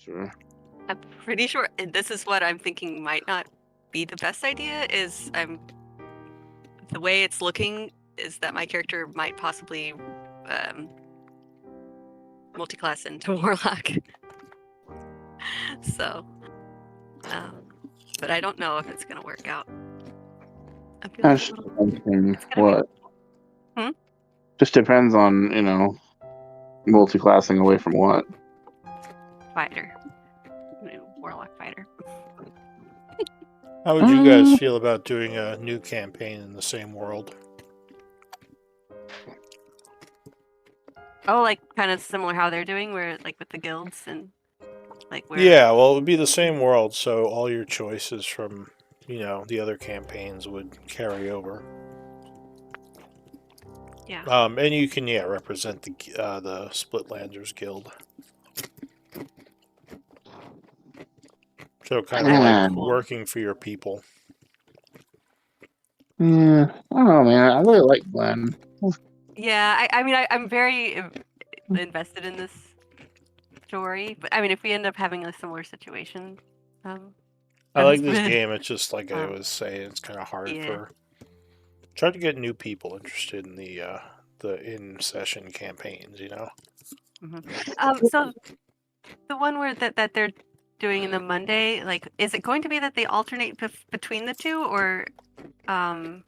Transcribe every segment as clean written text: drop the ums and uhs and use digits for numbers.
Sure. I'm pretty sure, and this is what I'm thinking might not be the best idea, is the way it's looking is that my character might possibly multi-class into Warlock. So, but I don't know if it's going to work out. I feel like it's gonna What? be... Just depends on, multi-classing away from what? Fighter. Warlock fighter. How would you guys feel about doing a new campaign in the same world? Oh, like kind of similar how they're doing, where like with the guilds and like where. Yeah, well, it would be the same world, so all your choices from, the other campaigns would carry over. Yeah. And you can represent the Splitlanders guild. So kind of like working for your people. Yeah, I don't know, man. I really like Glenn. Yeah, I mean, I'm very invested in this story, but I mean, if we end up having a similar situation, I like this game. It's just like I was saying, it's kind of hard yeah. try to get new people interested in the in-session campaigns. Mm-hmm. So the one where that they're doing in the Monday, like, is it going to be that they alternate between the two, or I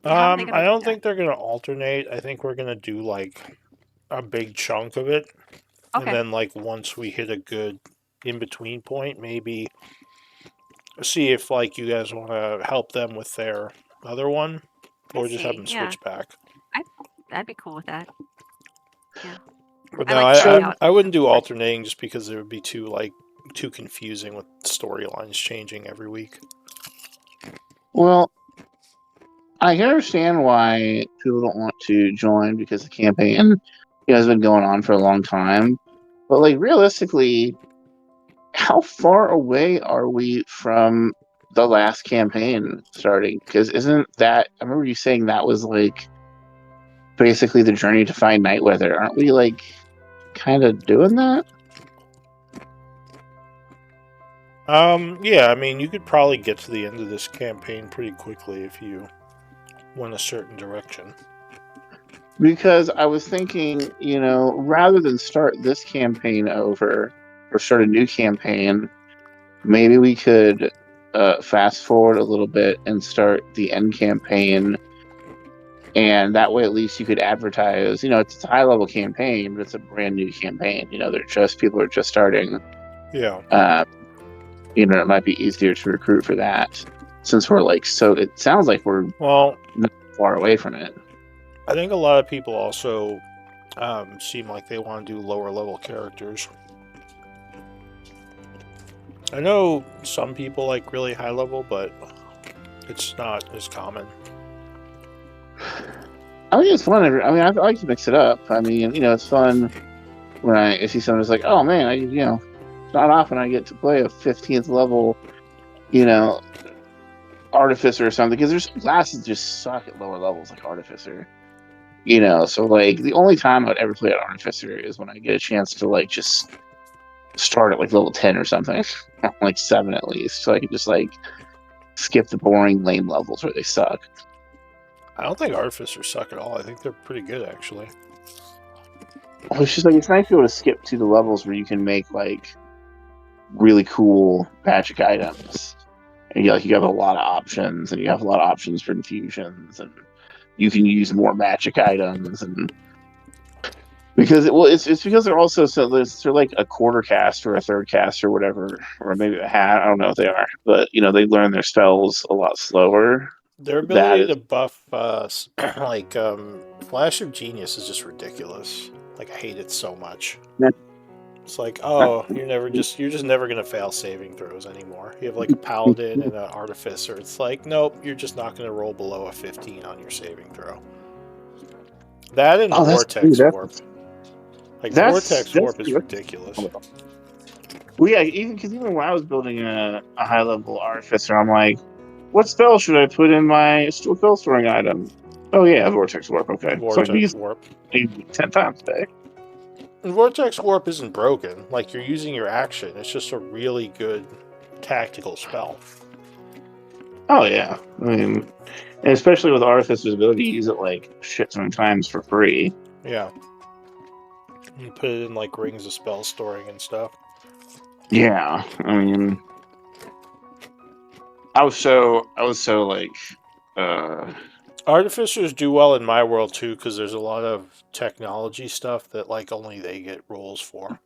don't think they're going to alternate. I think we're going to do like a big chunk of it. Okay. And then like once we hit a good in-between point, maybe see if like you guys want to help them with their other one, or just have them switch back. I'd be cool with that. Yeah. But no, I wouldn't do alternating just because it would be too confusing with storylines changing every week. Well, I can understand why people don't want to join because the campaign has been going on for a long time. But like realistically, how far away are we from the last campaign starting? Because isn't that, I remember you saying that was like basically the journey to find Nightweather. Aren't we like kind of doing that? Yeah, I mean, you could probably get to the end of this campaign pretty quickly if you went a certain direction. Because I was thinking, rather than start this campaign over or start a new campaign, maybe we could fast forward a little bit and start the end campaign. And that way, at least you could advertise, it's a high level campaign, but it's a brand new campaign. People are just starting. Yeah. It might be easier to recruit for that since we're it sounds like we're not far away from it. I think a lot of people also seem like they want to do lower level characters. I know some people like really high level, but it's not as common. I think it's fun. I mean, I like to mix it up. I mean, it's fun when I see someone who's like, oh man, it's not often I get to play a 15th level, Artificer or something, because there's some classes that just suck at lower levels, like Artificer. So like the only time I'd ever play an Artificer is when I get a chance to like just start at like level 10 or something, like 7 at least, so I can just like skip the boring lane levels where they suck. I don't think Artificers suck at all. I think they're pretty good, actually. Well, it's just like it's nice to be able to skip to the levels where you can make like really cool magic items, and you have a lot of options, and you have a lot of options for infusions, and you can use more magic items, and because it's because they're also they're like a quarter cast or a third cast or whatever, or maybe a half. I don't know what they are, but they learn their spells a lot slower. Their ability to buff Flash of Genius is just ridiculous. Like, I hate it so much. Yeah. It's like, oh, you're just never gonna fail saving throws anymore. You have like a Paladin and an Artificer. It's like, nope, you're just not gonna roll below a 15 on your saving throw. That and Vortex Warp. Like, Vortex Warp is ridiculous. Well, yeah, even when I was building a high level Artificer, I'm like, what spell should I put in my spell storing item? Oh yeah, Vortex Warp. Okay, Vortex Warp. 10 times a day. Vortex Warp isn't broken. Like, you're using your action. It's just a really good tactical spell. Oh yeah, I mean, and especially with Artificer's ability, you use it like shit ton of times for free. Yeah. You put it in like rings of spell storing and stuff. Yeah, I mean, I was so like, uh, Artificers do well in my world too, because there's a lot of technology stuff that like only they get rules for.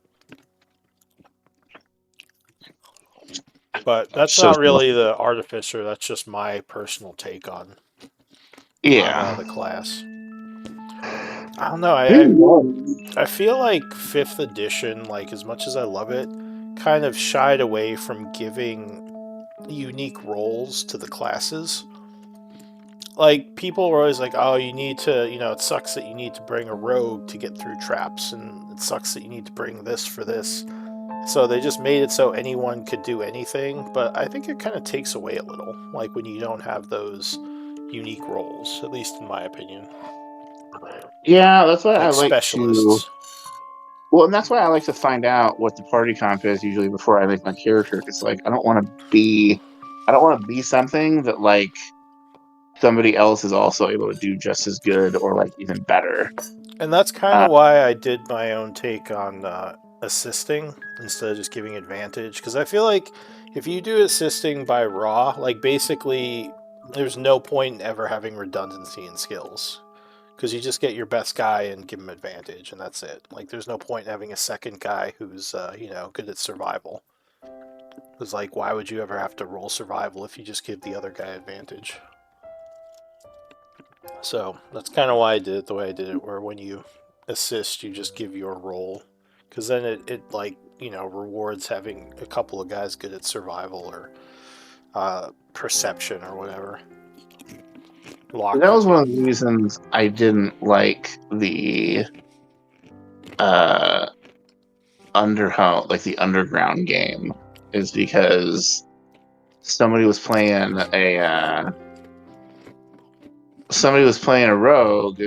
But that's so not really the Artificer. That's just my personal take on yeah. the class. I don't know. I feel like 5th edition, like as much as I love it, kind of shied away from giving unique roles to the classes. Like, people were always like, oh, you need to, it sucks that you need to bring a rogue to get through traps, and it sucks that you need to bring this for this. So they just made it so anyone could do anything, but I think it kind of takes away a little, like when you don't have those unique roles, at least in my opinion. Yeah, that's why I Like like to. specialists. Well, and that's why I like to find out what the party comp is usually before I make my character. Because like, I don't want to be something that like somebody else is also able to do just as good or like even better. And that's kind Uh, of why I did my own take on assisting instead of just giving advantage. Because I feel like if you do assisting by raw, like basically there's no point in ever having redundancy in skills. Because you just get your best guy and give him advantage, and that's it. Like there's no point in having a second guy who's good at survival. Because like why would you ever have to roll survival if you just give the other guy advantage? So that's kind of why I did it the way I did it, where when you assist, you just give your roll. Because then it like, rewards having a couple of guys good at survival or perception or whatever. that was Lockpick. one of the reasons I didn't like the uh like the underground game, is because somebody was playing a rogue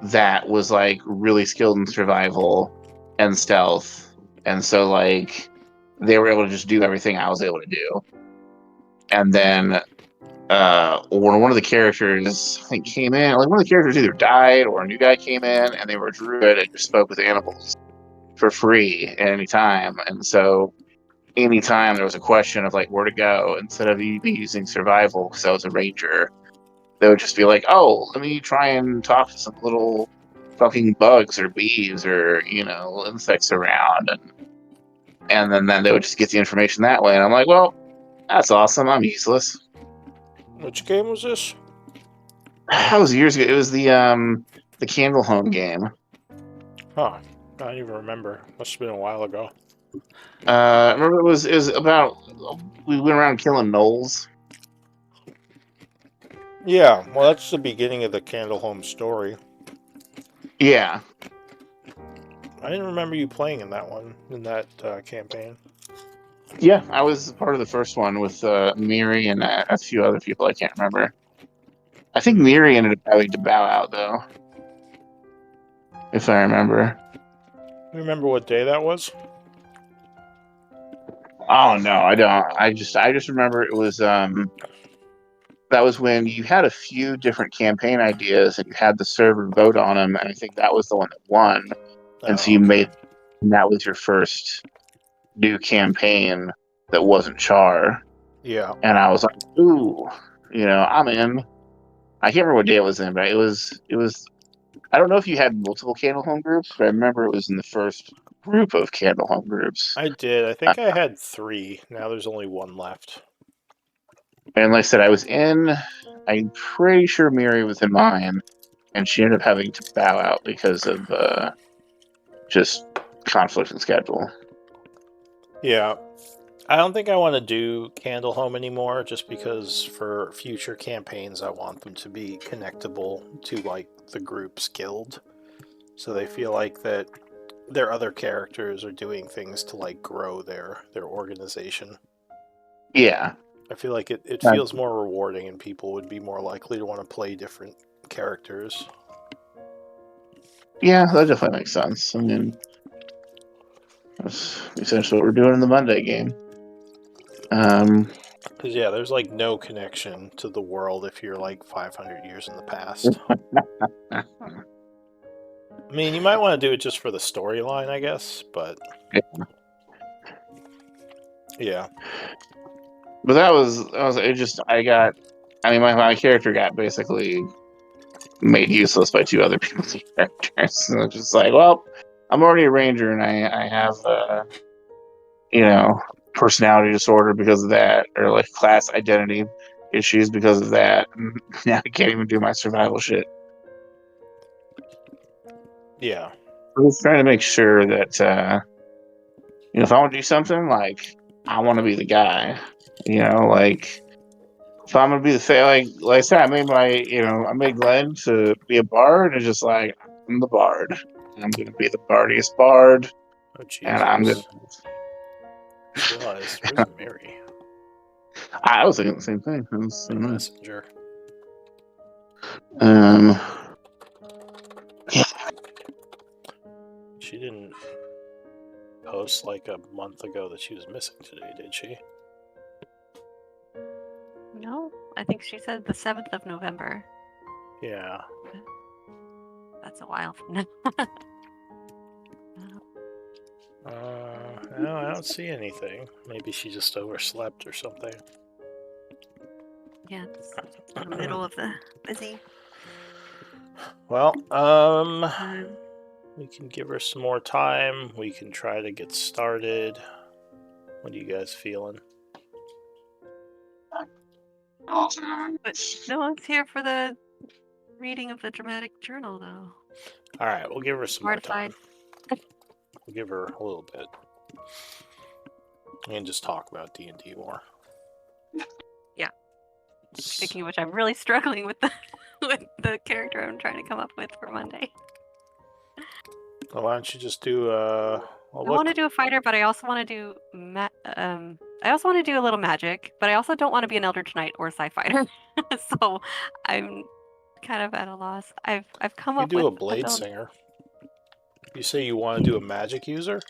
that was like really skilled in survival and stealth, and so like they were able to just do everything I was able to do. And then when one of the characters I think came in, like one of the characters either died or a new guy came in, and they were a druid and just spoke with animals for free at any time. And so anytime there was a question of like where to go, instead of me using survival because I was a ranger, they would just be like, "Oh, let me try and talk to some little fucking bugs or bees or insects around," and then they would just get the information that way. And I'm like, "Well, that's awesome. I'm useless." Which game was this? That was years ago. It was the Candle Home game. Huh. I don't even remember. Must have been a while ago. I remember it was about we went around killing gnolls. Yeah, well, that's the beginning of the Candlehome story. Yeah, I didn't remember you playing in that one, in that campaign. yeah. I was part of the first one with Miri and a few other people. I can't remember. I think Miri ended up having to bow out though, if I remember. You remember what day that was? Oh no, I don't. I just remember it was that was when you had a few different campaign ideas and you had the server vote on them, and I think that was the one that won. And so Oh, you okay. made and that was your first new campaign that wasn't Char. Yeah. And I was like, ooh, I'm in. I can't remember what day it was in, but it was I don't know if you had multiple Candle Home groups, but I remember it was in the first group of Candle Home groups. I did. I Uh, think I had 3. Now there's only 1 left. and like I said, I'm pretty sure Miri was in mine, and she ended up having to bow out because of just conflict in schedule. Yeah. I don't think I want to do Candlehome anymore, just because for future campaigns I want them to be connectable to like the group's guild, so they feel like that their other characters are doing things to like grow their organization. Yeah. I feel like it Uh, feels more rewarding, and people would be more likely to want to play different characters. Yeah, that definitely makes sense. I mean, that's essentially what we're doing in the Monday game. Because yeah, there's like no connection to the world if you're like 500 years in the past. I mean, you might want to do it just for the storyline, I guess, but yeah. But that was it. Just I mean, my character got basically made useless by two other people's characters. So it's just like, well, I'm already a ranger, and I have personality disorder because of that, or like class identity issues because of that. And now I can't even do my survival shit. Yeah. I'm just trying to make sure that if I want to do something, like I want to be the guy. Like if I'm gonna be like I said, I made Glenn to be a bard, and it's just like I'm the bard. I'm gonna be the bardiest bard, Oh, and I'm gonna. Jesus. Just realized, where's Mary? I was thinking the same thing. I was, The messenger. Yeah. She didn't post like a month ago that she was missing today, did she? No, I think she said the 7th of November. Yeah. That's a while from now. No, I don't see anything. Maybe she just overslept or something. Yeah, it's in the middle of the busy. Well, we can give her some more time. We can try to get started. What are you guys feeling? But no one's here for the reading of the dramatic journal, though. All right, we'll give her some more time. We'll give her a little bit. And just talk about D&D more. Yeah. Speaking of which, I'm really struggling with the character I'm trying to come up with for Monday. Well, why don't you just do I want to do a fighter, but I also want to do I also want to do a little magic, but I also don't want to be an Eldritch Knight or a Sci Fighter. So I'm kind of at a loss. I've come up with. You do a Blade Singer. You say you want to do a magic user?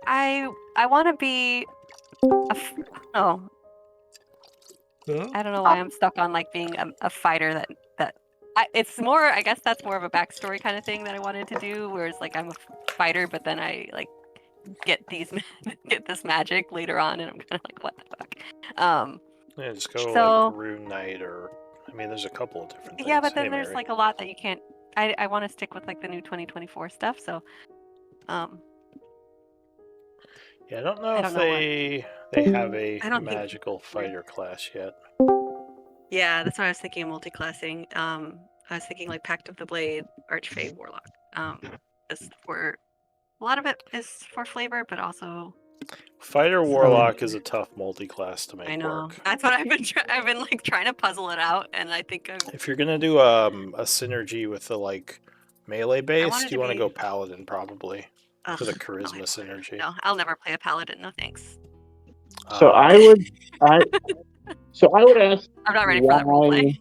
I want to be I don't know why I'm stuck on like being a fighter it's more, I guess that's more of a backstory kind of thing that I wanted to do, whereas like I'm a fighter, but then I like get this magic later on, and I'm kind of like, what the fuck? Yeah, just go like Rune Knight, or I mean, there's a couple of different things. Yeah, but then there's like a lot that you can't. I want to stick with like the new 2024 stuff, so yeah, I don't know if they have a magical fighter class yet. Yeah, that's why I was thinking of multi-classing. I was thinking like Pact of the Blade, Archfey, Warlock. Just for a lot of it is for flavor, but also Fighter Warlock is a tough multi-class to make I know. work. That's what I've been like trying to puzzle it out, and I think if you're gonna do a synergy with the like melee base, you want to go Paladin probably for the charisma synergy. No, I'll never play a Paladin. No thanks. So I would ask. I'm not ready for that roleplay.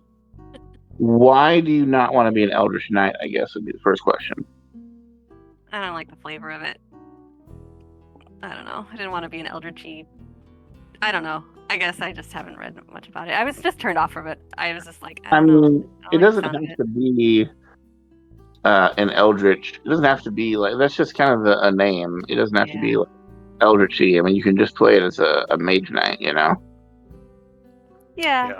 Why do you not want to be an Eldritch Knight? I guess would be the first question. I don't like the flavor of it. I don't know. I didn't want to be an Eldritchy. I don't know. I guess I just haven't read much about it. I was just turned off from it. I was just like, I mean, it doesn't have to be an Eldritch. It doesn't have to be like, that's just kind of a name. It doesn't have to be like Eldritchy. I mean, you can just play it as a Mage Knight, Yeah.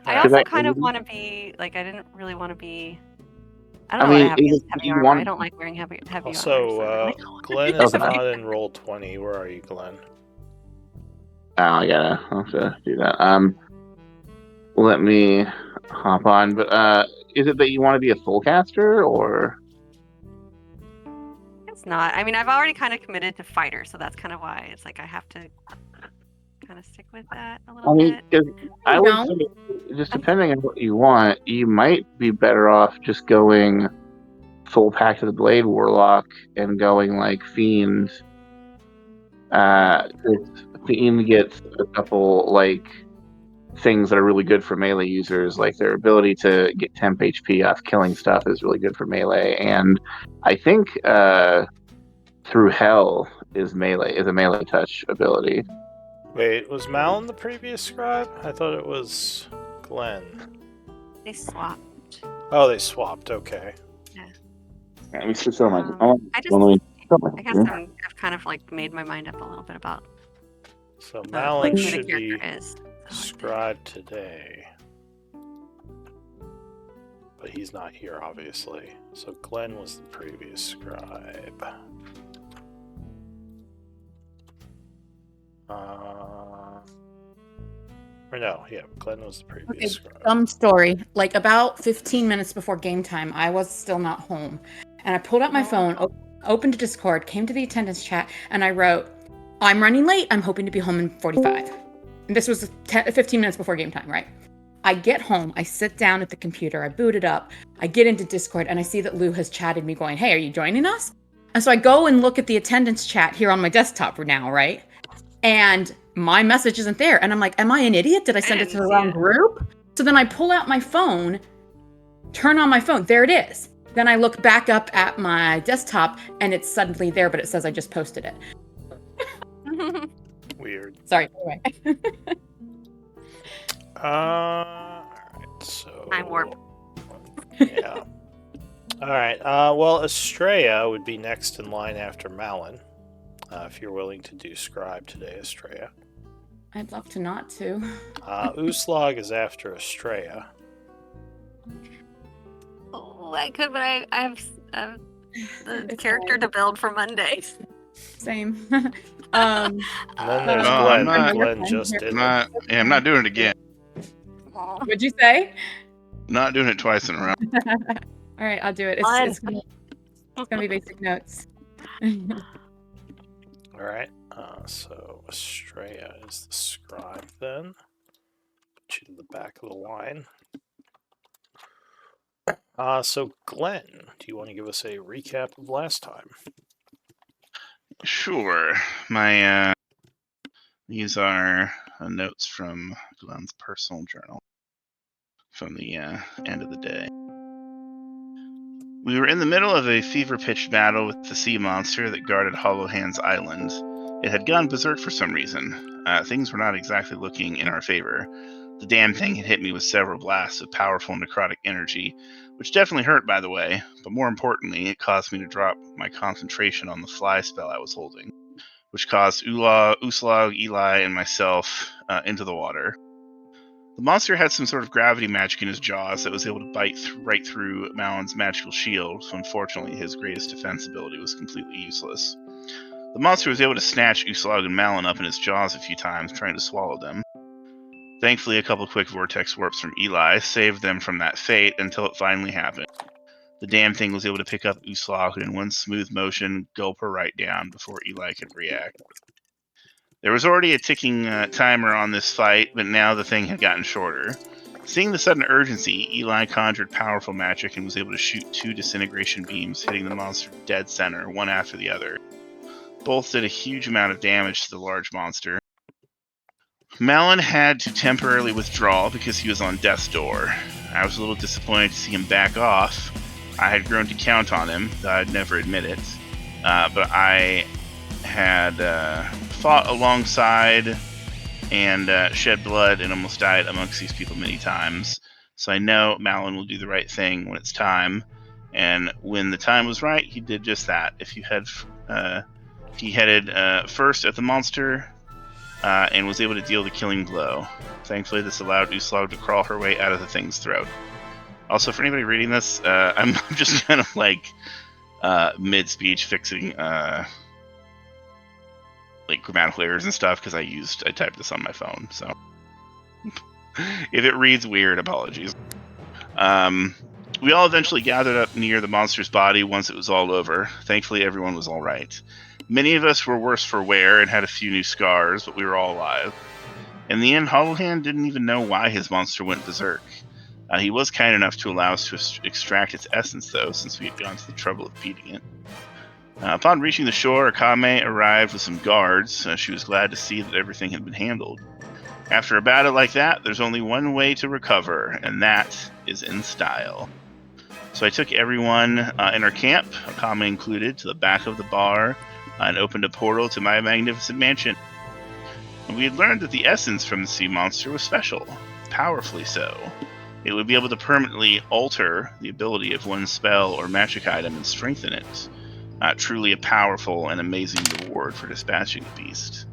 I also kind of want to be like, I didn't really want to be. I don't know why I have heavy armor. I don't like wearing heavy armor. So, Glenn is not in Roll20. Where are you, Glenn? Oh, I'll have to do that. Let me hop on. But is it that you want to be a full caster, or? It's not. I mean, I've already kind of committed to fighter, so that's kind of why it's like I have to kind of stick with that a little bit. I would say, just depending on what you want, you might be better off just going full Pact of the Blade Warlock and going like Fiend. Fiend gets a couple like things that are really good for melee users, like their ability to get temp HP off killing stuff is really good for melee. And I think Through Hell is a melee touch ability. Wait, was Malin the previous scribe? I thought it was Glenn. They swapped. Oh, they swapped. Okay. Yeah. Let me switch on my. I guess I've kind of like made my mind up a little bit about So like Malin who the should be character is. scribe today. But he's not here, obviously. So Glenn was the previous scribe. Or no, yeah, Glenn was the previous scribe. Some story. Like about 15 minutes before game time, I was still not home. And I pulled out my phone, opened Discord, came to the attendance chat, and I wrote, I'm running late. I'm hoping to be home in 45. And this was 15 minutes before game time, right? I get home, I sit down at the computer, I boot it up, I get into Discord, and I see that Lou has chatted me going, hey, are you joining us? And so I go and look at the attendance chat here on my desktop now, right? And my message isn't there. And I'm like, am I an idiot? Did I send it to the wrong group? So then I pull out my phone, turn on my phone. There it is. Then I look back up at my desktop and it's suddenly there, but it says I just posted it. Weird. Sorry. Anyway. Alright, so... Time warp. Yeah. Alright, well, Estrella would be next in line after Malin. If you're willing to do scribe today, Estrella. I'd love to not to. Uslag is after Estrella. Oh, I could, but I have the character to build for Monday. Same. And then there's Glenn. Glenn just did it. I'm not doing it again. What'd you say? Not doing it twice in a row. All right, I'll do it. It's gonna be basic notes. Alright, so Estrella is the scribe then. Put you to the back of the line. So Glenn, do you want to give us a recap of last time? Sure. These are notes from Glenn's personal journal from the end of the day. We were in the middle of a fever-pitched battle with the sea monster that guarded Hollow Hands Island. It had gone berserk for some reason. Things were not exactly looking in our favor. The damn thing had hit me with several blasts of powerful necrotic energy, which definitely hurt, by the way, but more importantly, it caused me to drop my concentration on the fly spell I was holding, which caused Uslag, Eli, and myself into the water. The monster had some sort of gravity magic in his jaws that was able to bite right through Malin's magical shield, so unfortunately his greatest defense ability was completely useless. The monster was able to snatch Uslag and Malin up in his jaws a few times, trying to swallow them. Thankfully, a couple quick vortex warps from Eli saved them from that fate until it finally happened. The damn thing was able to pick up Uslag and in one smooth motion gulp her right down before Eli could react. There was already a ticking timer on this fight, but now the thing had gotten shorter. Seeing the sudden urgency, Eli conjured powerful magic and was able to shoot 2 disintegration beams, hitting the monster dead center, one after the other. Both did a huge amount of damage to the large monster. Malin had to temporarily withdraw because he was on death's door. I was a little disappointed to see him back off. I had grown to count on him, though I'd never admit it. But I had fought alongside and shed blood and almost died amongst these people many times. So I know Malin will do the right thing when it's time. And when the time was right, he did just that. He headed first at the monster and was able to deal the killing blow. Thankfully, this allowed Uslag to crawl her way out of the thing's throat. Also, for anybody reading this, I'm just kind of like mid-speech fixing like grammatical errors and stuff because I typed this on my phone. So if it reads weird, apologies. We all eventually gathered up near the monster's body once it was all over. Thankfully, everyone was all right. Many of us were worse for wear and had a few new scars, but we were all alive. In the end, Hollowhand didn't even know why his monster went berserk. He was kind enough to allow us to extract its essence, though, since we had gone to the trouble of beating it. Upon reaching the shore, Akame arrived with some guards. She was glad to see that everything had been handled. After a battle like that, there's only one way to recover, and that is in style. So I took everyone in our camp, Akame included, to the back of the bar and opened a portal to my magnificent mansion. And we had learned that the essence from the sea monster was special, powerfully so. It would be able to permanently alter the ability of one spell or magic item and strengthen it. Truly a powerful and amazing reward for dispatching the beast.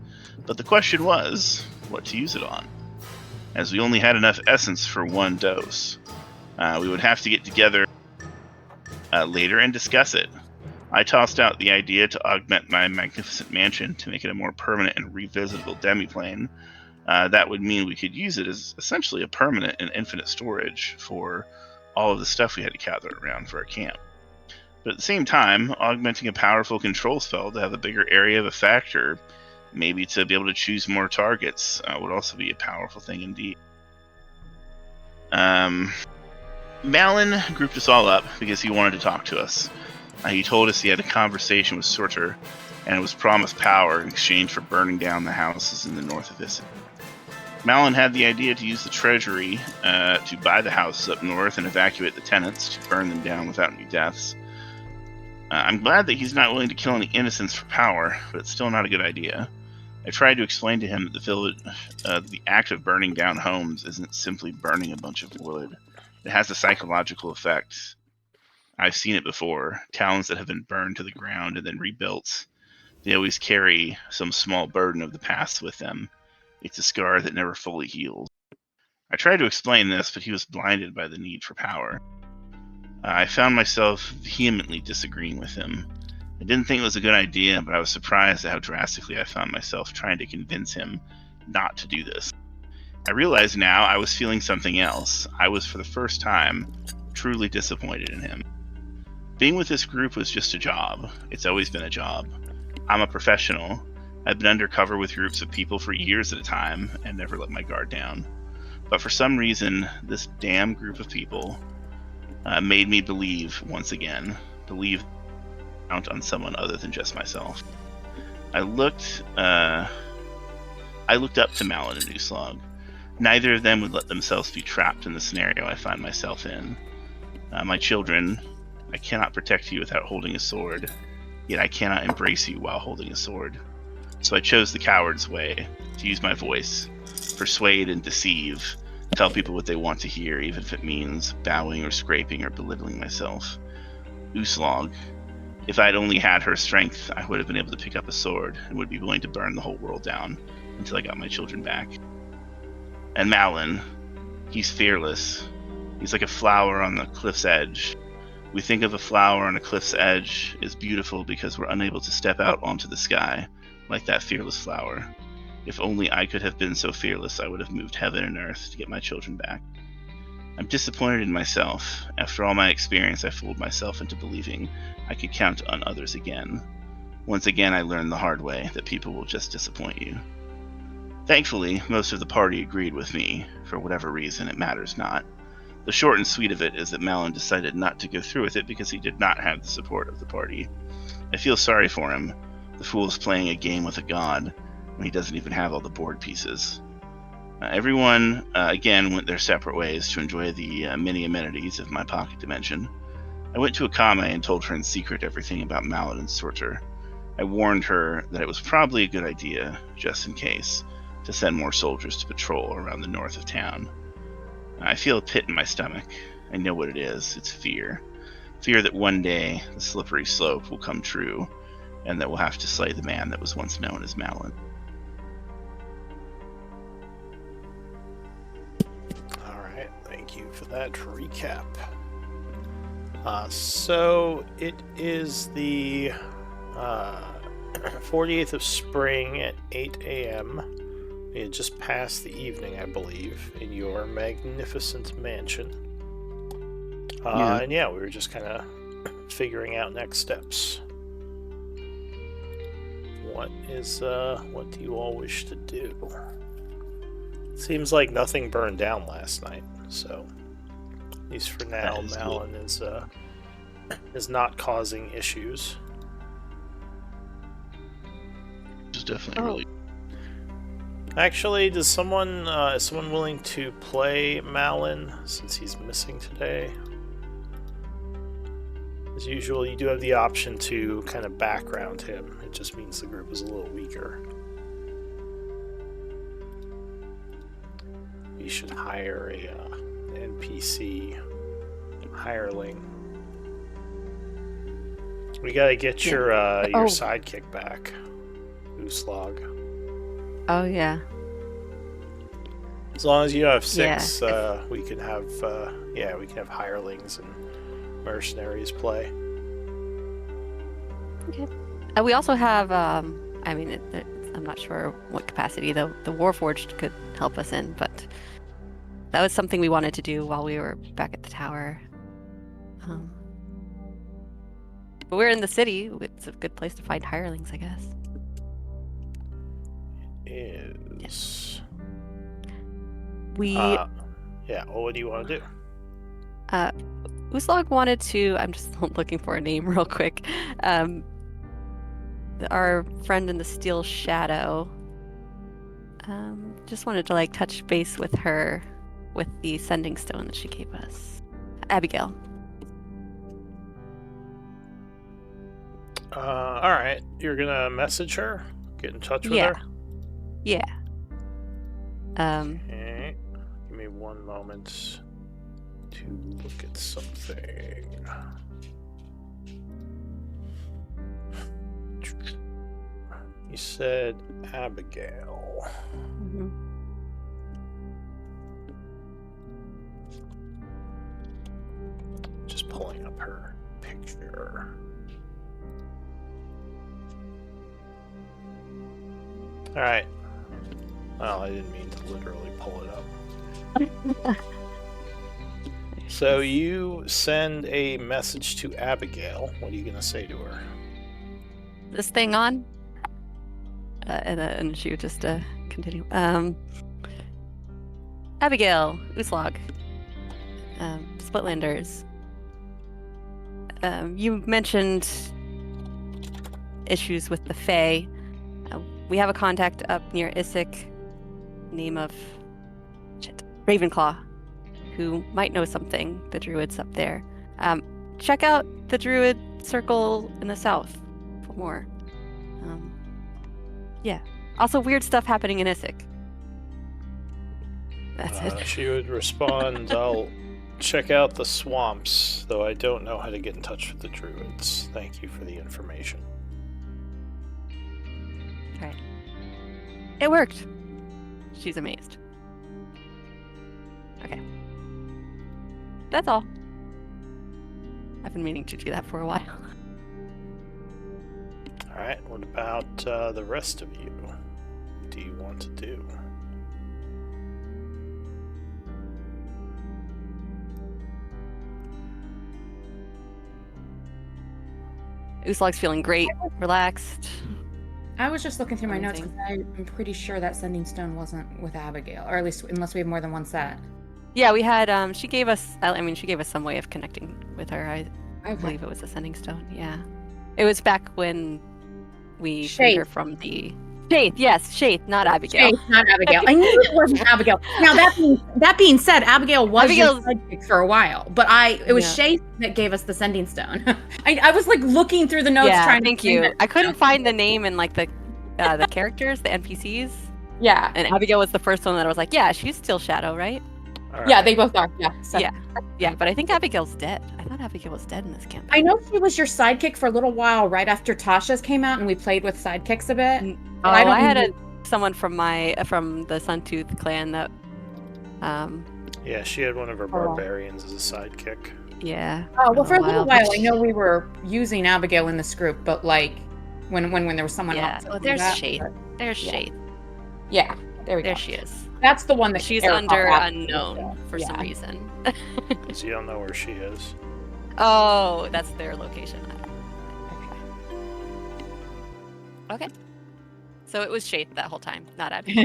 But the question was, what to use it on? As we only had enough essence for one dose. We would have to get together later and discuss it. I tossed out the idea to augment my magnificent mansion to make it a more permanent and revisitable demiplane. That would mean we could use it as essentially a permanent and infinite storage for all of the stuff we had to gather around for our camp. But at the same time, augmenting a powerful control spell to have a bigger area of effect, or maybe to be able to choose more targets, would also be a powerful thing indeed. Malin grouped us all up because he wanted to talk to us. He told us he had a conversation with Surtur, and was promised power in exchange for burning down the houses in the north of Issa. Malin had the idea to use the treasury to buy the houses up north and evacuate the tenants to burn them down without any deaths. I'm glad that he's not willing to kill any innocents for power, but it's still not a good idea. I tried to explain to him that the act of burning down homes isn't simply burning a bunch of wood. It has a psychological effect. I've seen it before. Towns that have been burned to the ground and then rebuilt, they always carry some small burden of the past with them. It's a scar that never fully heals. I tried to explain this, but he was blinded by the need for power. I found myself vehemently disagreeing with him. I didn't think it was a good idea, but I was surprised at how drastically I found myself trying to convince him not to do this. I realize now I was feeling something else. I was, for the first time, truly disappointed in him. Being with this group was just a job. It's always been a job. I'm a professional. I've been undercover with groups of people for years at a time and never let my guard down. But for some reason, this damn group of people made me believe, once again, count on someone other than just myself. I looked up to Malin and Uslog. Neither of them would let themselves be trapped in the scenario I find myself in. My children, I cannot protect you without holding a sword, yet I cannot embrace you while holding a sword. So I chose the coward's way, to use my voice, persuade and deceive, tell people what they want to hear, even if it means bowing or scraping or belittling myself. Uslog, if I'd only had her strength, I would have been able to pick up a sword and would be willing to burn the whole world down until I got my children back. And Malin, he's fearless. He's like a flower on the cliff's edge. We think of a flower on a cliff's edge as beautiful because we're unable to step out onto the sky, like that fearless flower. If only I could have been so fearless, I would have moved heaven and earth to get my children back. I'm disappointed in myself. After all my experience, I fooled myself into believing I could count on others again. Once again, I learned the hard way that people will just disappoint you. Thankfully, most of the party agreed with me. For whatever reason, it matters not. The short and sweet of it is that Malin decided not to go through with it because he did not have the support of the party. I feel sorry for him. The fool is playing a game with a god when he doesn't even have all the board pieces. Everyone, again, went their separate ways to enjoy the many amenities of my pocket dimension. I went to Akame and told her in secret everything about Malin and Surtur. I warned her that it was probably a good idea, just in case, to send more soldiers to patrol around the north of town. I feel a pit in my stomach. I know what it is. It's fear. Fear that one day the slippery slope will come true, and that we'll have to slay the man that was once known as Malin. Alright, thank you for that recap. So it is the 48th of spring at 8 a.m. We had just passed the evening, I believe, in your magnificent mansion. And yeah, we were just kind of figuring out next steps. What do you all wish to do? Seems like nothing burned down last night, so at least for now, Malin is not causing issues. It's definitely really. Actually, is someone willing to play Malin since he's missing today? As usual, you do have the option to kind of background him. It just means the group is a little weaker. You should hire a NPC hireling. We gotta get your sidekick back, Uslog. Oh yeah. As long as you have 6, we can have hirelings and mercenaries play. Okay. We also have, I mean, I'm not sure what capacity the Warforged could help us in, but that was something we wanted to do while we were back at the tower. But we're in the city. It's a good place to find hirelings, I guess. It is. Well, what do you want to do? Uslog wanted to, I'm just looking for a name real quick. Our friend in the Steel Shadow just wanted to like touch base with her with the sending stone that she gave us. Abigail. Alright. You're gonna message her? Get in touch with her? Yeah. Okay. Give me one moment to look at something. You said Abigail. Mm-hmm. Just pulling up her picture. Alright. Well, I didn't mean to literally pull it up. So you send a message to Abigail. What are you going to say to her? This thing on? And she would just continue. Abigail, Uslog, Splitlanders. You mentioned issues with the Fae. We have a contact up near Issyk, name of Ravenclaw, who might know something. The druids up there. Check out the druid circle in the south for more. Yeah. Also, weird stuff happening in Issyk. That's it. She would respond, I'll check out the swamps, though I don't know how to get in touch with the druids. Thank you for the information. Right. It worked. She's amazed. Okay. That's all. I've been meaning to do that for a while. Alright, what about the rest of you? What do you want to do? Uslog's feeling great, relaxed. I was just looking through my notes Amazing. because I'm pretty sure that sending stone wasn't with Abigail, or at least unless we have more than one set. Yeah, we had, she gave us some way of connecting with her. I believe it was a sending stone, yeah. It was back when we freed her from the... Shaith, yes, Shaith, not Abigail. Shaith, not Abigail. I knew it wasn't Abigail. Now, that being said, Abigail was your sidekick for a while, but it was Shaith that gave us the sending stone. I was like looking through the notes trying to... Thank you. I couldn't find the name in like the characters, the NPCs. Yeah. And Abigail was the first one that I was like, yeah, she's still Shadow, right? Right. Yeah, they both are. Yeah. So. Yeah, but I think Abigail's dead. I thought Abigail was dead in this campaign. I know she was your sidekick for a little while right after Tasha's came out, and we played with sidekicks a bit. I had someone from the Suntooth clan that. Yeah, she had one of her barbarians as a sidekick. Yeah. Oh well, for a little while, I know we were using Abigail in this group, but like when there was someone else. Oh, there's Shaith. There's Shaith. Yeah, there we go. There she is. That's the one that she's under unknown for some reason. So you don't know where she is. Oh, that's their location. Okay. So it was Shaith that whole time, not Abigail.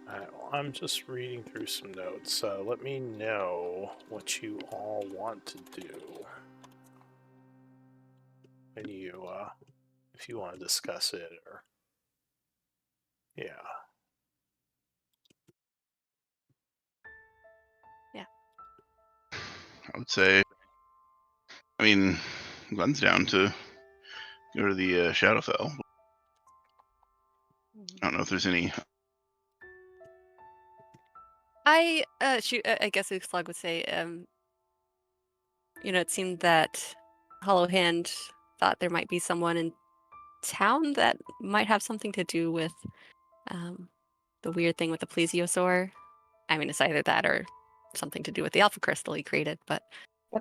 Alright, well, I'm just reading through some notes, so let me know what you all want to do when you if you want to discuss it, or yeah. I would say, I mean, Glenn's down to go to the Shadowfell. I don't know if there's any. I guess a slug would say, it seemed that Hollow Hand thought there might be someone in town that might have something to do with the weird thing with the plesiosaur. I mean, it's either that or something to do with the alpha crystal he created, but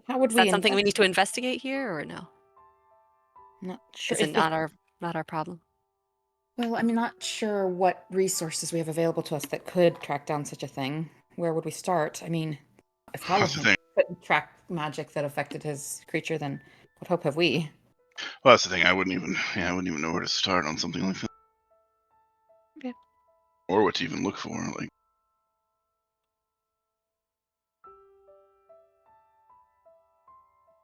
how would is that something we need to investigate here or no? Not sure. Is it not our problem? Well, I'm not sure what resources we have available to us that could track down such a thing. Where would we start? I mean, if Hollow couldn't track magic that affected his creature, then what hope have we? Well, that's the thing. I wouldn't even know where to start on something like that. Okay. Or what to even look for. Like,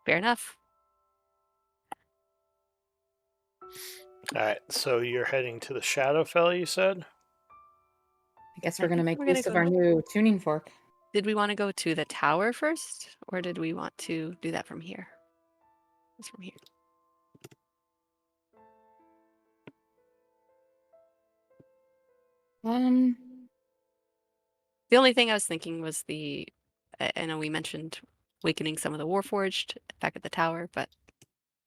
fair enough. All right, so you're heading to the Shadowfell, you said? I guess we're going to make use of our new tuning fork. Did we want to go to the tower first, or did we want to do that from here? It's from here. The only thing I was thinking was I know we mentioned awakening some of the Warforged back at the tower, but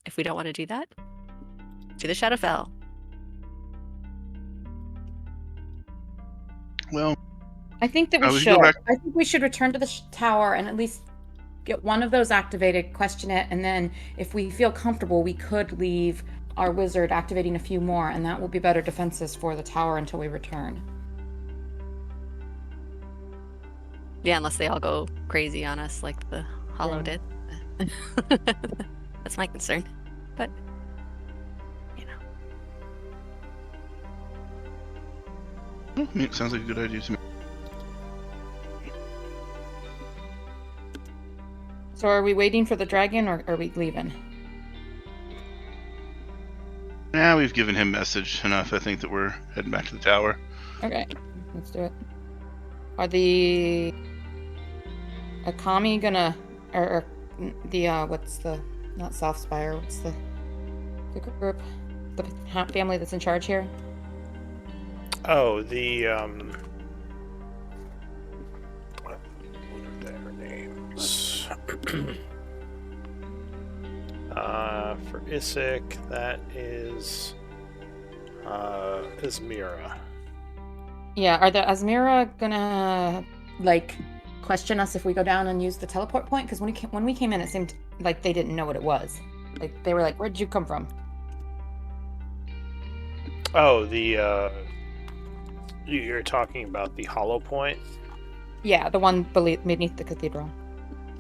if we don't want to do that, to the Shadowfell. well, I think that we should. I think we should return to the tower and at least get one of those activated, question it, and then if we feel comfortable, we could leave our wizard activating a few more, and that will be better defenses for the tower until we return. Yeah, unless they all go crazy on us like the Hollow did. That's my concern. But, it sounds like a good idea to me. So are we waiting for the dragon, or are we leaving? Yeah, we've given him message enough. I think that we're heading back to the tower. Okay, let's do it. Are the Akami gonna, or the what's the, not South Spire, what's the group, the family that's in charge here? Oh, the what are their names? For Isik, that is Azmira. Yeah, are the Azmira gonna question us if we go down and use the teleport point? Because when we came in, it seemed like they didn't know what it was. Like they were like, "Where'd you come from?" Oh, you're talking about the hollow point? Yeah, the one beneath the cathedral.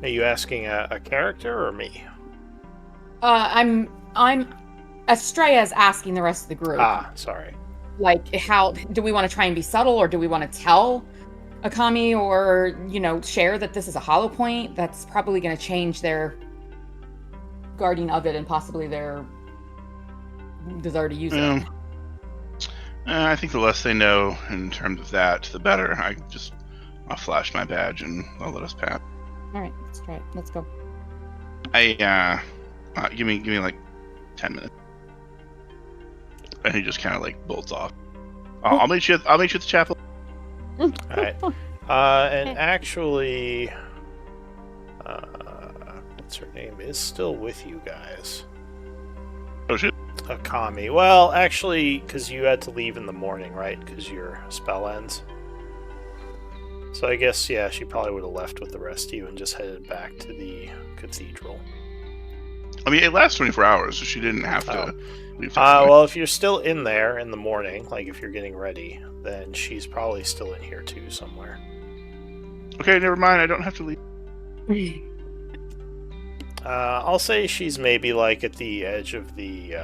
Are you asking a character or me? I'm Estrella's asking the rest of the group. Sorry. Like, how do we want to try and be subtle, or do we want to tell Akami, or share that this is a hollow point? That's probably going to change their guarding of it and possibly their desire to use it. I think the less they know in terms of that, the better. I'll flash my badge and I'll let us pass. All right, let's try it. Let's go. Give me like 10 minutes. And he just kind of bolts off. I'll meet you at the chapel. All right. And actually, what's her name is still with you guys. Oh shit. Akami. Well, actually, because you had to leave in the morning, right? Because your spell ends. So I guess, yeah, she probably would have left with the rest of you and just headed back to the cathedral. I mean, it lasts 24 hours, so she didn't have to leave. Well, if you're still in there in the morning, like if you're getting ready, then she's probably still in here too somewhere. Okay, never mind. I don't have to leave. I'll say she's maybe like at the edge of the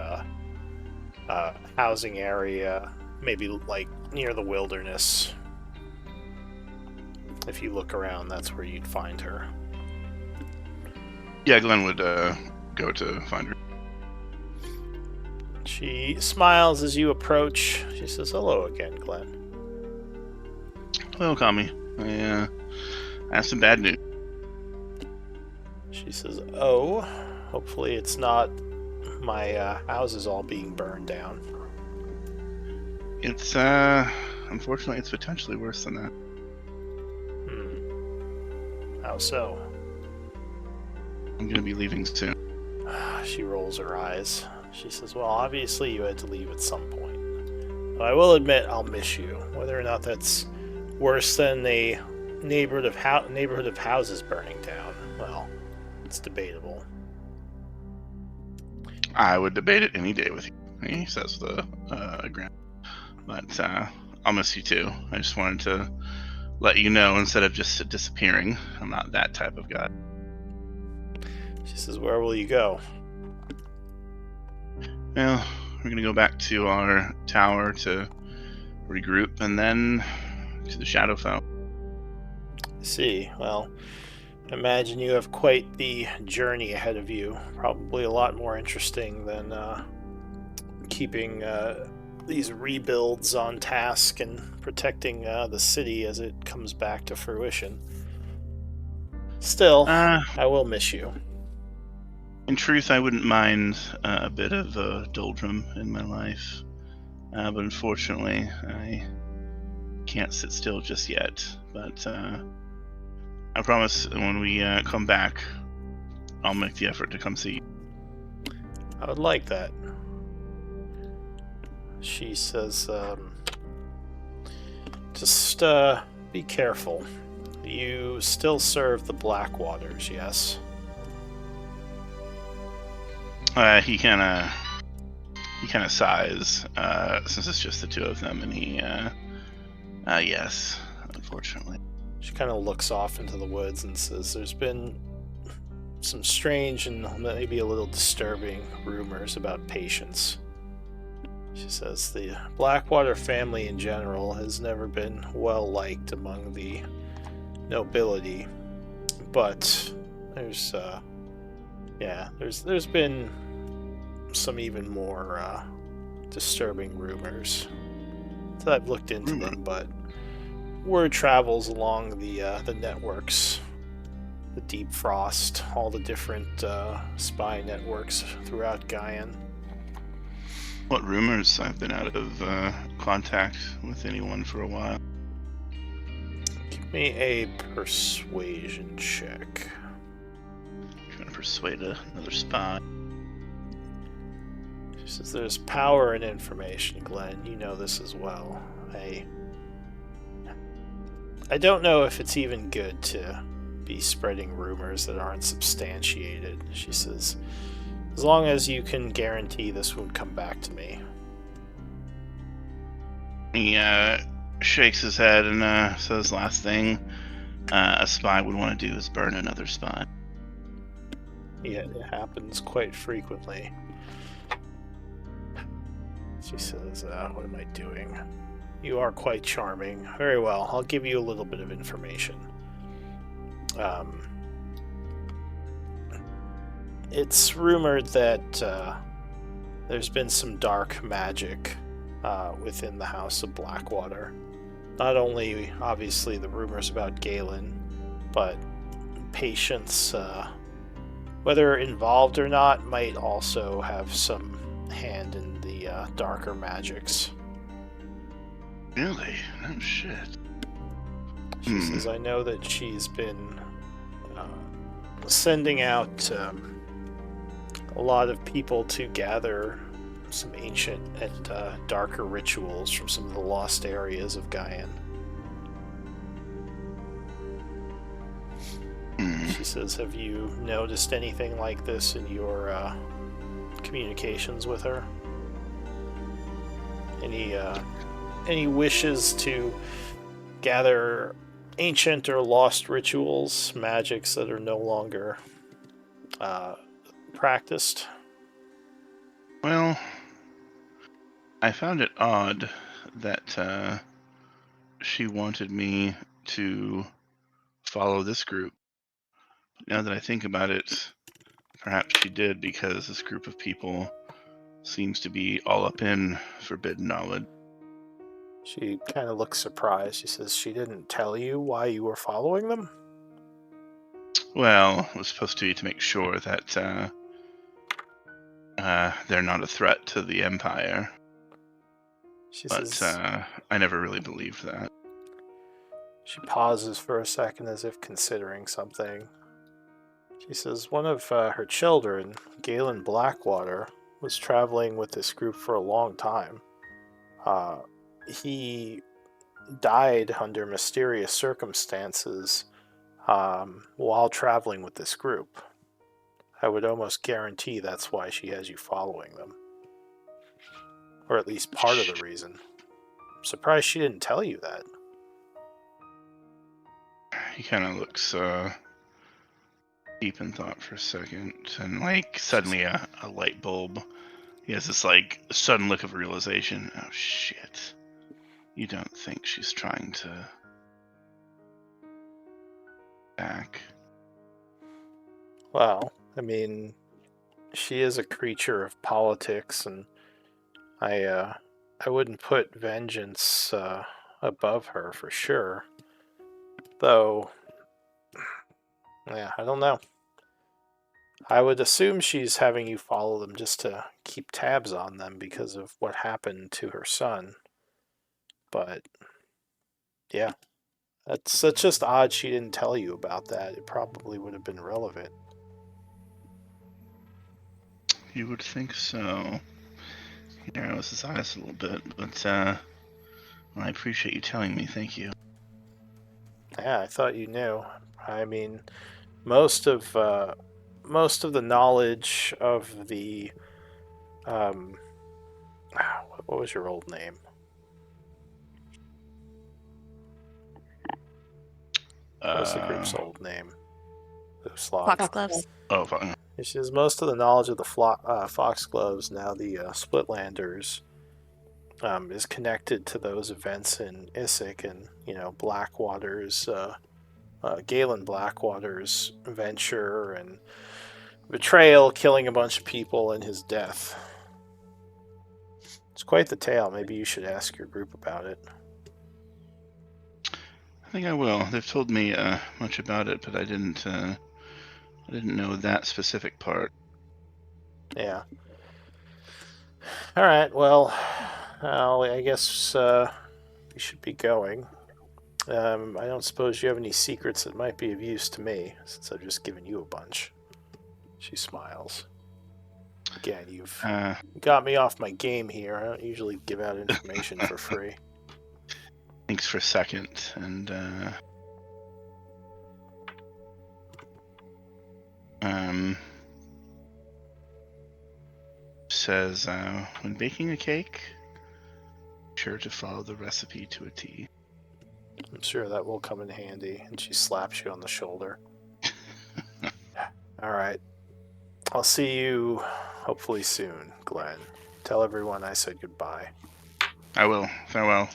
housing area, maybe like near the wilderness. If you look around, that's where you'd find her. Yeah, Glenn would go to find her. She smiles as you approach. She says, "Hello again, Glenn." Hello, Kami. I have some bad news. She says, "Oh, hopefully it's not my houses all being burned down." It's, unfortunately, it's potentially worse than that. How so? I'm gonna be leaving soon. She rolls her eyes. She says, "Well, obviously you had to leave at some point. But I will admit I'll miss you. Whether or not that's worse than a neighborhood of houses burning down, well, it's debatable." I would debate it any day with you, he says with a grin. But I'll miss you too. I just wanted to let you know instead of just disappearing. I'm not that type of guy. She says, "Where will you go?" Well, we're gonna go back to our tower to regroup, and then to the Shadowfell. See, well, imagine you have quite the journey ahead of you. Probably a lot more interesting than keeping these rebuilds on task and protecting the city as it comes back to fruition. Still, I will miss you. In truth, I wouldn't mind a bit of a doldrum in my life, but unfortunately, I can't sit still just yet. But I promise when we come back, I'll make the effort to come see you. I would like that. She says, just be careful. You still serve the Blackwaters, yes? He kind of sighs, since it's just the two of them, and he, yes, unfortunately. She kind of looks off into the woods and says, "There's been some strange and maybe a little disturbing rumors about Patience." She says, "The Blackwater family in general has never been well liked among the nobility, but there's been some even more disturbing rumors. So I've looked into them, but word travels along the networks, the Deep Frost, all the different spy networks throughout Gaian." What rumors? I've been out of contact with anyone for a while. Give me a persuasion check. Trying to persuade another spy. She says, "There's power in information, Glenn. You know this as well. I don't know if it's even good to be spreading rumors that aren't substantiated." She says, "As long as you can guarantee this won't come back to me." He shakes his head and says, "Last thing a spy would want to do is burn another spy." Yeah, it happens quite frequently. She says, "What am I doing? You are quite charming. Very well, I'll give you a little bit of information. It's rumored that there's been some dark magic within the House of Blackwater. Not only, obviously, the rumors about Galen, but Patience, whether involved or not, might also have some hand in the darker magics." Really? No shit. She says, "I know that she's been sending out a lot of people to gather some ancient and darker rituals from some of the lost areas of Gaian." She says, "Have you noticed anything like this in your communications with her? Any wishes to gather ancient or lost rituals, magics that are no longer practiced?" Well, I found it odd that she wanted me to follow this group. Now that I think about it, perhaps she did because this group of people seems to be all up in forbidden knowledge. She kind of looks surprised. She says she didn't tell you why you were following them? Well, it was supposed to be to make sure that they're not a threat to the Empire. But I never really believed that. She pauses for a second as if considering something. She says one of her children, Galen Blackwater, was traveling with this group for a long time. He died under mysterious circumstances while traveling with this group. I would almost guarantee that's why she has you following them. Or at least part of the reason. I'm surprised she didn't tell you that. He kind of looks deep in thought for a second, and suddenly a light bulb. He has this sudden look of realization. Oh shit. You don't think she's trying to back? Well, I mean, she is a creature of politics, and I wouldn't put vengeance above her for sure. Though, yeah, I don't know. I would assume she's having you follow them just to keep tabs on them because of what happened to her son. But, yeah, that's just odd she didn't tell you about that. It probably would have been relevant. You would think so. He narrows his eyes a little bit, but I appreciate you telling me. Thank you. Yeah, I thought you knew. I mean, most of the knowledge of the what was your old name? What was the group's old name? Foxgloves. Oh, fine. She says most of the knowledge of the Foxgloves, now the Splitlanders, is connected to those events in Issac and, Blackwater's, Galen Blackwater's venture and betrayal, killing a bunch of people, and his death. It's quite the tale. Maybe you should ask your group about it. I think I will. They've told me much about it, but I didn't know that specific part. Yeah. All right. Well, I guess we should be going. I don't suppose you have any secrets that might be of use to me, since I've just given you a bunch. She smiles. Again, you've got me off my game here. I don't usually give out information for free. Thinks for a second, and says, when baking a cake, be sure to follow the recipe to a T. I'm sure that will come in handy. And she slaps you on the shoulder. All right. I'll see you hopefully soon, Glenn. Tell everyone I said goodbye. I will. Farewell.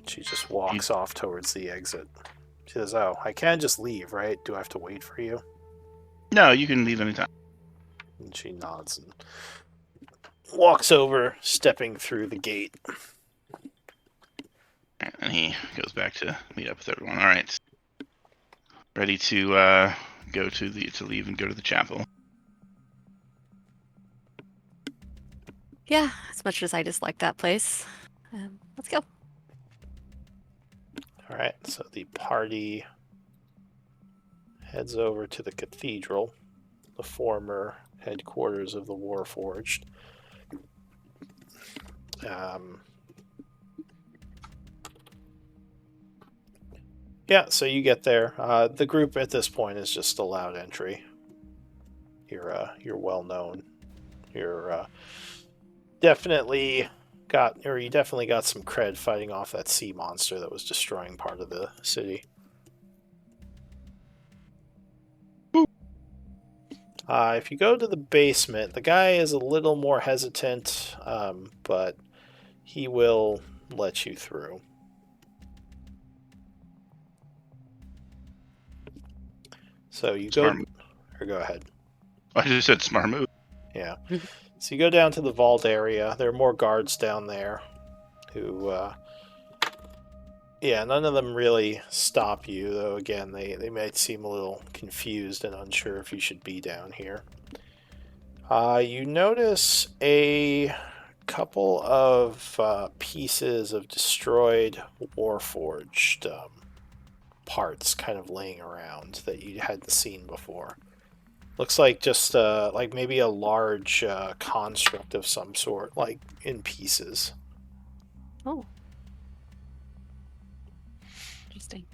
She just walks off towards the exit. She says, oh, I can just leave, right? Do I have to wait for you? No, you can leave anytime. And she nods and walks over, stepping through the gate. And he goes back to meet up with everyone. All right. Ready to go to leave and go to the chapel. Yeah, as much as I dislike that place. Let's go. All right, so the party heads over to the cathedral, the former headquarters of the Warforged. Yeah, so you get there. The group at this point is just allowed entry. You're well known. You definitely got some cred fighting off that sea monster that was destroying part of the city. If you go to the basement, the guy is a little more hesitant, but he will let you through. So you go... Or go ahead. I just said smart move. Yeah. So you go down to the vault area. There are more guards down there who, none of them really stop you, though, again, they might seem a little confused and unsure if you should be down here. You notice a couple of pieces of destroyed Warforged parts kind of laying around that you hadn't seen before. Looks like just like maybe a large construct of some sort, like in pieces. Oh. Interesting.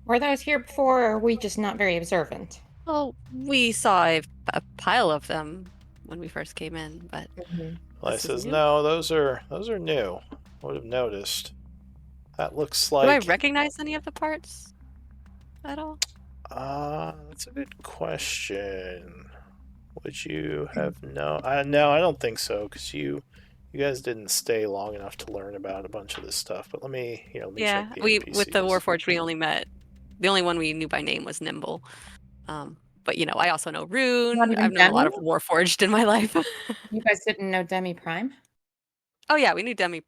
Were those here before, or are we just not very observant? Well, we saw a pile of them when we first came in, but Well, I this is says, new? no, those are new. Would have noticed. That looks like. Do I recognize any of the parts at all? That's a good question. Would you have no? No, I don't think so, because you guys didn't stay long enough to learn about a bunch of this stuff. But let me Yeah, check the we NPCs. with the Warforged we only met. The only one we knew by name was Nimble. But I also know Rune. Not even I've known a lot of Demi? Warforged in my life. You guys didn't know Demi Prime? Oh yeah, we knew Demi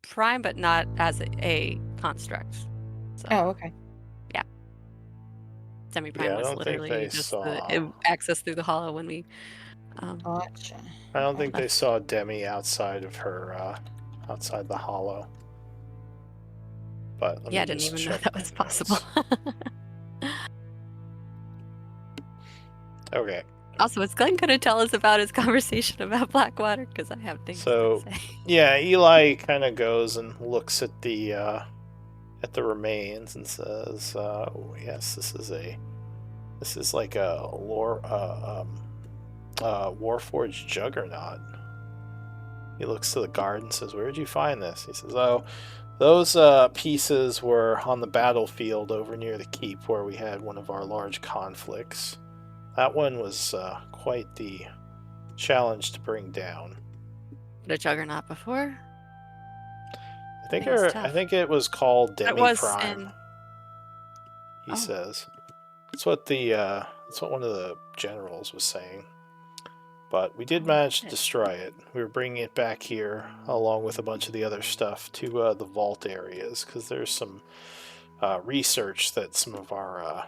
Prime, but not as a construct. So Oh, okay. Demi Prime I was don't think literally they just saw. the access through the hollow when we. Gotcha. I don't think they left. saw Demi outside of her, outside the hollow. But let Yeah, I me didn't just even know check that my was possible. notes. Okay. Also, is Glenn going to tell us about his conversation about Blackwater? Because I have things So, to say. yeah, Eli kind of goes and looks at the remains and says, "Yes, this is like a Warforged juggernaut." He looks to the guard and says, "Where did you find this?" He says, "Oh, those pieces were on the battlefield over near the keep where we had one of our large conflicts. That one was quite the challenge to bring down." The Juggernaut before? I think It was tough. it was called Demi It was Prime. He Oh. says that's what one of the generals was saying. But we did manage to destroy it. We were bringing it back here along with a bunch of the other stuff to the vault areas because there's some research that some of our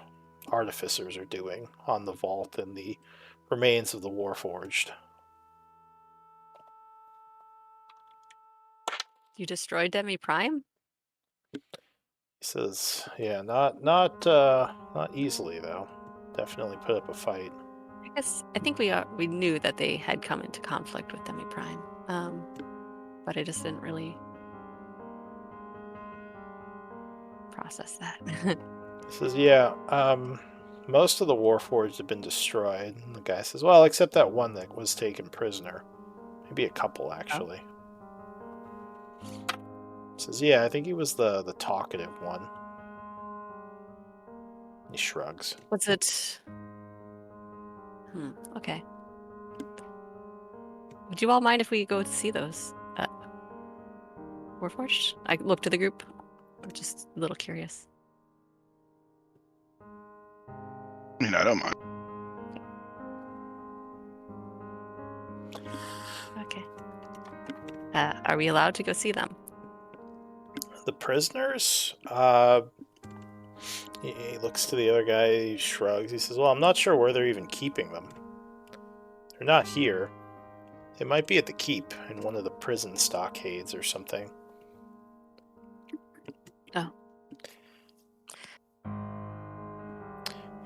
artificers are doing on the vault and the remains of the Warforged. You destroyed Demi Prime? He says, "Yeah, not easily though. Definitely put up a fight." I think we knew that they had come into conflict with Demi Prime, but I just didn't really process that. He says, "Yeah, most of the Warforged have been destroyed." And the guy says, "Well, except that one that was taken prisoner. Maybe a couple, actually." He says, "Yeah, I think he was the talkative one." He shrugs. Was it? Okay. Would you all mind if we go to see those Warforged? I look to the group. I'm just a little curious. I don't mind. Okay. Are we allowed to go see them? The prisoners? He looks to the other guy, he shrugs. He says, "Well, I'm not sure where they're even keeping them. They're not here. They might be at the keep in one of the prison stockades or something." Oh.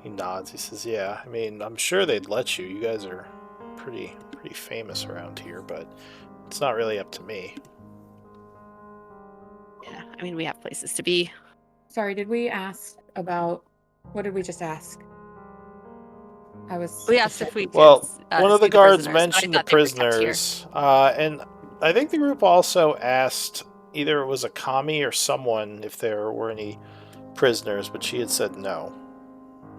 He nods. He says, "Yeah, I mean, I'm sure they'd let you. You guys are pretty famous around here, but it's not really up to me." Yeah, I mean, we have places to be. Sorry, did we ask about what did we just ask? We asked if we could. Well, one of see the guards prisoners, but I mentioned the thought they were kept here. prisoners, and I think the group also asked either it was a commie or someone if there were any prisoners, but she had said no.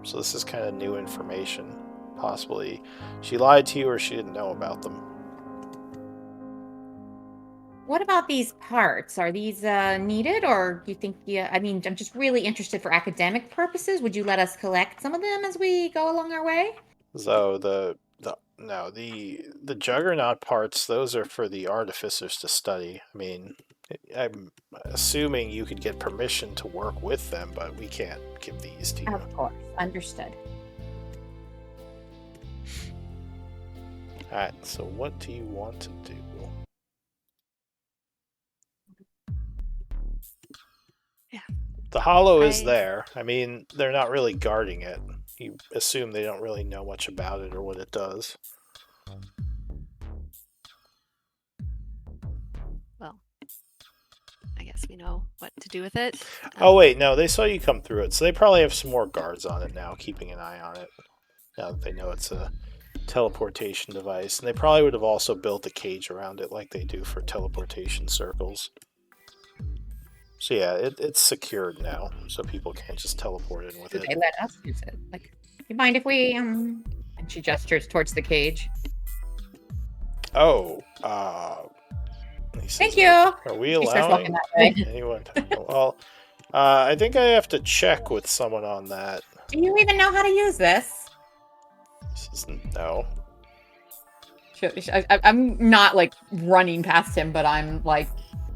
So this is kind of new information. Possibly she lied to you or she didn't know about them. What about these parts? Are these needed, or do you think? I mean, I'm just really interested for academic purposes. Would you let us collect some of them as we go along our way? So the No, the Juggernaut parts, those are for the artificers to study. I mean, I'm assuming you could get permission to work with them, but we can't give these to you. Of course. Understood. Alright, so what do you want to do? Yeah. The hollow is there. I mean, they're not really guarding it. You assume they don't really know much about it or what it does. Well, I guess we know what to do with it. Oh wait, no, they saw you come through it, so they probably have some more guards on it now, keeping an eye on it. Now that they know it's a teleportation device. And they probably would have also built a cage around it like they do for teleportation circles. So yeah, it's secured now, so people can't just teleport in with Do it. they let us use it? Like, you mind if we And she gestures towards the cage. Oh, he says, Thank you. Are we She starts walking allowing that way. anyone to... Well, I think I have to check with someone on that. Do you even know how to use this? This is no. I'm not like running past him, but I'm like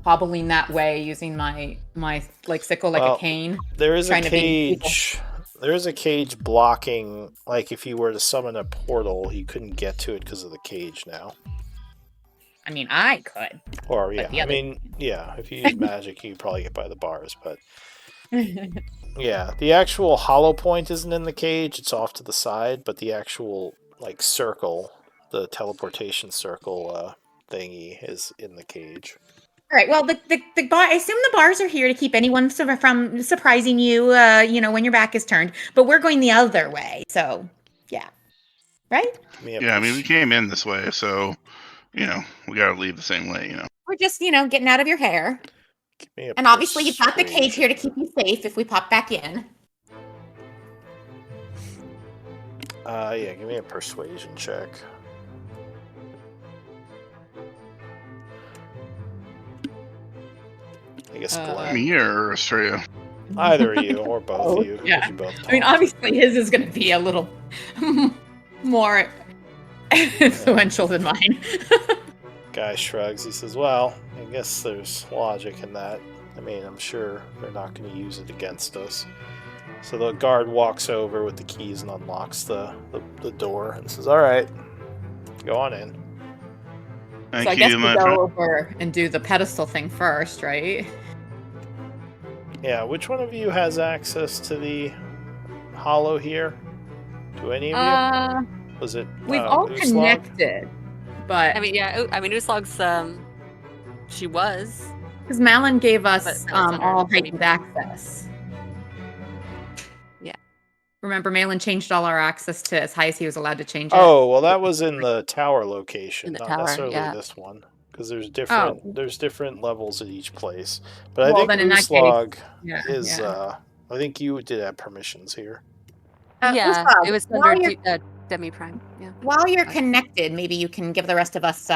hobbling that way using my like sickle like a cane. There is a trying to beat cage. There is a cage blocking. Like if you were to summon a portal, you couldn't get to it because of the cage now. I mean, I could. Or yeah, the I other- mean, yeah. If you use magic, you could probably get by the bars, but yeah, the actual hollow point isn't in the cage. It's off to the side, but the actual like circle, the teleportation circle thingy, is in the cage. All right. Well, the bar. I assume the bars are here to keep anyone from surprising you. When your back is turned. But we're going the other way. So, yeah. Right. Yeah, I mean, we came in this way, so we got to leave the same way. We're just getting out of your hair. And And obviously, you've got the cage here to keep you safe if we pop back in. Yeah, give me a persuasion check. I guess Glenn. Me or Australia? Either of you or both of you. Yeah. You both I mean, talk. obviously his is going to be a little more influential than mine. Guy shrugs. He says, "Well, I guess there's logic in that. I mean, I'm sure they're not going to use it against us." So the guard walks over with the keys and unlocks the door and says, "All right, go on in." Thank So I guess you, we my go friend. over and do the pedestal thing first, right? Yeah, which one of you has access to the hollow here? Do any of you? Was it We've all Uslog? connected, but I mean, yeah. I mean, Uslog's she was. because Malin gave us But that was under all Demi heightened access. Yeah. Remember, Malin changed all our access to as high as he was allowed to change it. Oh, well, that was in the tower location, In the not tower, necessarily yeah. this one, because there's different levels at each place. But Well, I think then in that case, Uslog yeah, is. yeah. I think you did have permissions here. Yeah, Uslog, it was while under you're- Demi Prime. Yeah. While you're Okay. connected, maybe you can give the rest of us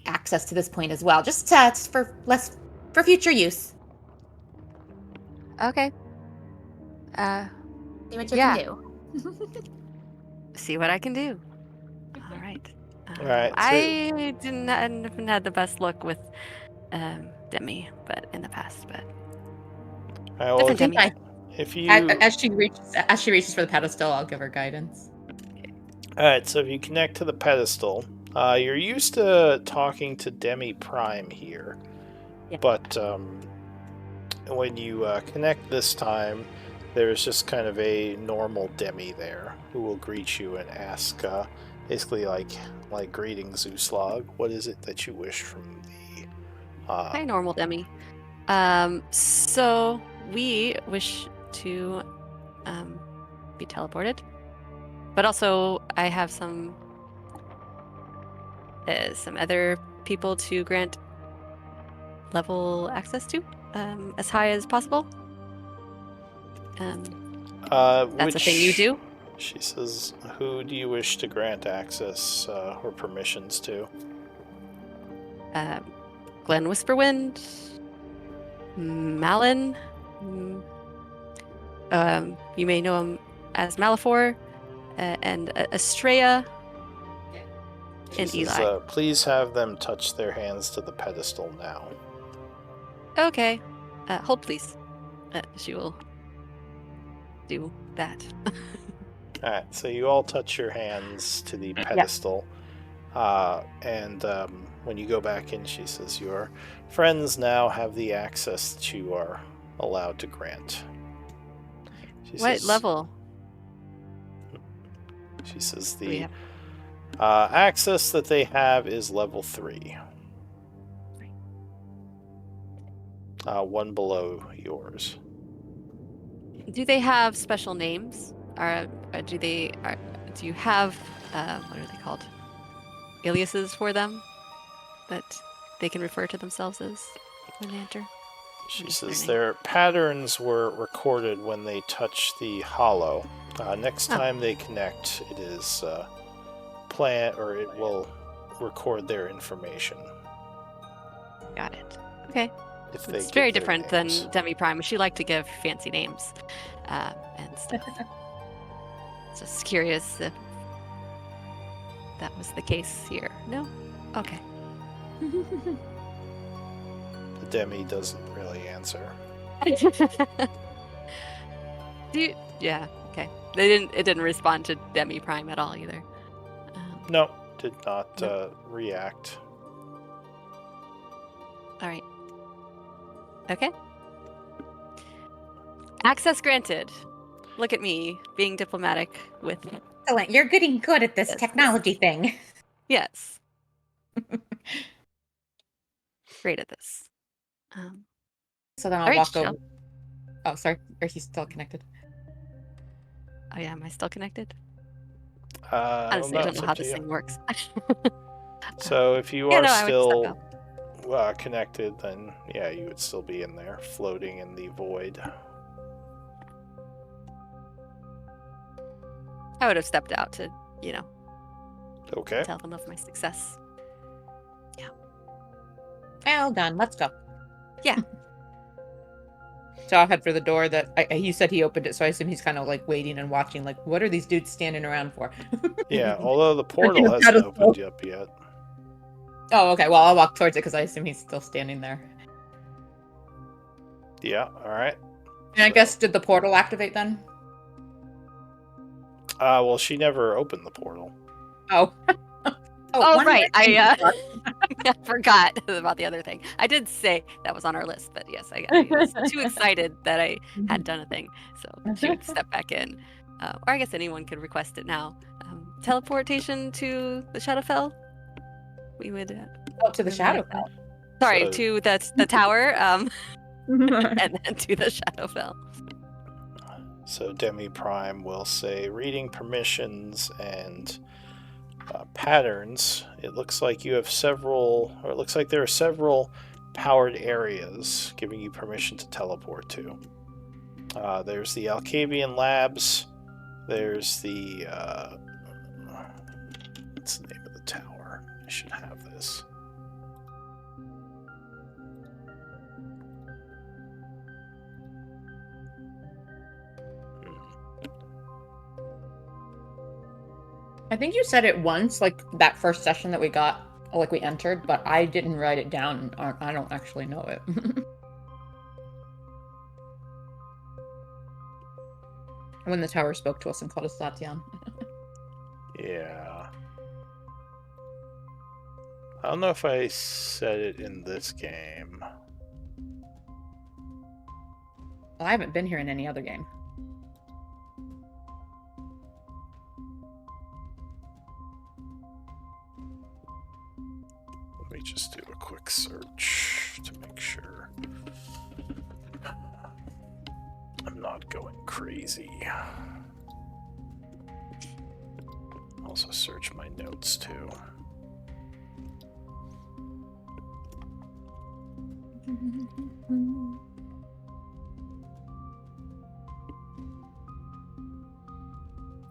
access to this point as well, just for future use. Okay. See what you Yeah. can do. See what I can do. All right. All right, so- I haven't had the best luck with Demi, but in the past, but All right, well, different Demi. if you As she reaches for the pedestal, I'll give her guidance. all right, so if you connect to the pedestal, you're used to talking to Demi Prime here, Yeah. but when you connect this time, there's just kind of a normal Demi there who will greet you and ask, basically like greetings, Uslog. What is it that you wish from the? Hi, normal Demi. So we wish to be teleported, but also I have some other people to grant level access to, as high as possible. That's a thing you do. She says, "Who do you wish to grant access or permissions to?" Glen Whisperwind, Malin. You may know him as Malifor, and Estrella. She and says, Eli. please have them touch their hands to the pedestal now. Okay. Hold, please. She will do that. Alright, so you all touch your hands to the pedestal. And when you go back in, she says, your friends now have the access that you are allowed to grant. What level? She says Do we the have? access that they have is level 3. One below yours. Do they have special names? Or do you have what are they called? Aliases for them that they can refer to themselves as when they enter? She What is says their their patterns were recorded when they touch the hollow. Next Oh. time they connect, it is it will record their information. Got it. Okay. If they It's give very their different names. than Demi Prime. She liked to give fancy names and stuff. Just curious if that was the case here. No? Okay. Demi doesn't really answer. Yeah, okay. It didn't respond to Demi Prime at all either. No, did not Nope. react. All right. Okay. Access granted. Look at me being diplomatic with. Excellent. You're getting good at this Yes. technology thing. Yes. Great at this. So then I'll all right, walk Jill. over. Oh, sorry. Are you still connected? Oh yeah, am I still connected? don't Honestly, I know. don't It's know up how to this you. thing works. So if you Yeah, are no, I would just still step connected, then yeah, you would still be in there, floating in the void. I would have stepped out to, Okay. tell them of my success. Well done. Let's go. Yeah. So I'll head for the door that he said he opened it, so I assume he's kind of like waiting and watching, like, what are these dudes standing around for? Yeah, although the portal hasn't opened up yet. Oh, okay. Well, I'll walk towards it because I assume he's still standing there. Yeah, alright. And I guess, did the portal activate then? Well, she never opened the portal. Oh. Oh, one right. more thing. I forgot about the other thing. I did say that was on our list, but yes, I was too excited that I had done a thing. So she would step back in. Or I guess anyone could request it now. Teleportation to the Shadowfell. We would. To the Shadowfell. Sorry, So- to the tower. And then to the Shadowfell. So Demi Prime will say reading permissions and patterns. It looks like you have it looks like there are several powered areas giving you permission to teleport to. There's the Alcavian Labs. There's the what's the name of the tower? I should have this. I think you said it once, like that first session that we got, like we entered, but I didn't write it down. I don't actually know it. When the tower spoke to us and called us Latian. Yeah. I don't know if I said it in this game. Well, I haven't been here in any other game. Let me just do a quick search to make sure I'm not going crazy. Also search my notes too.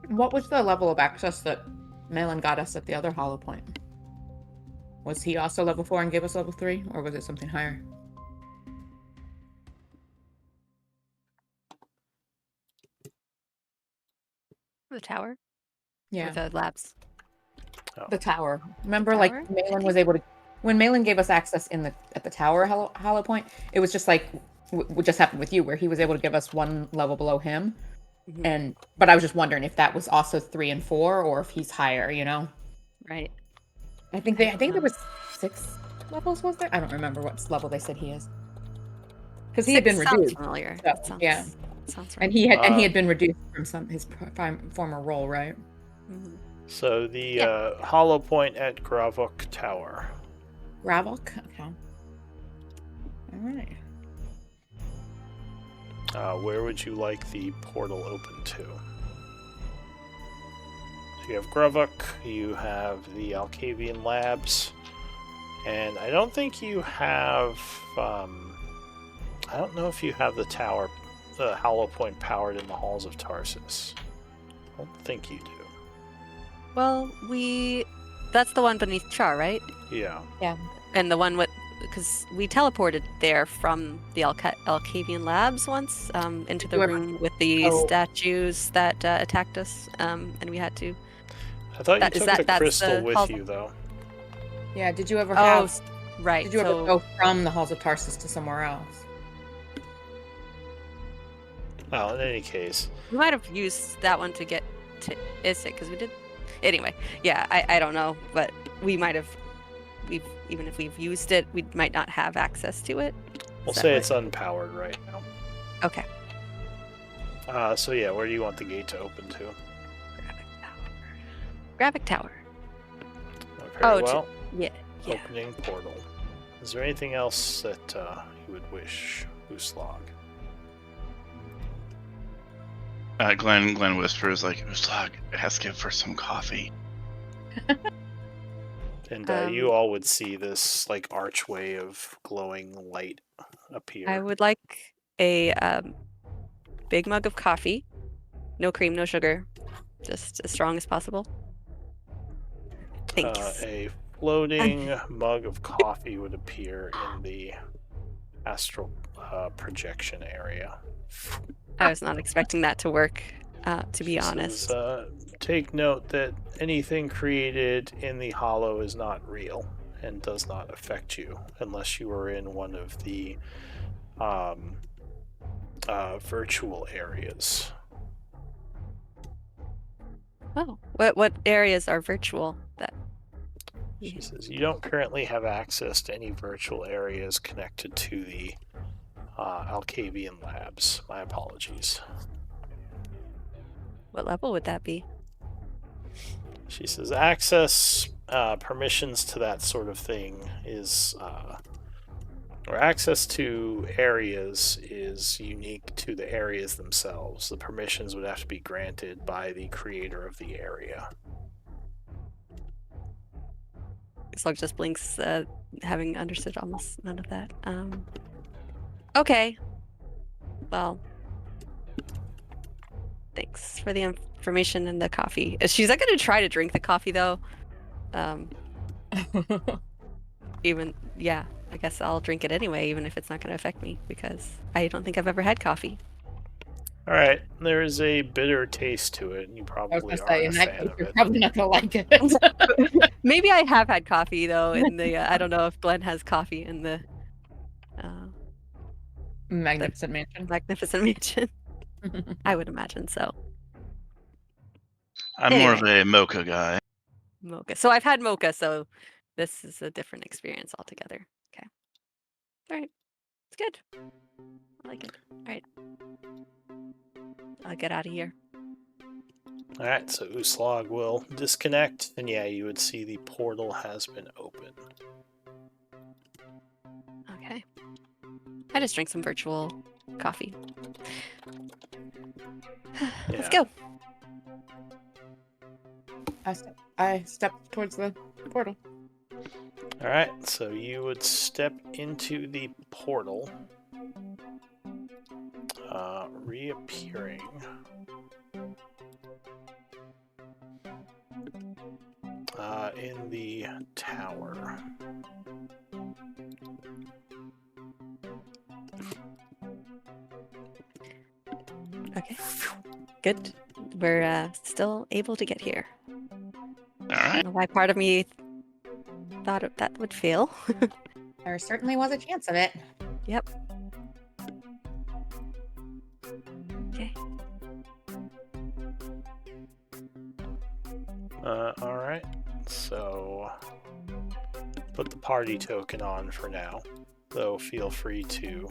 What was the level of access that Malin got us at the other hollow point? Was he also level 4 and gave us level 3, or was it something higher? The tower? Yeah. Or the labs? The tower. Remember, Tower? like Malin was able to when Malin gave us access at the tower hollow point. It was just like what just happened with you, where he was able to give us one level below him. But I was just wondering if that was also 3 and 4, or if he's higher. You know. Right. I think there was 6 levels. Was there? I don't remember what level they said he is. Because he had been Sounds reduced. familiar. So, yeah. Sounds right. And he had been reduced from his former role, right? Mhm. So the hollow point at Gravok Tower. Gravok? Okay. Alright. Where would you like the portal open to? So you have Gravok, you have the Alcavian Labs, and I don't think you have... I don't know if you have the tower, the hollow point powered in the halls of Tarsus. I don't think you do. Well, that's the one beneath Char, right? Yeah. Yeah. And the one because we teleported there from the Alcavian Labs once into the room with the statues that attacked us, and we had to. I thought you took the crystal with you, though. Yeah, did you ever have... right. Did you ever go from the halls of Tarsus to somewhere else? Well, in any case. We might have used that one to get to Isik, because we did... Anyway, yeah, I don't know, but we might have... Even if we've used it, we might not have access to it. We'll say it's unpowered right now. Okay. So yeah, where do you want the gate to open to? Gravik Tower. Very well. Yeah. Opening portal. Is there anything else that you would wish, Uslag? Glenn whispers like, Uslag, ask him for some coffee. And you all would see this like archway of glowing light appear. I would like a big mug of coffee. No cream, no sugar. Just as strong as possible. Thanks. A floating mug of coffee would appear in the astral projection area. I was not expecting that to work, to be honest. Take note that anything created in the hollow is not real and does not affect you unless you are in one of the virtual areas. Oh, what areas are virtual? She says you don't currently have access to any virtual areas connected to the Alcavian Labs. My apologies. What level would that be? She says access permissions to that sort of thing is or access to areas is unique to the areas themselves. The permissions would have to be granted by the creator of the area. Slug just blinks, having understood almost none of that. Okay. Well, thanks for the information and the coffee. She's not going to try to drink the coffee, though. I guess I'll drink it anyway, even if it's not going to affect me, because I don't think I've ever had coffee. All right, there is a bitter taste to it, and you probably are a fan of you're it. probably not going to like it. Maybe I have had coffee, though, in the... I don't know if Glenn has coffee in the... Magnificent Mansion. Magnificent Mansion. I would imagine so. I'm more of a mocha guy. Mocha. So I've had mocha, so this is a different experience altogether. Okay. All right. It's good. I like it. All right. I'll get out of here. All right, so Uslag will disconnect, and yeah, you would see the portal has been opened. Okay. I just drank some virtual coffee. Let's go. I stepped towards the portal. All right, so you would step into the portal, reappearing in the tower. Okay. Good. We're still able to get here. All I right. don't know why part of me thought that would fail. There certainly was a chance of it. Yep. Okay. All right. So put the party token on for now, though feel free to,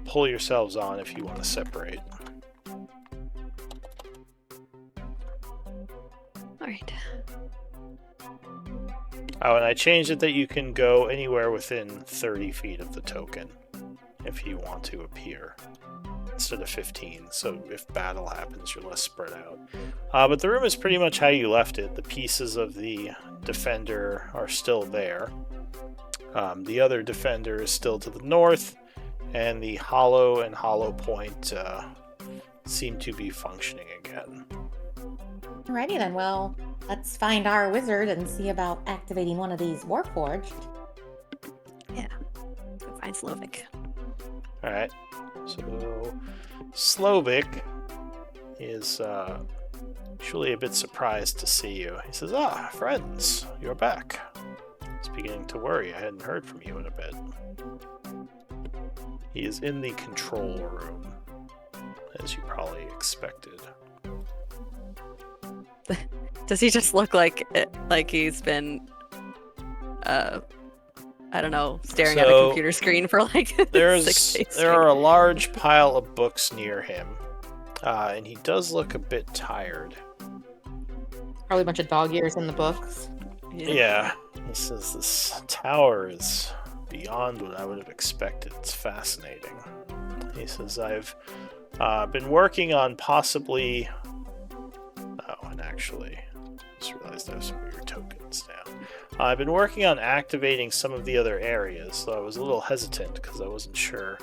pull yourselves on if you want to separate. All right. Oh, and I changed it that you can go anywhere within 30 feet of the token if you want to appear, instead of 15, so if battle happens, you're less spread out. But the room is pretty much how you left it. The pieces of the defender are still there. The other defender is still to the north, and the hollow and hollow point seem to be functioning again. Alrighty then, well, let's find our wizard and see about activating one of these Warforged. Yeah. Go find Slovik. Alright, so Slovik is actually a bit surprised to see you. He says, friends, you're back. He's beginning to worry. I hadn't heard from you in a bit. He is in the control room, as you probably expected. Does he just look like he's been, I don't know, staring at a computer screen for like 6 days? There are a large pile of books near him, and he does look a bit tired. Probably a bunch of dog ears in the books. Yeah. He says this tower is beyond what I would have expected. It's fascinating. He says, I've been working on possibly... Oh, and actually, I just realized I have some of your tokens now. I've been working on activating some of the other areas, so I was a little hesitant because I wasn't sure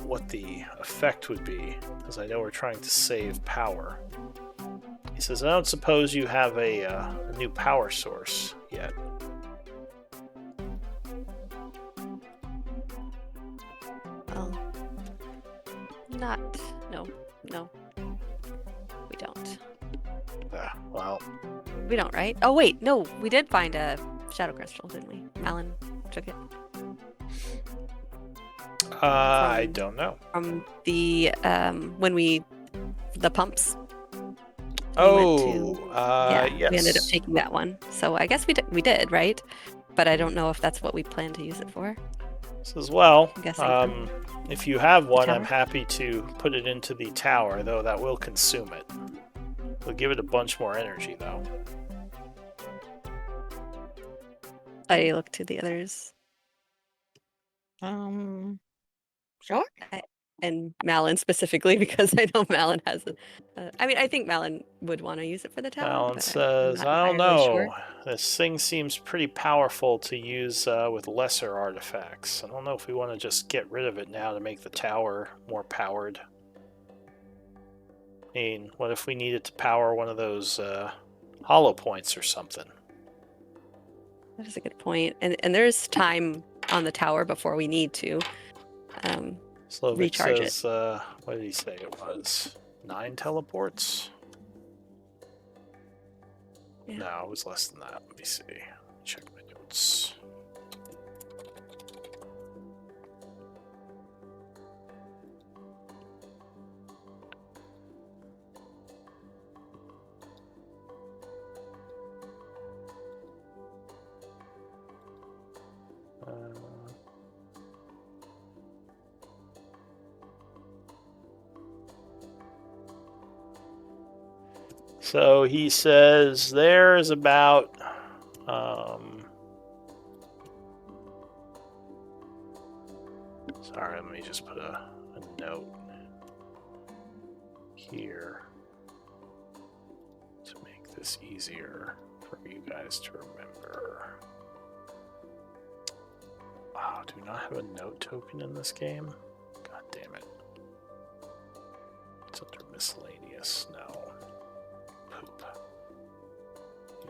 what the effect would be, because I know we're trying to save power. He says, I don't suppose you have a new power source yet. Well, no. We don't. Well, We don't, right? Oh, wait, no, we did find a shadow crystal, didn't we? Malin took it. I don't know. From the, the pumps. Yes. We ended up taking that one. So I guess we did, right? But I don't know if that's what we plan to use it for. Says, well, I'm guessing if you have one, I'm tower? happy to put it into the tower, though that will consume it. We'll give it a bunch more energy, though. I look to the others. Sure. And Malin specifically, because I know Malin has I think Malin would want to use it for the tower. Malin but says, I'm not I don't entirely know. sure. This thing seems pretty powerful to use with lesser artifacts. I don't know if we want to just get rid of it now to make the tower more powered. I mean, what if we needed to power one of those hollow points or something? That is a good point. And there's time on the tower before we need to Slovik recharge says, what did he say it was? 9 teleports? Yeah. No, it was less than that. Let me see. Check my notes. So he says there's about sorry, let me just put a note here to make this easier for you guys to remember. Oh, do we not have a note token in this game? God damn it. It's under miscellaneous. No. Poop.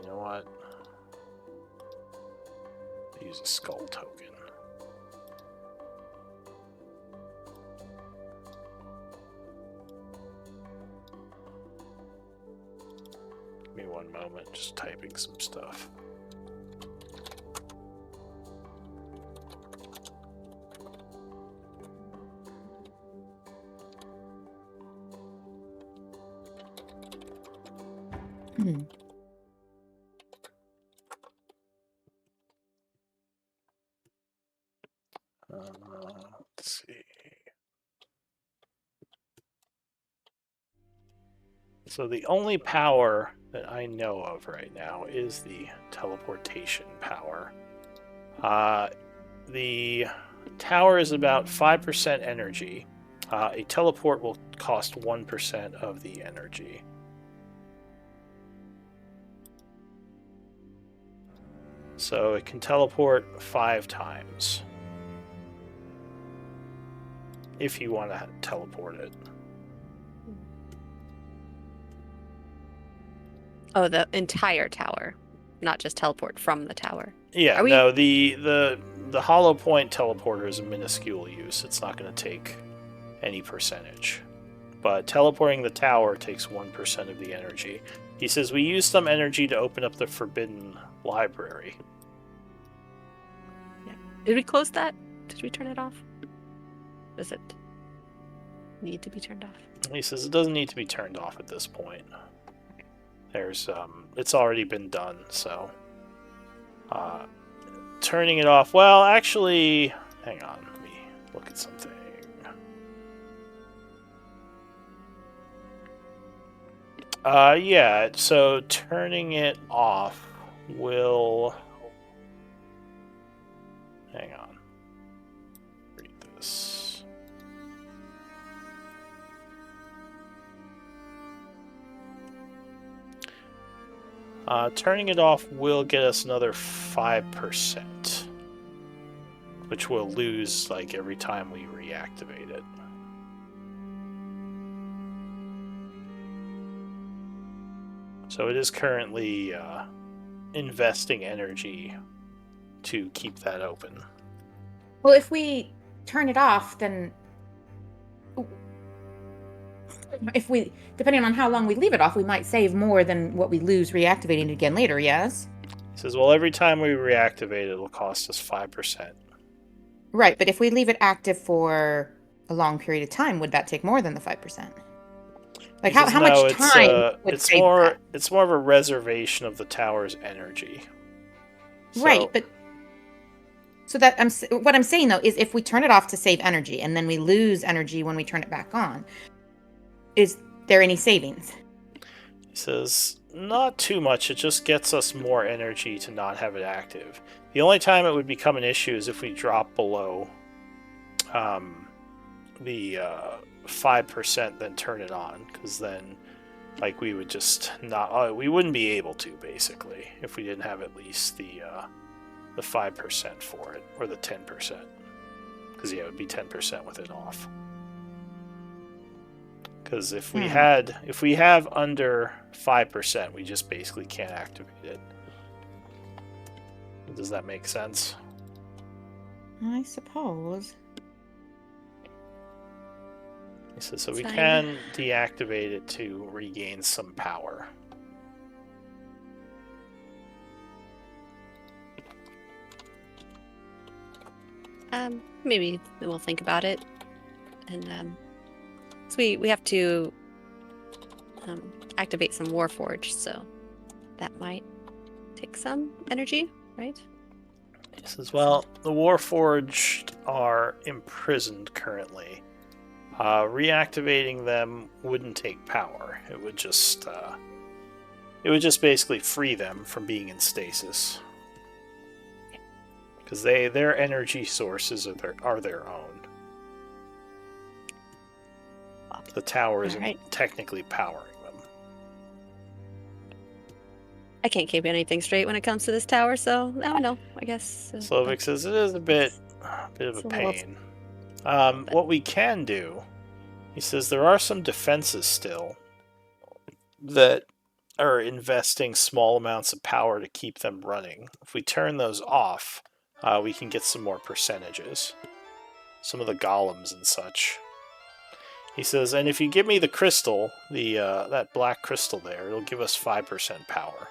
You know what? Use a skull token. me one moment, just typing some stuff. Let's see. So the only power that I know of right now is the teleportation power. The tower is about 5% energy. A teleport will cost 1% of the energy. So it can teleport 5 times. If you want to teleport it. Oh, the entire tower, not just teleport from the tower. Yeah, no, the hollow point teleporter is a minuscule use. It's not going to take any percentage. But teleporting the tower takes 1% of the energy. He says, we use some energy to open up the Forbidden Library. Yeah. Did we close that? Did we turn it off? Does it need to be turned off? He says it doesn't need to be turned off at this point. There's, it's already been done, so... turning it off, well, actually... Hang on, let me look at something. Yeah, so turning it off will... Hang on. Read this. Turning it off will get us another 5%, which we'll lose like every time we reactivate it. So it is currently investing energy to keep that open. Well, if we turn it off, then if we, depending on how long we leave it off, we might save more than what we lose reactivating it again later, yes? He says, well, every time we reactivate it, it'll cost us 5%. Right, but if we leave it active for a long period of time, would that take more than the 5%? Like, how much time would it's save more that? It's more of a reservation of the tower's energy. Right, but so that what I'm saying though is if we turn it off to save energy and then we lose energy when we turn it back on, is there any savings? He says, not too much. It just gets us more energy to not have it active. The only time it would become an issue is if we drop below the 5%, then turn it on, because then like we would just not we wouldn't be able to, basically, if we didn't have at least the 5% for it, or the 10%, because yeah, it would be 10% with it off. Because if we have under 5%, we just basically can't activate it. Does that make sense? I suppose. He says, so we can deactivate it to regain some power. Maybe we'll think about it, and so we have to activate some Warforged, so that might take some energy, right? He says, well, the Warforged are imprisoned currently. Reactivating them wouldn't take power. It would just basically free them from being in stasis. Because their energy sources are their own. The tower isn't technically powering them. I can't keep anything straight when it comes to this tower, so I don't know, I guess. Slovik says it is a bit of a pain. What we can do, he says, there are some defenses still that are investing small amounts of power to keep them running. If we turn those off, we can get some more percentages. Some of the golems and such. He says, and if you give me the crystal, that black crystal there, it'll give us 5% power.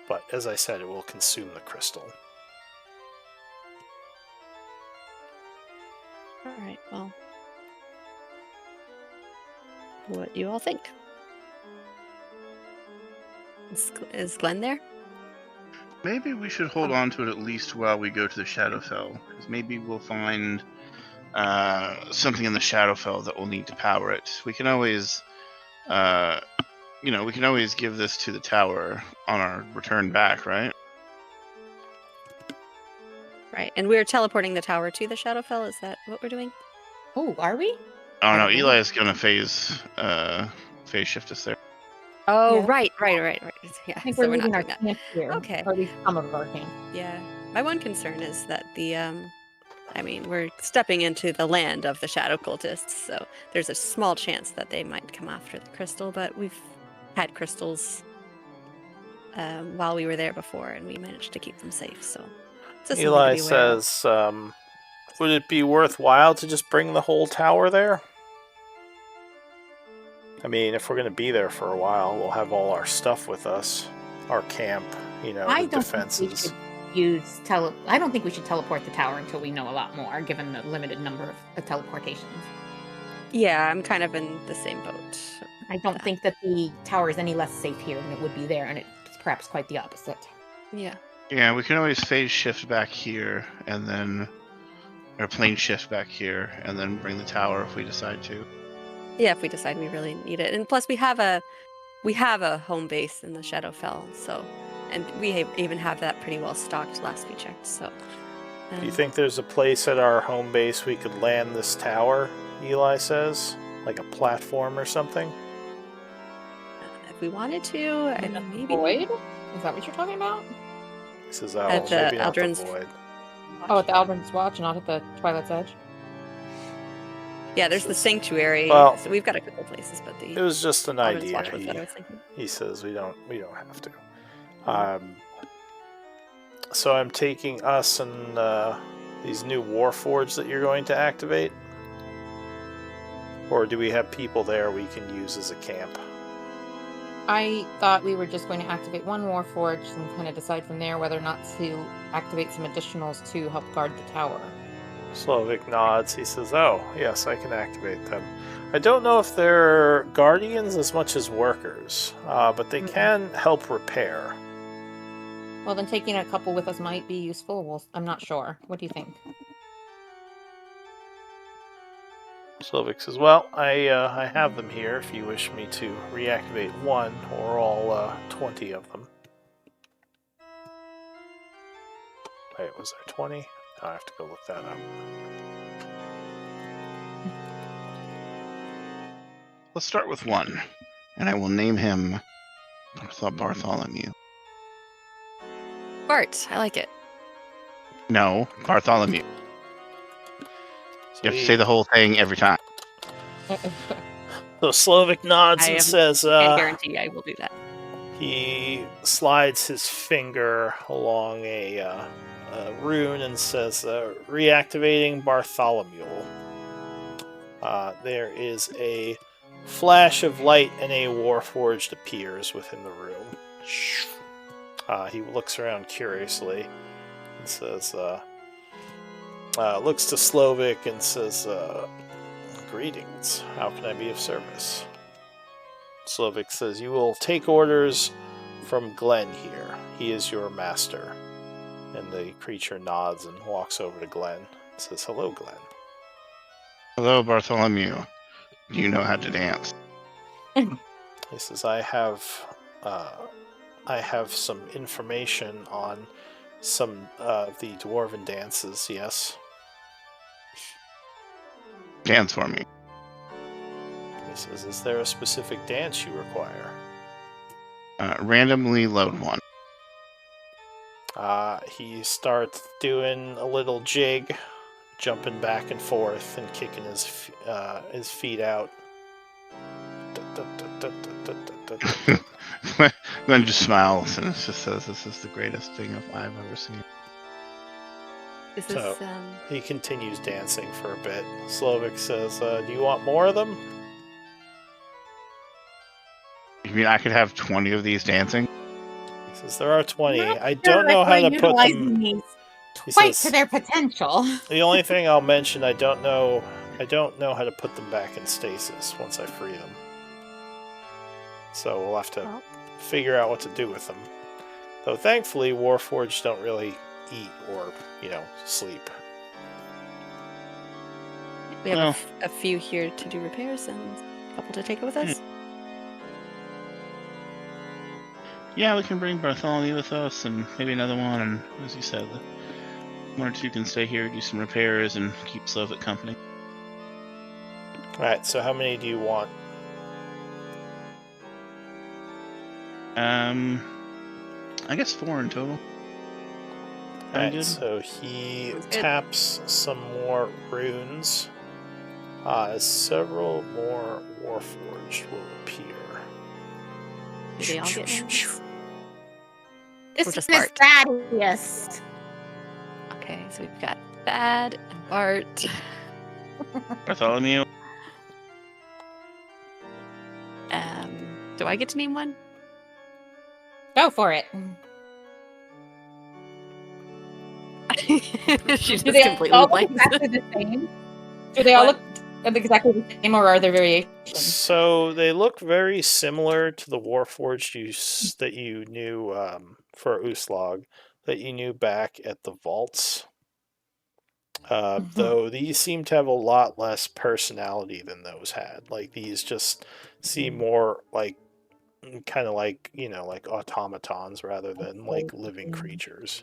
But as I said, it will consume the crystal. All right, well, what do you all think? Is Glenn there? Maybe we should hold on to it at least while we go to the Shadowfell, because maybe we'll find something in the Shadowfell that we'll need to power it. We can always, we can always give this to the tower on our return back, right? Right, and we're teleporting the tower to the Shadowfell. Is that what we're doing? Oh, are we? Oh no, don't know. Eli is gonna phase shift us there. Oh, Yeah. right. Yeah, I think so we're leaving not our doing that. camp here. Okay. Or at least some of our camp. Yeah, my one concern is that we're stepping into the land of the shadow cultists, so there's a small chance that they might come after the crystal, but we've had crystals while we were there before, and we managed to keep them safe, so it's just something to Eli be aware of. says, would it be worthwhile to just bring the whole tower there? I mean, if we're going to be there for a while, we'll have all our stuff with us. Our camp, the defenses. I don't think we should teleport the tower until we know a lot more, given the limited number of teleportations. Yeah, I'm kind of in the same boat. I don't think that the tower is any less safe here than it would be there, and it's perhaps quite the opposite. Yeah. Yeah, we can always phase shift back here, and then or plane shift back here, and then bring the tower if we decide to. Yeah, if we decide we really need it, and plus we have a home base in the Shadowfell, so, and we even have that pretty well stocked last we checked. So, Do you think there's a place at our home base we could land this tower? Eli says, like a platform or something. If we wanted to, and maybe. Void? Is that what you're talking about? He says, At the maybe not the Aldrin's- void. Oh, at the Aldrin's Watch, not at the Twilight's Edge. Yeah, there's the sanctuary. Well, so we've got a couple places, but the It was just an Aldrin's idea. Watch was what I was thinking. He says we don't have to. So I'm taking us and these new Warforged that you're going to activate, or do we have people there we can use as a camp? I thought we were just going to activate one Warforged and kind of decide from there whether or not to activate some additionals to help guard the tower. Slovik nods. He says, oh, yes, I can activate them. I don't know if they're guardians as much as workers, but they can help repair. Well, then taking a couple with us might be useful. I'm not sure. What do you think? Slovik says, well, I have them here if you wish me to reactivate one or all 20 of them. Wait, was there 20? I have to go look that up. Let's start with one, and I will name him Bartholomew. Bart, I like it. No, Bartholomew. So You have to say the whole thing every time. So Slovik nods and says, can't guarantee I will do that. He slides his finger along a rune and says, reactivating Bartholomew. There is a flash of light and a Warforged appears within the room. He looks around curiously and says, looks to Slovik and says, greetings, how can I be of service? Slovik says, you will take orders from Glenn here. He is your master. And the creature nods and walks over to Glenn and says, hello, Glenn. Hello, Bartholomew. Do you know how to dance? He says, I have some information on some of the dwarven dances, yes. Dance for me. He says, is there a specific dance you require? Randomly load one. He starts doing a little jig, jumping back and forth and kicking his feet out. Glenn just smiles and just says, this is the greatest thing I've ever seen. Is this, So he continues dancing for a bit. Slovik says, do you want more of them? You mean I could have 20 of these dancing? He says, there are 20. I Sure don't know if how we're to put them... utilizing these He quite says, to their potential. the only thing I'll mention, I don't know how to put them back in stasis once I free them. So we'll have to figure out what to do with them. Though thankfully, Warforged don't really eat or, sleep. We have a few here to do repairs and a couple to take with us. Yeah, we can bring Bartholomew with us, and maybe another one, and as you said, one or two can stay here, do some repairs, and keep Slovik company. Alright, so how many do you want? I guess 4 in total. Alright, so he taps some more runes. Several more Warforged will appear. Do they all get names? This Or is just Bart? Thaddeus. Okay, so we've got Thad and Bart. Bartholomew. Do I get to name one? Go for it. She just Do they completely all look blanks. exactly the same? Do they all look exactly the same, or are there variations? So they look very similar to the Warforged that you knew for Uslog, that you knew back at the vaults. Though these seem to have a lot less personality than those had. Like these just seem more like kind of like like automatons rather than like living creatures.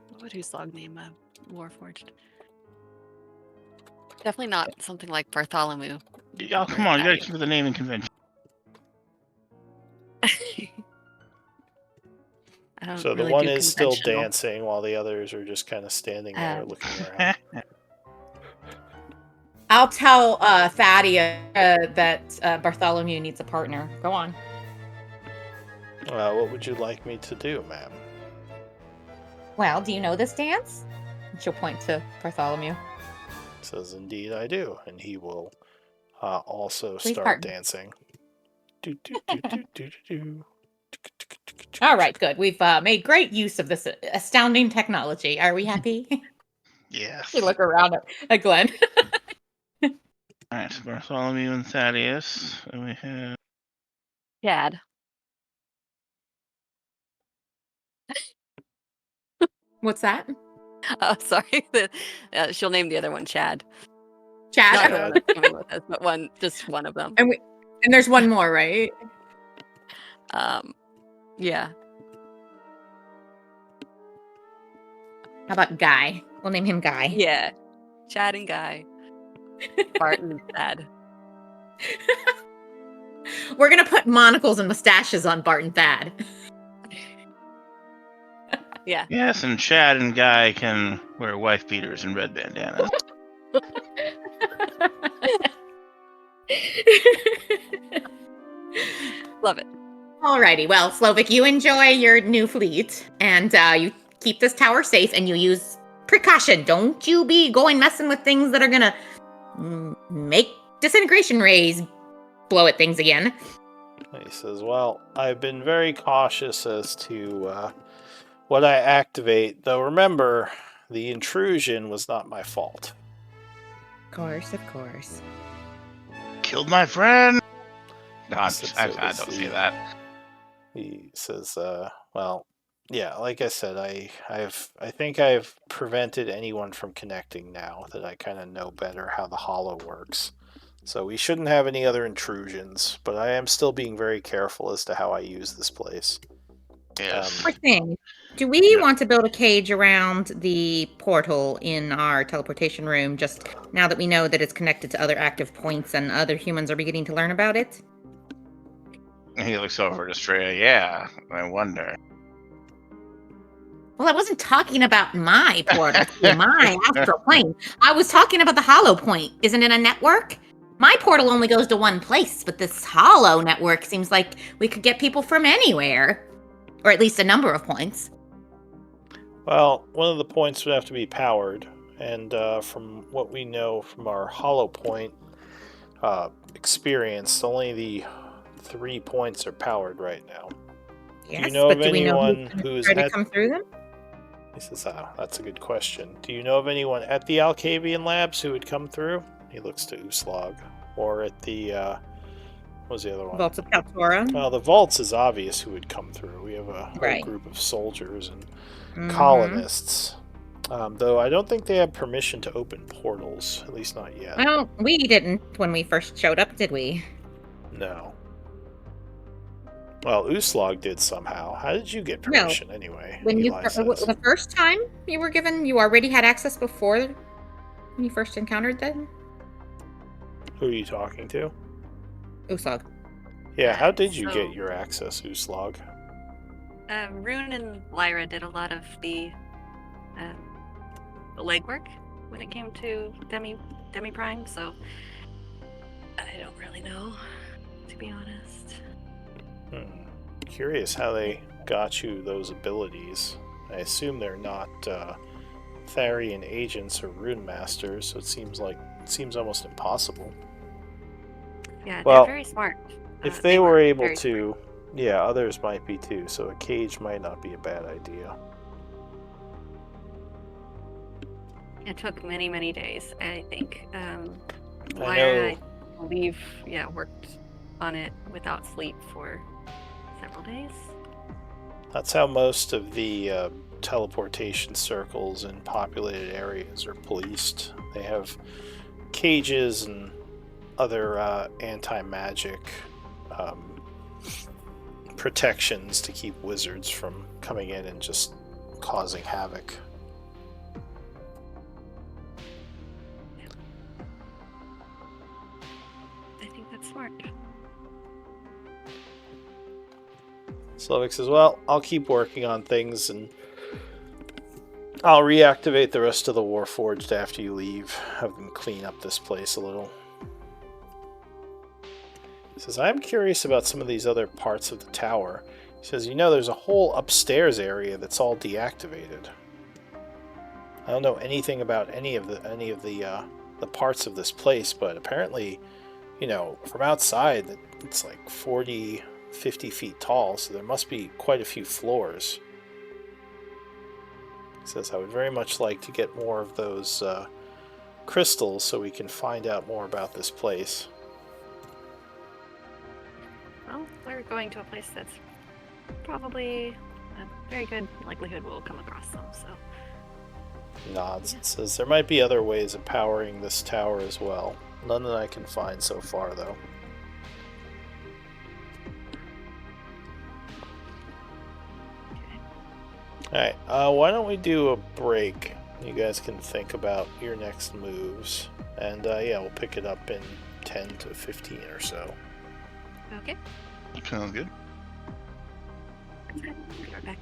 What would Uslog name a Warforged? Definitely not something like Bartholomew. Oh, come on, you gotta keep the naming convention. So the one is still dancing while the others are just kind of standing there looking around. I'll tell Thaddeus that Bartholomew needs a partner. Go on. What would you like me to do, ma'am? Well, do you know this dance? She'll point to Bartholomew. Says, indeed I do. And he will also Please start partner. dancing. All right, good. We've made great use of this astounding technology. Are we happy? Yes. We look around at Glenn. Alright, so Bartholomew and Thaddeus. And we have... Chad. What's that? Oh, sorry. She'll name the other one Chad. Chad. Not everyone that's coming with us, but just one of them. And there's one more, right? Yeah. How about Guy? We'll name him Guy. Yeah. Chad and Guy. Bart and Thad. We're gonna put monocles and mustaches on Bart and Thad. Yeah. Yes, and Chad and Guy can wear wife beaters and red bandanas. Love it. Alrighty, well, Slovik, you enjoy your new fleet, and you keep this tower safe, and you use precaution. Don't you be going messing with things that are gonna make disintegration rays blow at things again. He says, well, I've been very cautious as to what I activate, though remember, the intrusion was not my fault. Of course. Killed my friend! No, I don't say that. He says, well, yeah, like I said, I think I've prevented anyone from connecting now that I kind of know better how the hollow works. So we shouldn't have any other intrusions, but I am still being very careful as to how I use this place. Yes. Quick thing. Do we want to build a cage around the portal in our teleportation room just now that we know that it's connected to other active points and other humans are beginning to learn about it? He looks over at Estrella. Yeah, I wonder. Well, I wasn't talking about my portal, my astral plane. I was talking about the hollow point. Isn't it a network? My portal only goes to one place, but this hollow network seems like we could get people from anywhere. Or at least a number of points. Well, one of the points would have to be powered, and from what we know from our Hollow Point experience, only the 3 points are powered right now. Yes, do you know but of do we know anyone who's who's try to had... come through them? He says, that's a good question. Do you know of anyone at the Alcavian Labs who would come through? He looks to Uslag. Or at the, what was the other one? Vaults of Kaltura. Well, the vaults is obvious who would come through. We have a whole Right. group of soldiers and colonists. Though I don't think they have permission to open portals, at least not yet. Well, we didn't when we first showed up, did we? No. Well, Uslag did somehow. How did you get permission anyway? When Eli says. the first time you were given, you already had access before when you first encountered them? Who are you talking to? Uslag. Yeah, how did you get your access, Uslag? Rune and Lyra did a lot of the legwork when it came to Demi Prime, so I don't really know, to be honest. Curious how they got you those abilities. I assume they're not Tharian agents or rune masters, so it seems almost impossible. Yeah, well, they're very smart. If they were able to, yeah, others might be too, so a cage might not be a bad idea. It took many, many days, I think. I believe, worked on it without sleep for several days. That's how most of the teleportation circles in populated areas are policed. They have cages and other anti-magic protections to keep wizards from coming in and just causing havoc. I think that's smart. Slovik says, well, I'll keep working on things and I'll reactivate the rest of the Warforged after you leave. Have them clean up this place a little. He says, I'm curious about some of these other parts of the tower. He says, there's a whole upstairs area that's all deactivated. I don't know anything about any of the parts of this place, but apparently, from outside, it's like 40, 50 feet tall, so there must be quite a few floors. He says, I would very much like to get more of those crystals so we can find out more about this place. Well, we're going to a place that's probably a very good likelihood we'll come across them, so. Nods and says, there might be other ways of powering this tower as well. None that I can find so far, though. Alright, why don't we do a break? You guys can think about your next moves. And we'll pick it up in 10 to 15 or so. Okay. Sounds good. That's good. We'll be right back.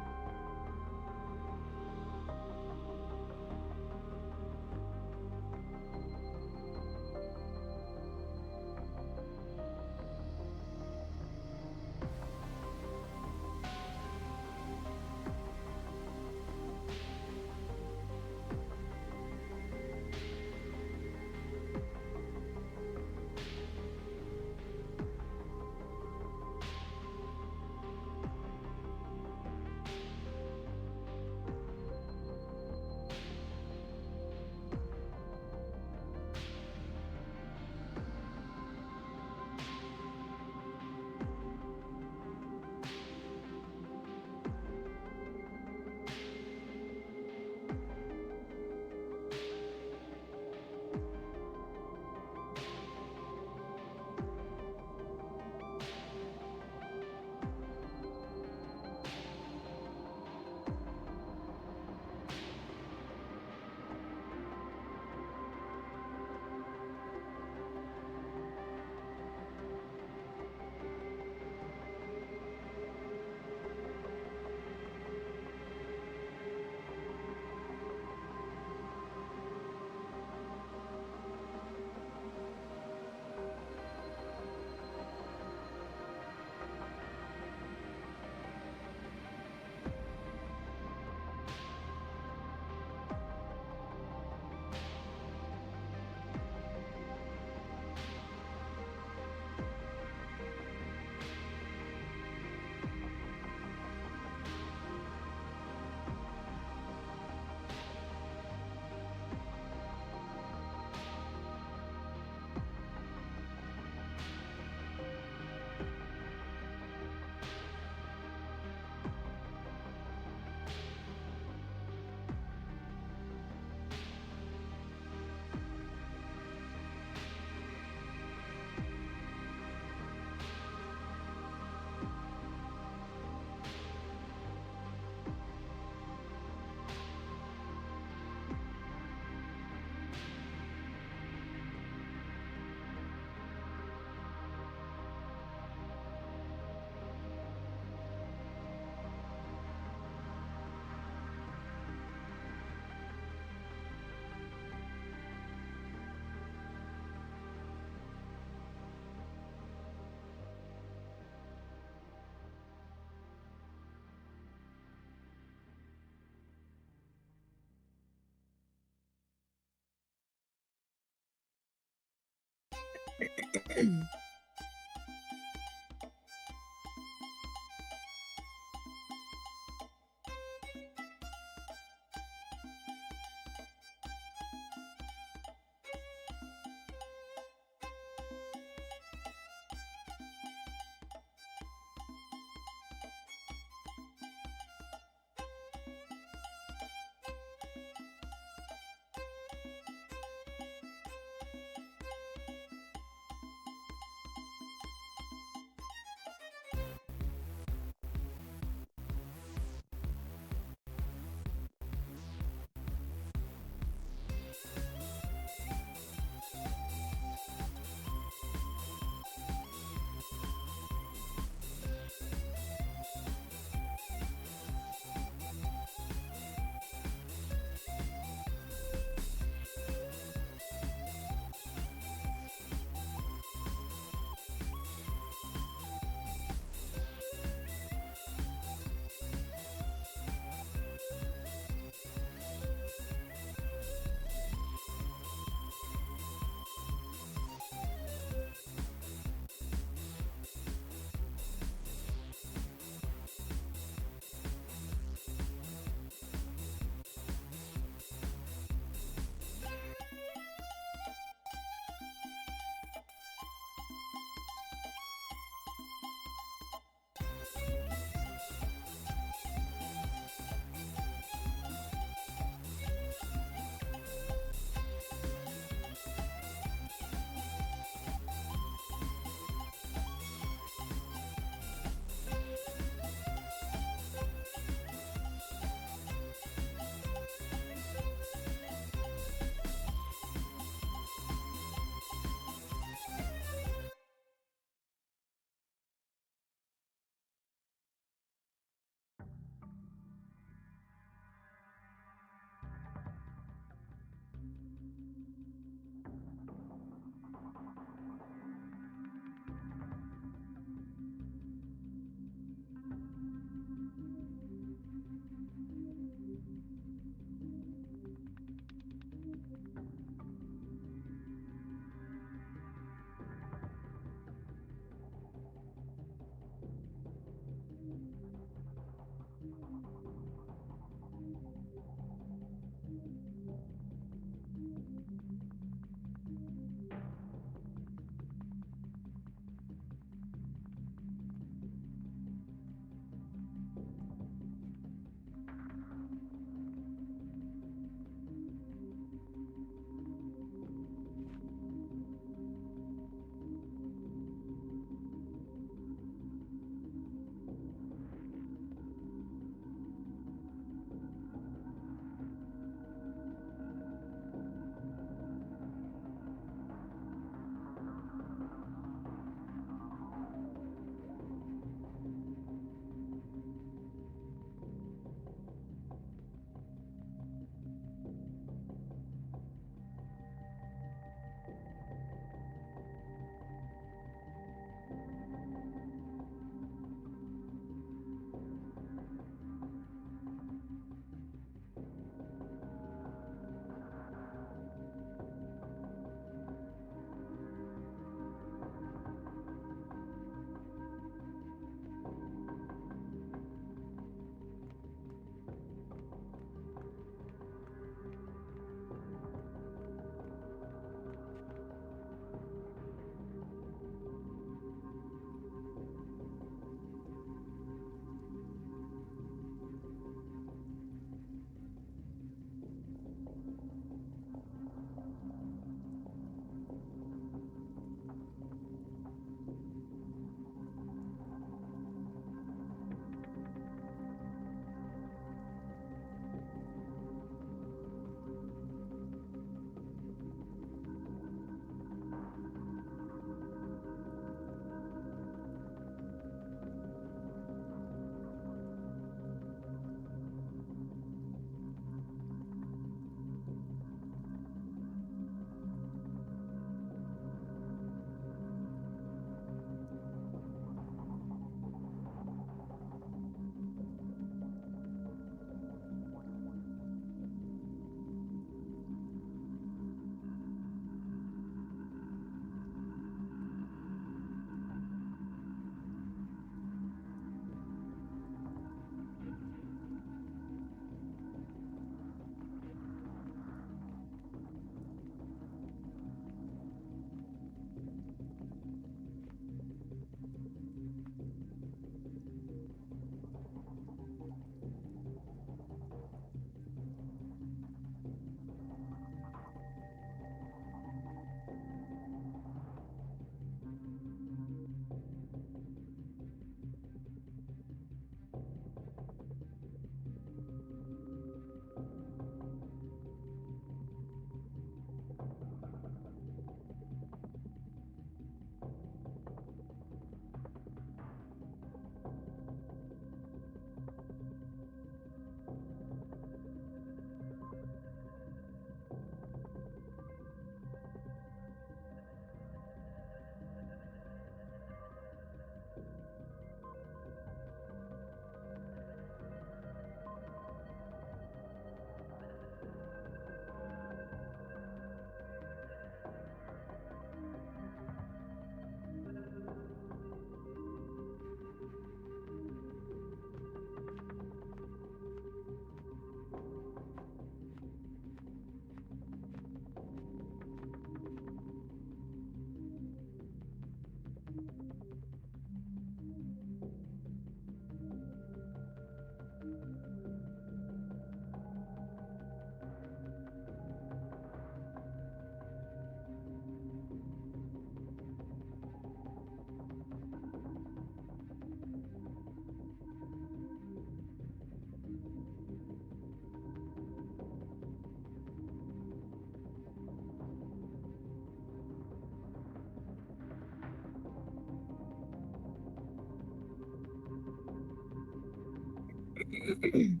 I'm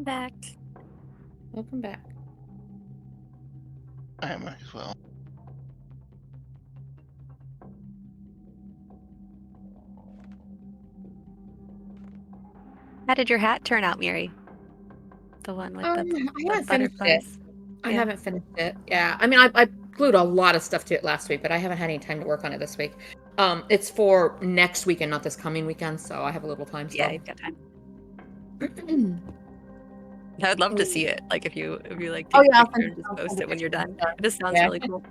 back. Welcome back. I am as well. How did your hat turn out, Miri? The one with I the haven't finished it. butterflies. I haven't finished it. Yeah, I mean, I glued a lot of stuff to it last week, but I haven't had any time to work on it this week. It's for next weekend, not this coming weekend, so I have a little time still. Yeah, you've got time. I would love to see it. Like if you like take a picture and just post it when you're done. It just sounds really cool.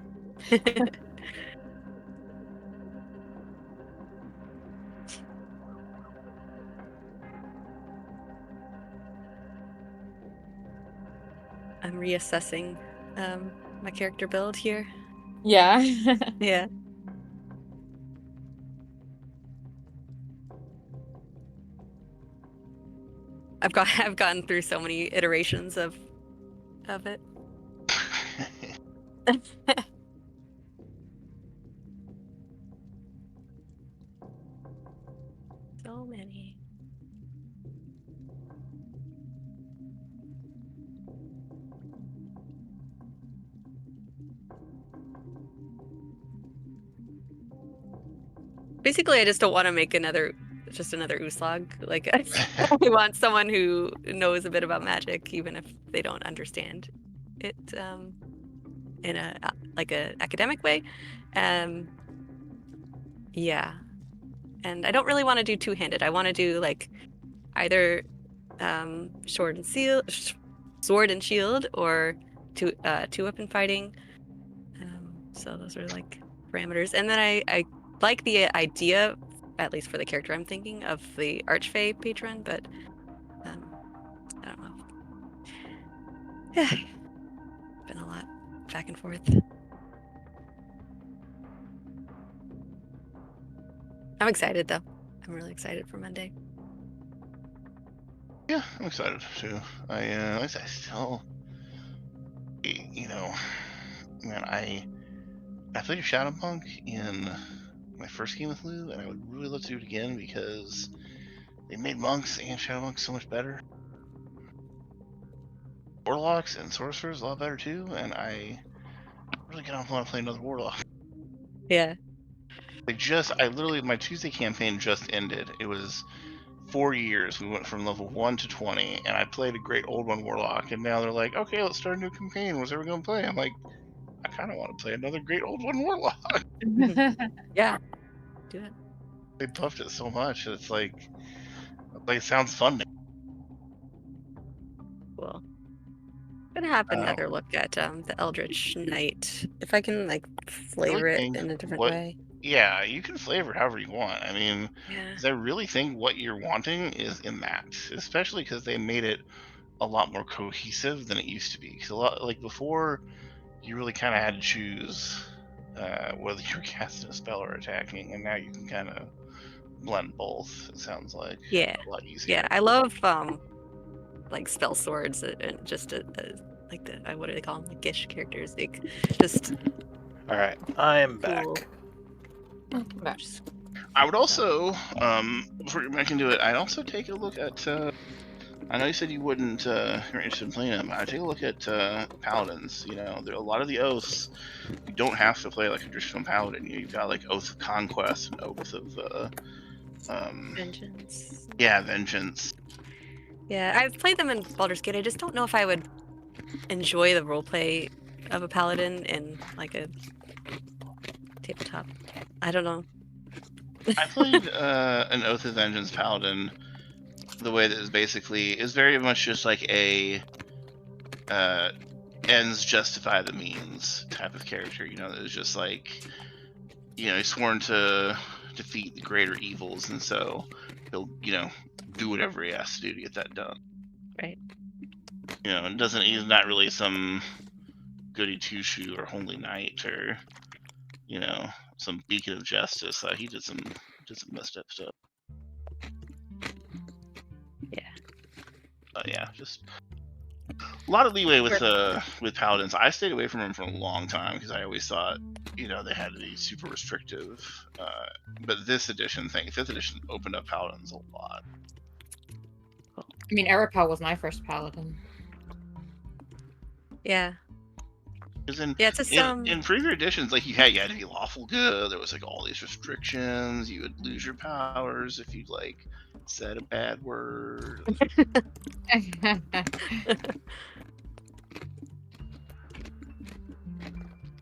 I'm reassessing my character build here. Yeah. Yeah. I've gotten through so many iterations of it. So many. Basically, I just don't want to make another Uslag. Like I want someone who knows a bit about magic, even if they don't understand it in a academic way. Yeah. And I don't really want to do two-handed. I want to do like either sword and shield or two-weapon fighting. So those are like parameters. And then I like the idea, at least for the character I'm thinking, of the Archfey patron, but I don't know. Yeah, been a lot back and forth. I'm excited though. I'm really excited for Monday. Yeah, I'm excited too. I still, you know, man, I played a Shadow Monk in my first game with Lou, and I would really love to do it again because they made monks and Shadow Monks so much better. Warlocks and sorcerers a lot better too, and I really don't want to play another warlock. Yeah. I literally, my Tuesday campaign just ended. It was 4 years. We went from level 1 to 20, and I played a great old one warlock, and now they're like, okay, let's start a new campaign. What's everyone going to play? I'm like, I kind of want to play another great old one warlock. Yeah. Do it. They buffed it so much. It's like it sounds fun. Cool. I'm gonna have another look at the Eldritch Knight. If I can like flavor it in a different way. Yeah, you can flavor it however you want. I mean, Yeah. 'cause I really think what you're wanting is in that, especially because they made it a lot more cohesive than it used to be. Because a lot, like before, you really kind of had to choose whether you were casting a spell or attacking, and now you can kind of blend both. It sounds like Yeah. a lot easier. Yeah. I love like spell swords and just like the what do they call them? Like Gish characters. Like just. All right, I am cool. back. I would also, before I can do it, I'd also take a look at. I know you said you wouldn't. You're interested in playing them. I'd take a look at paladins. You know, there are a lot of the oaths. You don't have to play like a traditional paladin. You've got like Oath of Conquest and Oath of Vengeance. Yeah, Vengeance. Yeah, I've played them in Baldur's Gate. I just don't know if I would enjoy the roleplay of a paladin in like a tabletop. I don't know. I played an Oath of Vengeance paladin. The way that is very much just like a ends justify the means type of character. You know, it's just like, you know, he's sworn to defeat the greater evils, and so he'll, you know, do whatever he has to do to get that done. Right. You know, he's not really some goody two shoe or holy knight or, you know, some beacon of justice. He did some messed up stuff. Yeah, just a lot of leeway with paladins. I stayed away from them for a long time because I always thought, they had to be super restrictive. But this edition, 5th edition, opened up paladins a lot. I mean, Eripel was my first paladin. Yeah. Because in in previous editions, you had to be lawful good. There was all these restrictions. You would lose your powers if you said a bad word.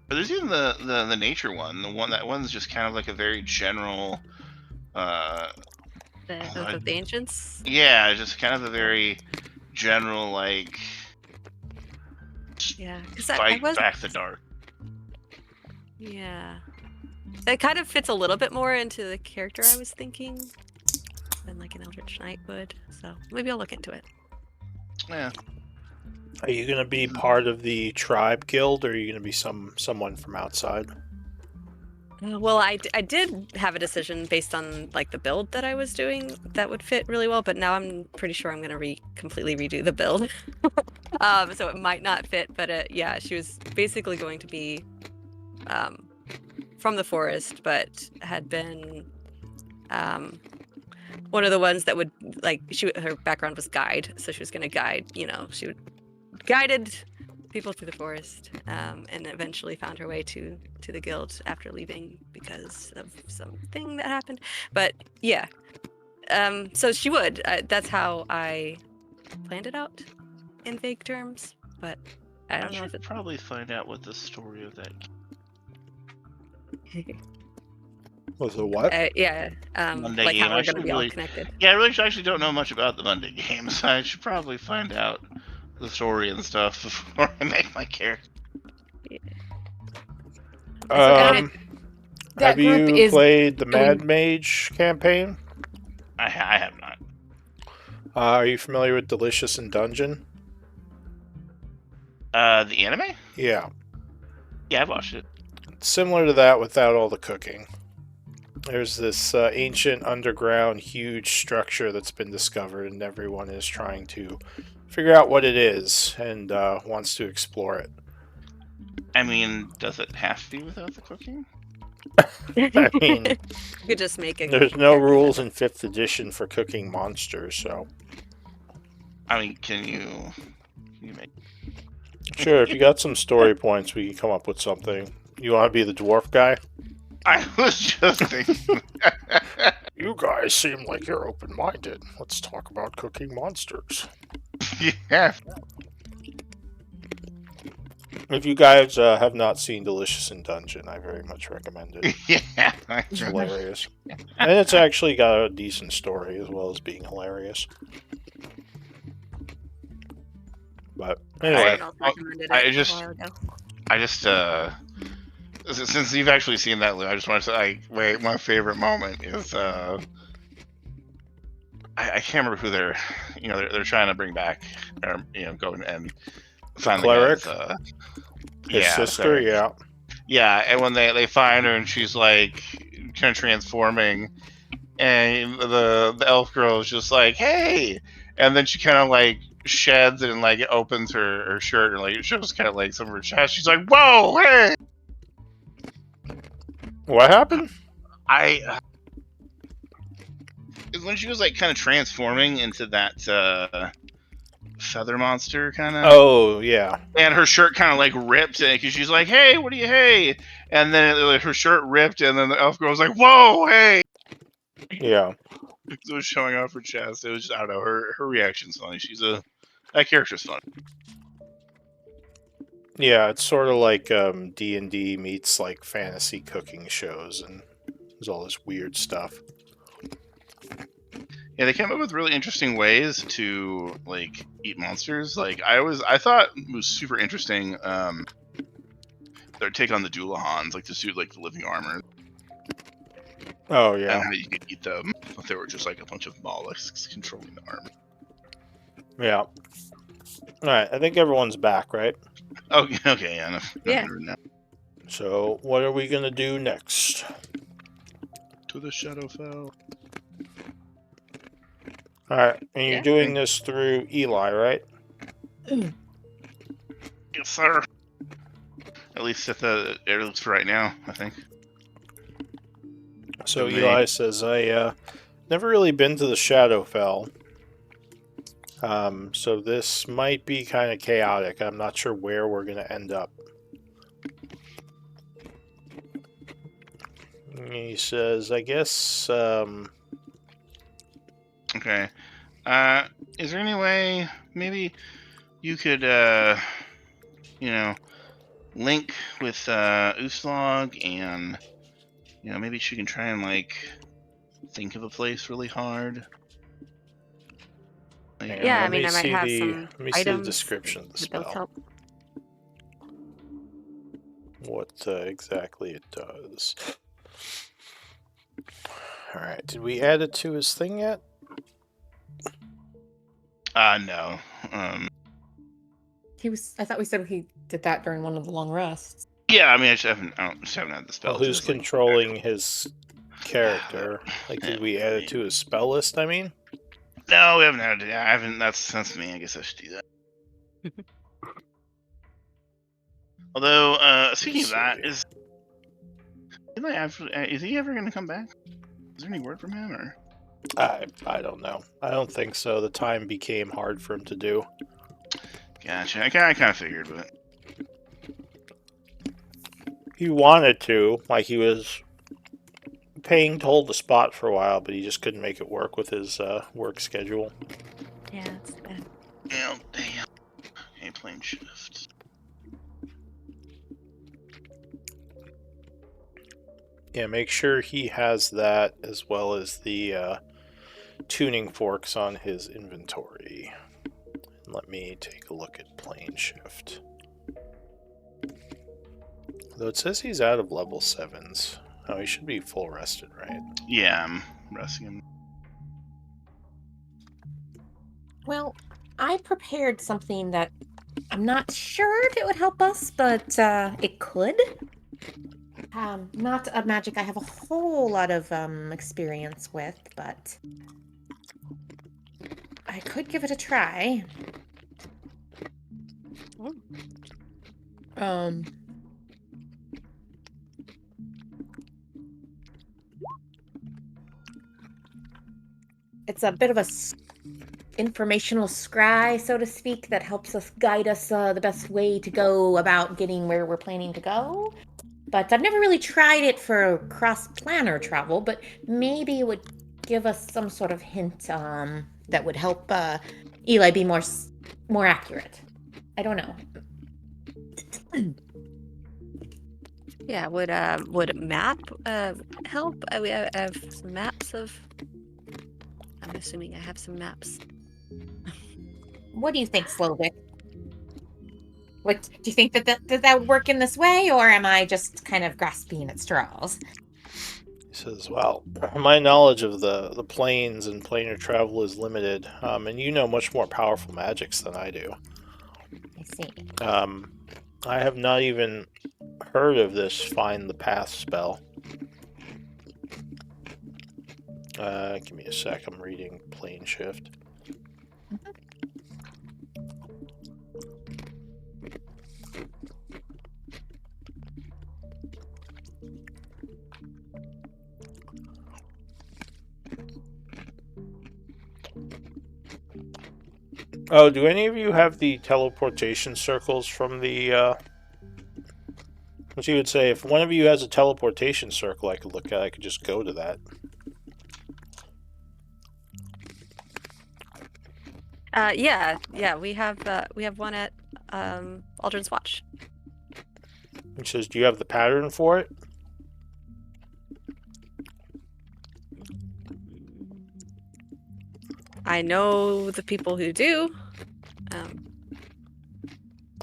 But there's even the nature one. That one's just kind of a very general. The ancients. Yeah, just kind of a very general Yeah, because fight back the dark. Yeah, that kind of fits a little bit more into the character I was thinking than an Eldritch Knight would. So maybe I'll look into it. Yeah. Are you going to be part of the tribe guild, or are you going to be someone from outside? Well, I did have a decision based on the build that I was doing that would fit really well, but now I'm pretty sure I'm going to completely redo the build. So it might not fit, but yeah, she was basically going to be from the forest, but had been one of the ones that would her background was guide, so she was going to guide. She would guided people through the forest, and eventually found her way to the guild after leaving because of something that happened. But yeah, so she would. That's how I planned it out in vague terms. But I don't know if it's probably find out what the story of that. Was it what? Yeah, Monday game. how we're going to be all connected. Yeah, I really actually don't know much about the Monday games. I should probably find out the story and stuff before I make my character. Have you played the Mad Mage campaign? I have not. Are you familiar with Delicious in Dungeon? The anime? Yeah. Yeah, I've watched it. It's similar to that without all the cooking. There's this ancient underground huge structure that's been discovered, and everyone is trying to figure out what it is and wants to explore it. I mean, does it have to be without the cooking? I mean, you could just make it. There's no rules in 5th edition for cooking monsters, so. I mean, can you make? Sure, if you got some story points, we can come up with something. You want to be the dwarf guy? I was just thinking. You guys seem like you're open-minded. Let's talk about cooking monsters. Yeah. If you guys have not seen Delicious in Dungeon, I very much recommend it. Yeah. It's hilarious. And it's actually got a decent story as well as being hilarious. But anyway. I just since you've actually seen that, Lou, I just want to say, my favorite moment is I can't remember who they're trying to bring back, or go and find Cleric. the guys, his sister, Cleric. Yeah, and when they find her and she's kind of transforming, and the elf girl is just like, hey, and then she kind of sheds and opens her shirt and it shows kind of some of her chest. She's like, whoa, hey. What happened? When she was kind of transforming into that feather monster kind of. Oh yeah. And her shirt kind of ripped because she's like, hey, what are you, hey? And then her shirt ripped, and then the elf girl was like, whoa, hey. Yeah. It was showing off her chest. It was just, I don't know, her reaction's funny. That character's fun. Yeah, it's sort of like D&D meets fantasy cooking shows, and there's all this weird stuff. Yeah, they came up with really interesting ways to eat monsters. I thought it was super interesting. Their take on the Doolahans, to suit the living armor. Oh yeah. And how you could eat them, but they were just a bunch of mollusks controlling the armor. Yeah. All right, I think everyone's back, right? Okay, yeah. Yeah. So, what are we gonna do next? To the Shadowfell. Alright, and you're doing this through Eli, right? Yes, sir. At least for right now, I think. So Eli says, I never really been to the Shadowfell. So this might be kind of chaotic. I'm not sure where we're going to end up. He says, I guess... Okay. Is there any way maybe you could, link with Uslog and, maybe she can try and, think of a place really hard? Yeah, I mean, I might have some let me items see the description of the spell. What exactly it does. Alright, did we add it to his thing yet? No. I thought we said he did that during one of the long rests. Yeah, I mean, I just haven't had the spell. Well, who's controlling his character? Did we add it to his spell list, I mean? No, we haven't had it. I haven't. That's me. I guess I should do that. Although, speaking of that, is he ever going to come back? Is there any word from him, or? I don't know. I don't think so. The time became hard for him to do. Gotcha. I kind of figured, but he wanted to. He was paying to hold the spot for a while, but he just couldn't make it work with his work schedule. Yeah, it's bad. Oh, damn. Okay, plane shift. Yeah, make sure he has that as well as the tuning forks on his inventory. Let me take a look at plane shift. Though it says he's out of level 7s. Oh, he should be full rested, right? Yeah, I'm resting him. Well, I prepared something that I'm not sure if it would help us, but it could. Not a magic I have a whole lot of experience with, but I could give it a try. It's a bit of a informational scry, so to speak, that helps us guide us the best way to go about getting where we're planning to go. But I've never really tried it for cross-planner travel, but maybe it would give us some sort of hint that would help Eli be more accurate. I don't know. Yeah, would a map help? We have some maps of. I'm assuming I have some maps. What do you think, Slovik? What do you think that would work in this way, or am I just kind of grasping at straws? He says, well, my knowledge of the planes and planar travel is limited, and you know much more powerful magics than I do. I see. I have not even heard of this Find the Path spell. Give me a sec, I'm reading Plane Shift. Oh, do any of you have the teleportation circles from the, what you would say, if one of you has a teleportation circle I could look at, I could just go to that. Yeah, we have one at Aldrin's Watch. He says, do you have the pattern for it? I know the people who do.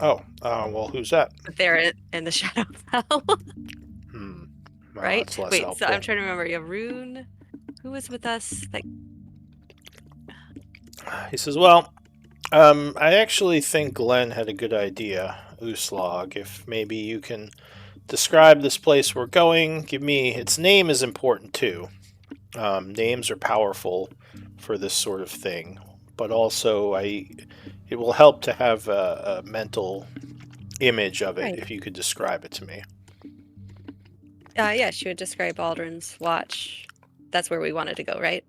Well, who's that? They're in the Shadowfell. Well, right? that's less Wait, helpful. so I'm trying to remember. Yeah, Rune, who was with us? He says, well, I actually think Glenn had a good idea, Uslog, if maybe you can describe this place we're going. Give me its name is important too. Names are powerful for this sort of thing, but also it will help to have a mental image of it if you could describe it to me. Yeah, she would describe Aldrin's watch. That's where we wanted to go, right?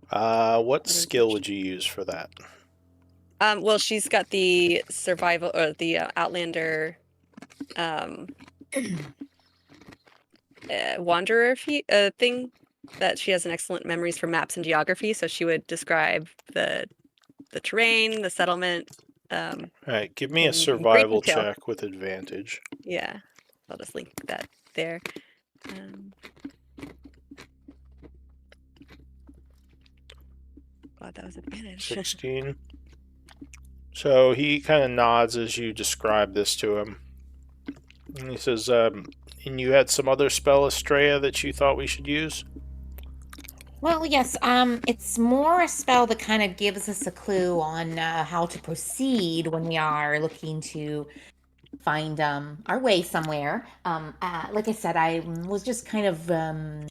What skill would you use for that? Well, she's got the survival or the Outlander wanderer thing that she has an excellent memories for maps and geography. So she would describe the terrain, the settlement. All right, give me a in great survival detail. check with advantage. Yeah, I'll just link that there. Wow, that was advantage. 16. So he kind of nods as you describe this to him. And he says, and you had some other spell, Estrella, that you thought we should use? Well, yes. It's more a spell that kind of gives us a clue on how to proceed when we are looking to find our way somewhere. Like I said, I was just kind of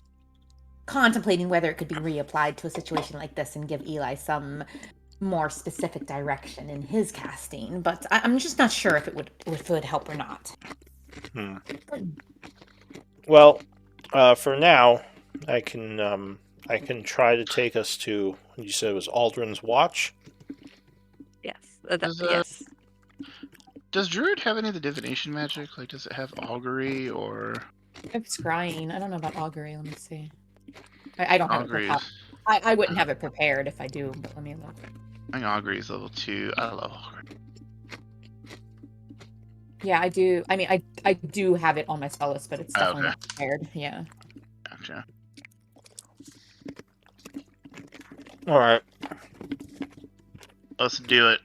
contemplating whether it could be reapplied to a situation like this and give Eli some more specific direction in his casting. But I'm just not sure if it would help or not. Well, for now, I can try to take us to. You said it was Aldrin's watch. Yes. Yes. Does Druid have any of the divination magic? Like, does it have augury or? I have scrying. I don't know about augury. Let me see. I don't have it Augury prepared. I wouldn't have it prepared if I do, but let me look. I think augury is level 2. I love augury. Yeah, I do. I mean, I do have it on my spell list, but it's definitely Okay. not prepared. Yeah. Gotcha. All right. Let's do it.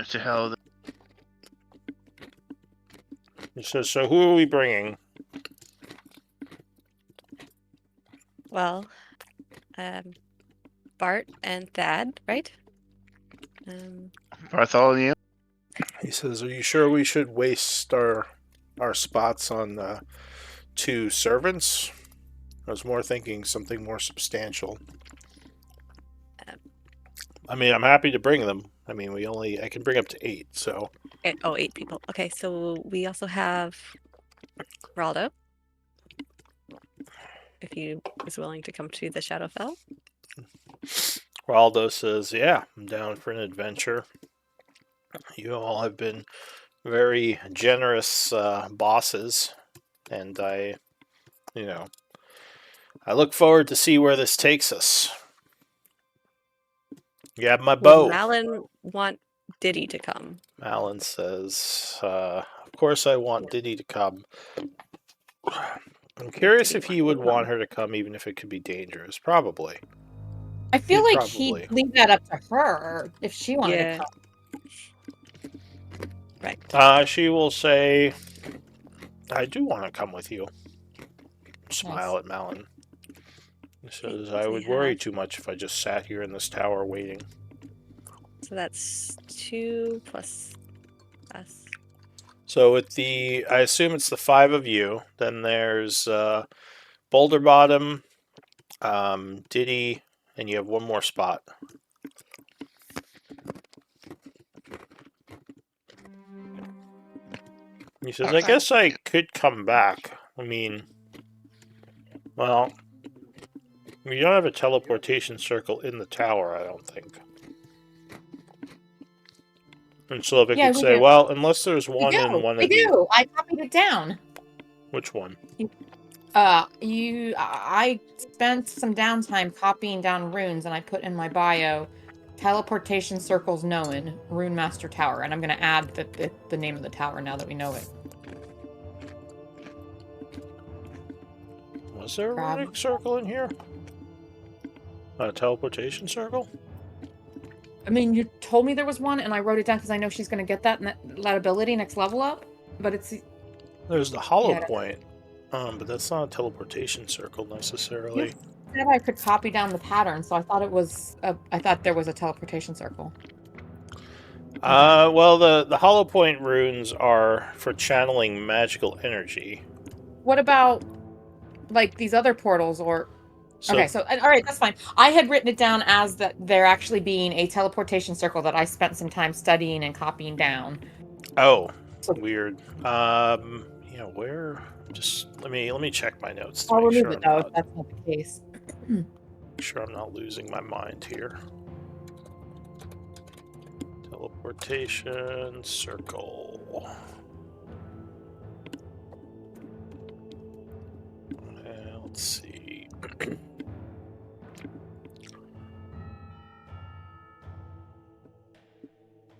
To hell with it. He says, so who are we bringing? Well, Bart and Thad, right? Bartholomew? He says, are you sure we should waste our spots on 2 servants? I was more thinking something more substantial. I mean, I'm happy to bring them. I mean, I can bring up to 8, so. 8 people. Okay, so we also have Raldo. If he is willing to come to the Shadowfell. Raldo says, yeah, I'm down for an adventure. You all have been very generous bosses, and I look forward to see where this takes us. You have my bow. Would Malin want Diddy to come? Malin says, of course I want Diddy to come. I'm curious if he would want her to come, even if it could be dangerous. Probably. I feel like he'd leave that up to her if she wanted to come. Right. She will say, I do want to come with you. Smile at Malin. He says, I would worry too much if I just sat here in this tower waiting. So that's 2 plus us. So with I assume it's the 5 of you. Then there's Boulder Bottom, Diddy, and you have one more spot. He says, I guess I could come back. I mean, well, we don't have a teleportation circle in the tower, I don't think. And Slovik could say, well, unless there's one in one of the... I copied it down. Which one? I spent some downtime copying down runes, and I put in my bio, teleportation circles known, Rune Master Tower, and I'm going to add the name of the tower now that we know it. Was there a runic circle in here? A teleportation circle? I mean, you told me there was one, and I wrote it down because I know she's going to get that ability next level up, but it's... There's the hollow point, but that's not a teleportation circle necessarily. You said I could copy down the pattern, so I thought I thought there was a teleportation circle. Well, the hollow point runes are for channeling magical energy. what about like these other portals or? So, Okay, so all right, that's fine. I had written it down as that there actually being a teleportation circle that I spent some time studying and copying down. Oh, weird. Yeah, where? Just let me check my notes to I'll make remove sure it I'm though not. if that's not the case. Make sure I'm not losing my mind here. Teleportation circle. Let's see.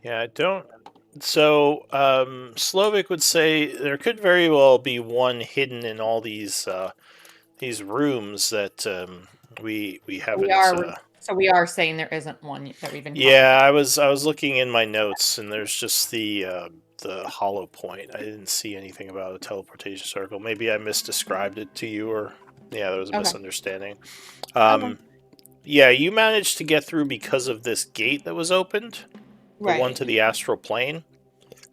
Yeah, I don't. So, Slovak would say there could very well be one hidden in all these rooms that we haven't. We are saying there isn't one that we've been. Yeah, I was looking in my notes, and there's just the hollow point. I didn't see anything about a teleportation circle. Maybe I misdescribed it to you, or yeah, there was a misunderstanding. Yeah, you managed to get through because of this gate that was opened, the one to the astral plane.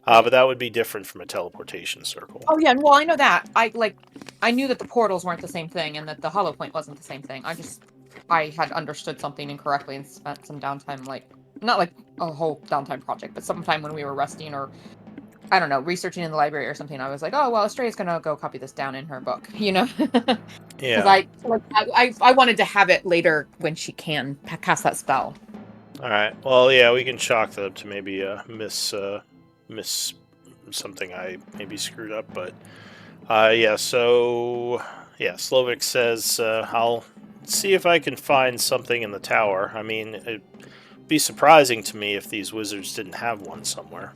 But that would be different from a teleportation circle. Oh yeah, well I know that. I knew that the portals weren't the same thing and that the hollow point wasn't the same thing. I had understood something incorrectly and spent some downtime, not like a whole downtime project, but sometime when we were resting or I don't know, researching in the library or something. I was like, oh well, Estrella's gonna go copy this down in her book, Yeah. Because I wanted to have it later when she can cast that spell. All right. Well, yeah, we can chalk that up to maybe a miss something I maybe screwed up, but yeah. So yeah, Slovak says I'll see if I can find something in the tower. I mean, it'd be surprising to me if these wizards didn't have one somewhere.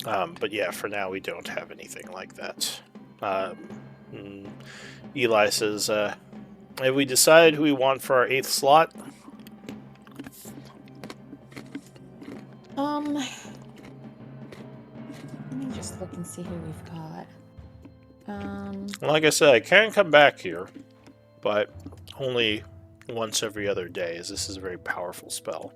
But yeah, for now we don't have anything like that. Eli says, have we decided who we want for our 8th slot? Let me just look and see who we've got. Like I said, I can come back here, but only once every other day, as this is a very powerful spell.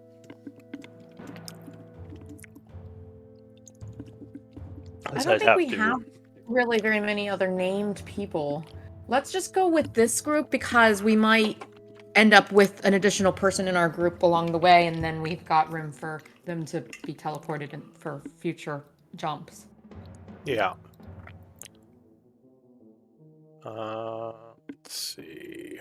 I don't think we have really very many other named people. Let's just go with this group because we might end up with an additional person in our group along the way, and then we've got room for them to be teleported for future jumps. Yeah. Let's see.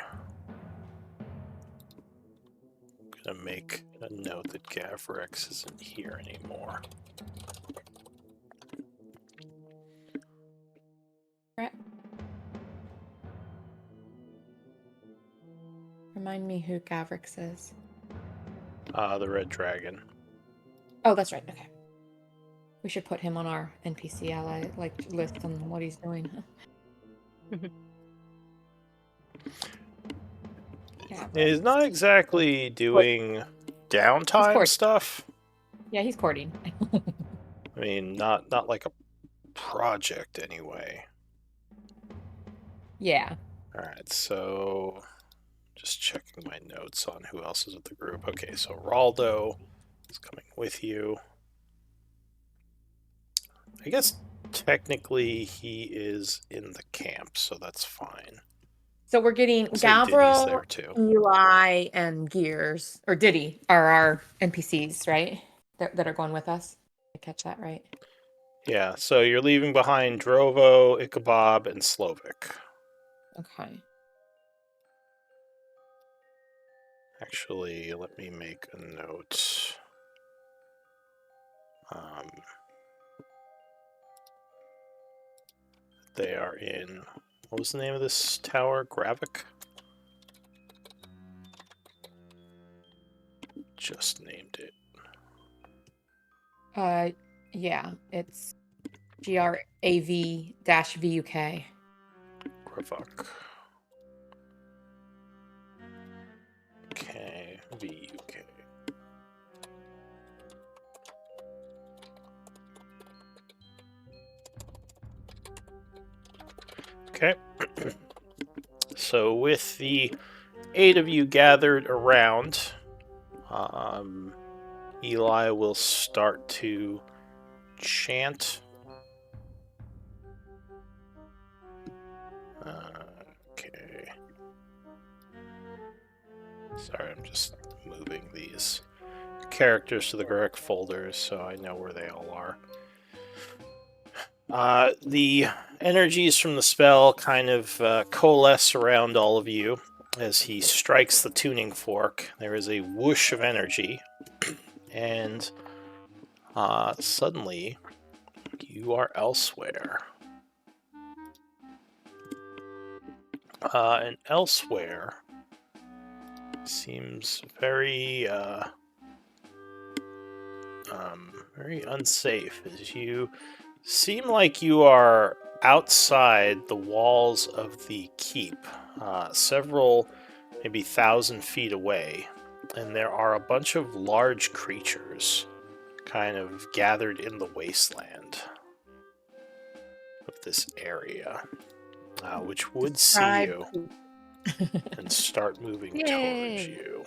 I'm gonna make a note that Gavrex isn't here anymore. Remind me who Gavrex is. The Red Dragon. Oh, that's right. Okay. We should put him on our NPC ally list on what he's doing. He's not exactly doing downtime stuff. Yeah, he's courting. I mean, not like a project anyway. Yeah. All right, so just checking my notes on who else is with the group. Okay, so Raldo is coming with you. I guess technically he is in the camp, so that's fine. So we're getting Gavro, Eli, and Gears, or Diddy are our NPCs, right? That are going with us. Did I catch that right? Yeah, so you're leaving behind Drovo, Ichabod, and Slovak. Okay. Actually, let me make a note. They are in... What was the name of this tower? Gravik? Just named it. Yeah, it's GRAV-VUK. Gravik. Okay, VUK. Okay. So with the 8 of you gathered around, Eli will start to chant Okay. Sorry, I'm just moving these characters to the correct folders so I know where they all are. The energies from the spell kind of coalesce around all of you as he strikes the tuning fork. There is a whoosh of energy, and suddenly you are elsewhere. And elsewhere seems very very unsafe, as you seem like you are outside the walls of the keep, several, maybe 1,000 feet away, and there are a bunch of large creatures kind of gathered in the wasteland of this area, which would see you and start moving towards you.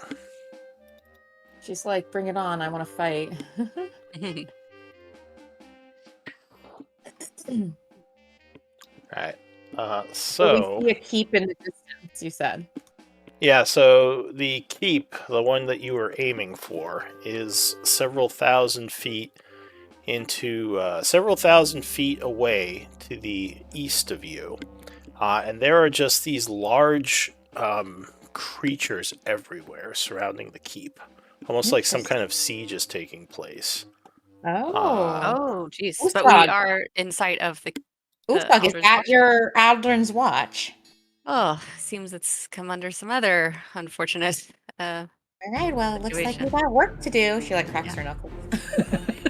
She's like, bring it on, I want to fight. Right. So we see a keep in the distance, you said. Yeah, so the keep, the one that you were aiming for, is several thousand feet away to the east of you. And there are just these large creatures everywhere surrounding the keep. Almost like some kind of siege is taking place. Oh, jeez. Oostog. But we are in sight of the Oostog, is that Watch? your Aldrin's watch? Oh, seems it's come under some other unfortunate All right, well, it looks like we situation. got work to do. She like cracks Yeah. her knuckles.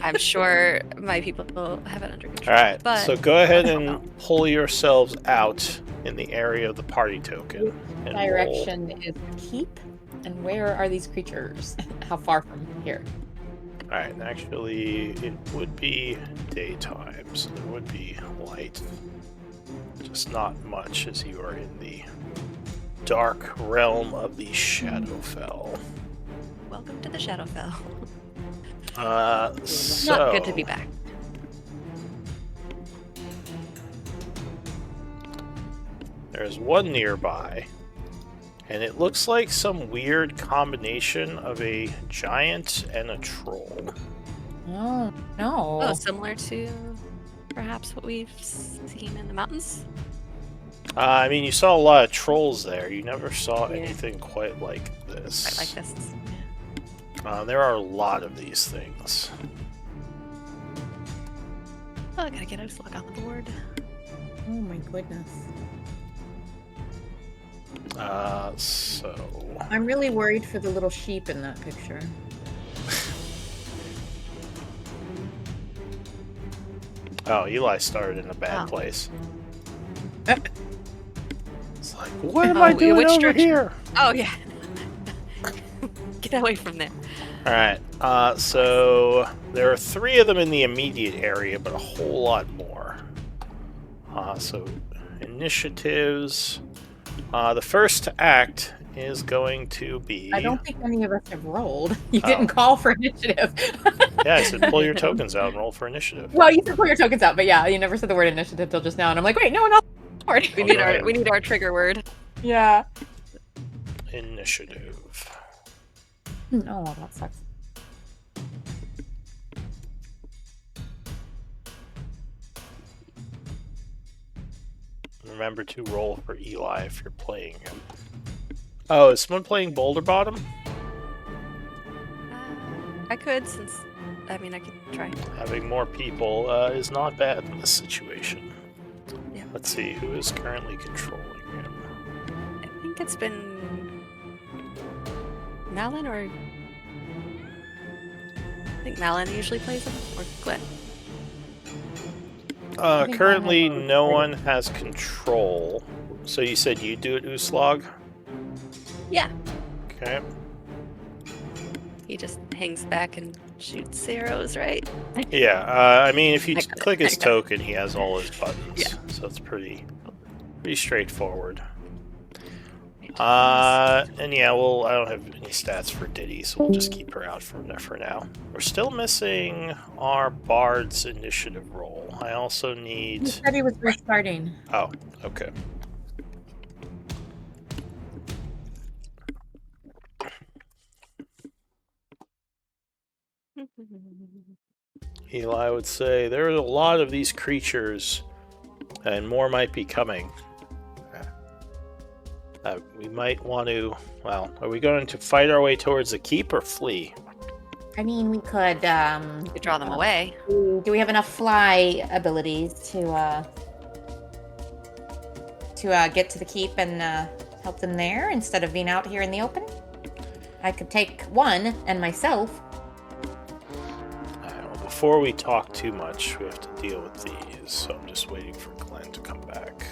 I'm sure my people will have it under control. Alright, but so go ahead and pull yourselves out in the area of the party token. And Direction is the keep, and where are these creatures? How far from here? Alright, actually, it would be daytime, so there would be light. Just not much, as you are in the dark realm of the Shadowfell. welcome to the Shadowfell. So... Not good to be back. There's one nearby, and it looks like some weird combination of a giant and a troll. Oh, no. Oh, similar to perhaps what we've seen in the mountains? I mean, you saw a lot of trolls there. You never saw Yeah. anything quite like this. Quite like this. There are a lot of these things. Oh, I gotta get Oostog on the board. Oh my goodness. So... I'm really worried for the little sheep in that picture. Oh, Eli started in a bad Oh. place. It's like, what am I doing which over direction? here? Oh, yeah. Get away from there. Alright, so there are 3 of them in the immediate area, but a whole lot more. So, initiatives. The first to act is going to be... I don't think any of us have rolled. You didn't call for initiative. Yeah, I said pull your tokens out and roll for initiative. Well, you said pull your tokens out, but yeah, you never said the word initiative till just now, and I'm like, wait, no one else. We need our trigger word. Yeah. Initiative. Oh, that sucks. Remember to roll for Eli if you're playing him. Oh, is someone playing Boulder Bottom? I could, since... I mean, I could try. Having more people is not bad in this situation. Yeah. Let's see who is currently controlling him. I think it's been... Malin, or... I think Malin usually plays him, or Glenn. think Currently, Malin no one has control. So you said you do it, Uslog? Yeah. Okay. He just hangs back and shoots arrows, right? Yeah, I mean, if you I got it, click his I got it. token, he has all his buttons. Yeah. So it's pretty straightforward. And yeah, well, I don't have any stats for Diddy, so we'll just keep her out for now. We're still missing our Bard's initiative roll. I also need... He said he was restarting. Oh, okay. Eli would say, there are a lot of these creatures, and more might be coming. We might want to... Well, are we going to fight our way towards the keep or flee? I mean, we could, You draw them away. Do we have enough fly abilities to get to the keep and help them there instead of being out here in the open? I could take one and myself. Well, before we talk too much, we have to deal with these, so I'm just waiting for Glenn to come back.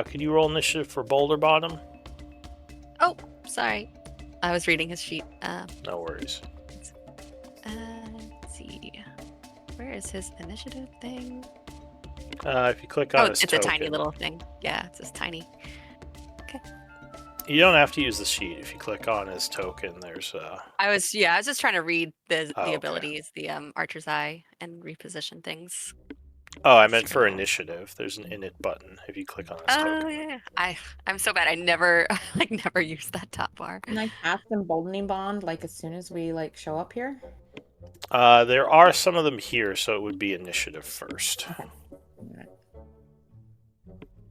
Could you roll initiative for Boulder Bottom? Oh, sorry. I was reading his sheet. No worries. Let's see. Where is his initiative thing? If you click on his it's token, a tiny little thing. Yeah, it's just tiny. Okay. You don't have to use the sheet. If you click on his token, there's I was just trying to read the okay. abilities, the Archer's Eye, and reposition things. Oh, I meant for initiative. There's an init button if you click on his token. Oh yeah. I'm so bad. I never never use that top bar. Can I cast Emboldening Bond as soon as we show up here? There are some of them here, so it would be initiative first. Okay.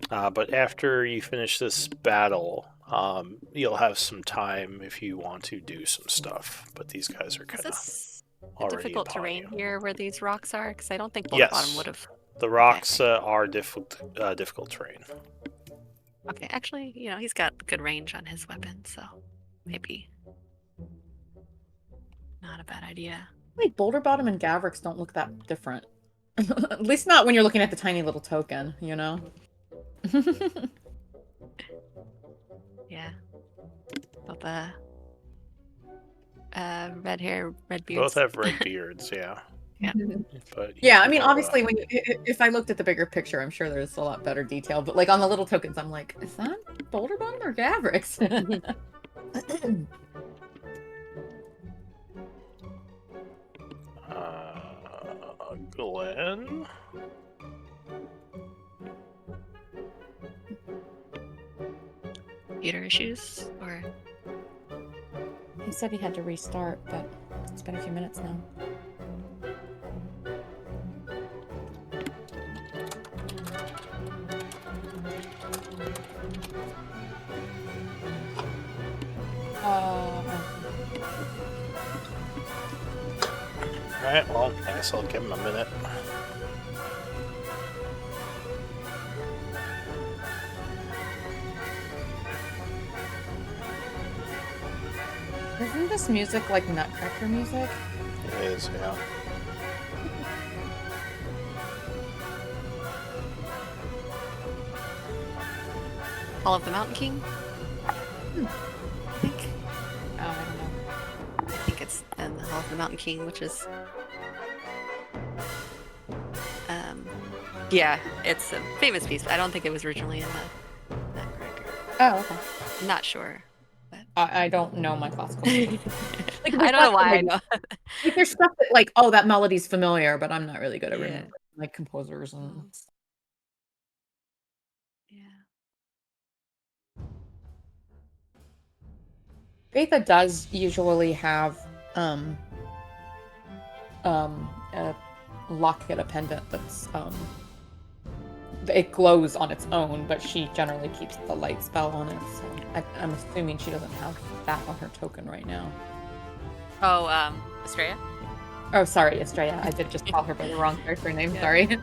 But after you finish this battle, you'll have some time if you want to do some stuff. But these guys are kind of already difficult upon terrain you. here where these rocks are, because I don't think Boulder Bottom would have. The rocks are difficult terrain. Okay, actually, he's got good range on his weapon, so maybe not a bad idea. Wait, Boulder Bottom and Gavrix don't look that different. At least not when you're looking at the tiny little token, Yeah. Both red hair, red beards. Both have red beards, yeah. Yeah. But Yeah, I mean, obviously, if I looked at the bigger picture, I'm sure there's a lot better detail. But on the little tokens, I'm like, is that Boulder Bottom or Gavrix? Glenn? Computer issues, or? He said he had to restart, but it's been a few minutes now. Alright, well, I guess I'll give him a minute. Isn't this music like Nutcracker music? It is, yeah. Hall of the Mountain King? I think. Oh, I don't know. I think it's in the Hall of the Mountain King, which is... yeah, it's a famous piece, but I don't think it was originally in the Nutcracker. Oh, okay. I'm not sure. I don't know my classical music. I don't know why I know. There's stuff that that melody's familiar, but I'm not really good at remembering composers and... Yeah. Faitha does usually have a locket, a pendant that's it glows on its own, but she generally keeps the light spell on it, so I'm assuming she doesn't have that on her token right now. Oh, Estrella? Oh, sorry, Estrella. I did just call her by the wrong character name, sorry.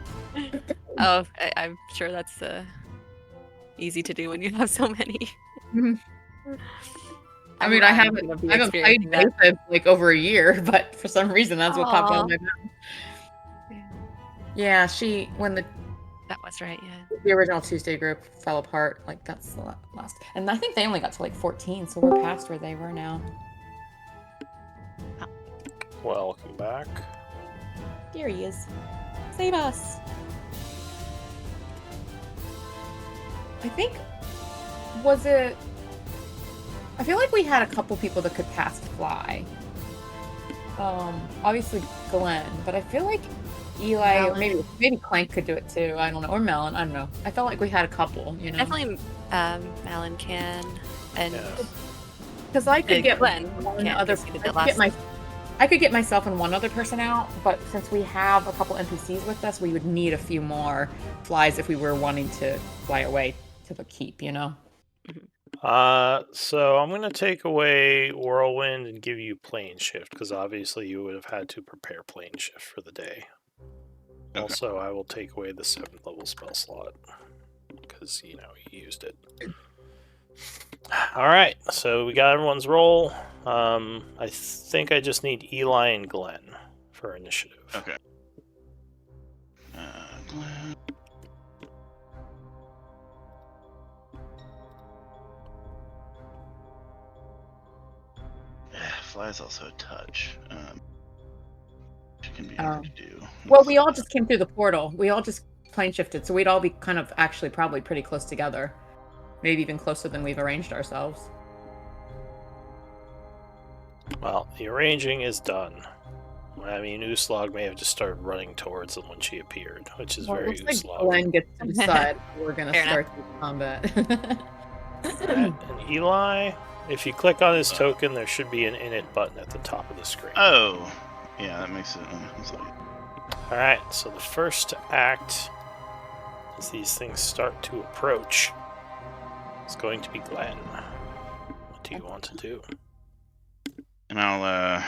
Oh, I'm sure that's easy to do when you have so many. I mean, I haven't played Faitha over a year, but for some reason that's what popped out of my mouth. Yeah, that was right, yeah. The original Tuesday group fell apart. That's the last. And I think they only got to 14, so we're past where they were now. Welcome back. Here he is. Save us. I think, I feel like we had a couple people that could cast Fly. Obviously Glenn, but I feel like Eli, or maybe Clank could do it too. I don't know, or Melon. I don't know. I felt like we had a couple. Definitely, Malin can. And Because I could get Glenn one can't other. because he did that I could get myself and one other person out, but since we have a couple NPCs with us, we would need a few more flies if we were wanting to fly away to the keep, you know? So I'm going to take away Whirlwind and give you Plane Shift, because obviously you would have had to prepare Plane Shift for the day. Okay. Also, I will take away the 7th level spell slot, because, you used it. Alright, so we got everyone's roll. I think I just need Eli and Glenn for initiative. Okay. Glenn. Fly's also a touch. It can be hard to do. Well, we all just came through the portal. We all just plane shifted, so we'd all be kind of actually probably pretty close together. Maybe even closer than we've arranged ourselves. Well, the arranging is done. I mean, Uslog may have just started running towards them when she appeared, which is very Uslog. Like Glenn gets to decide we're going to start the combat. And Eli, if you click on his token, there should be an init button at the top of the screen. Oh, yeah, that makes it. Alright, so the first act, as these things start to approach, is going to be Glenn. What do you want to do? And I'll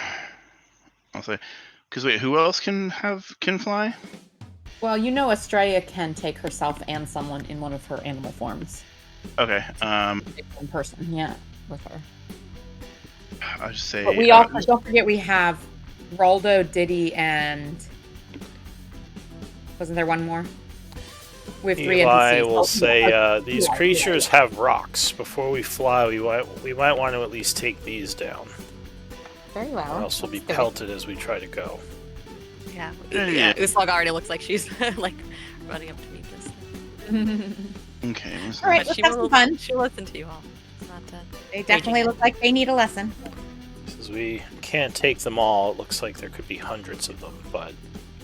say, because wait, who else can fly? Well, Estrella can take herself and someone in one of her animal forms. Okay. One person, yeah, with her. I'll just say. But we also don't forget we have Raldo, Diddy, and wasn't there one more? We have 3 NPCs. I will say these creatures have rocks. Before we fly, we might want to at least take these down. Very well. Or else we'll be pelted as we try to go. Yeah. Uslog already looks like she's like running up to meet this. Okay. All right, let's have some fun. She'll listen to you all. It's not they definitely look like they need a lesson. Since we can't take them all, it looks like there could be hundreds of them, but...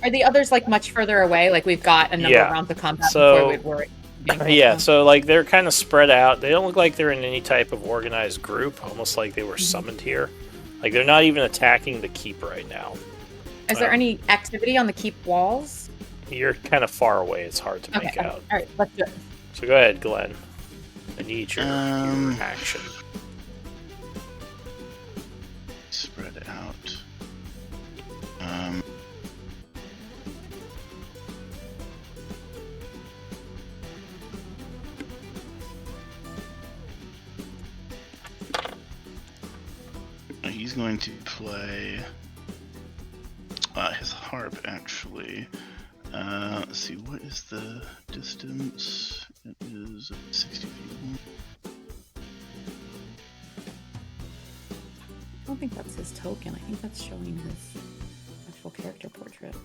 Are the others, like, much further away? Like, we've got a number of rounds of combat before we'd worry. Yeah, so, like, they're kind of spread out. They don't look like they're in any type of organized group, almost like they were summoned here. Like, they're not even attacking the keep right now. Is there any activity on the keep walls? You're kind of far away. It's hard to make out. All right, let's do it. So go ahead, Glenn. I need your action. Spread out. He's going to play his harp, actually. Let's see, what is the distance? It is 60 feet. I don't think that's his token. I think that's showing his actual character portrait.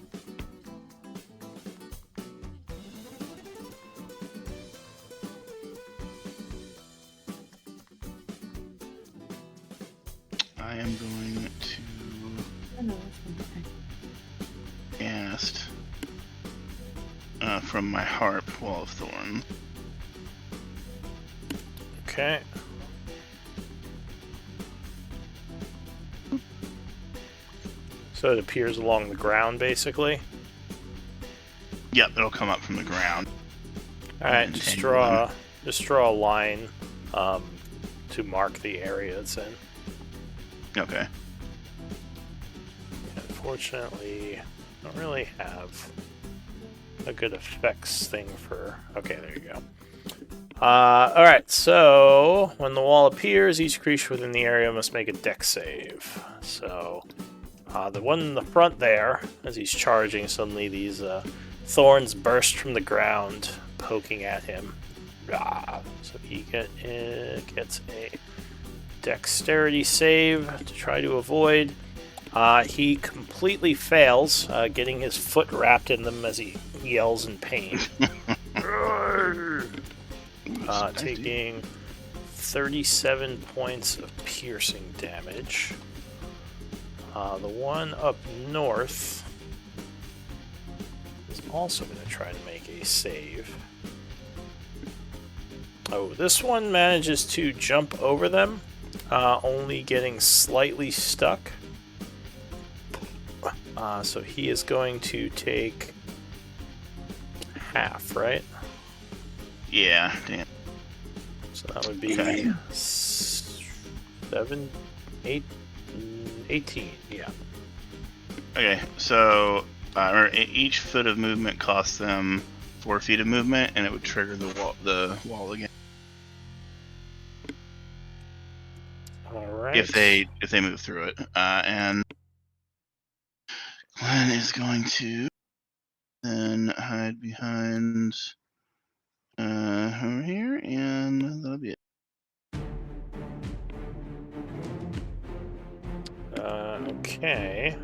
I am going to cast from my harp, Wall of Thorns. Okay. So it appears along the ground, basically? Yep, it'll come up from the ground. Alright, just draw a line to mark the area it's in. Okay. Unfortunately, I don't really have a good effects thing for... Okay, there you go. Alright, so when the wall appears, each creature within the area must make a dex save. So, the one in the front there, as he's charging, suddenly these thorns burst from the ground, poking at him. So he gets a dexterity save to try to avoid. He completely fails, getting his foot wrapped in them as he yells in pain. Taking 37 points of piercing damage. The one up north is also going to try to make a save. Oh, this one manages to jump over them, only getting slightly stuck. So he is going to take half, right? Yeah, damn. So that would be 7, 8, 18, yeah. Okay, so each foot of movement costs them 4 feet of movement, and it would trigger the wall again. All right. If they move through it, and Glenn is going to then hide behind over here, and that'll be it. Okay.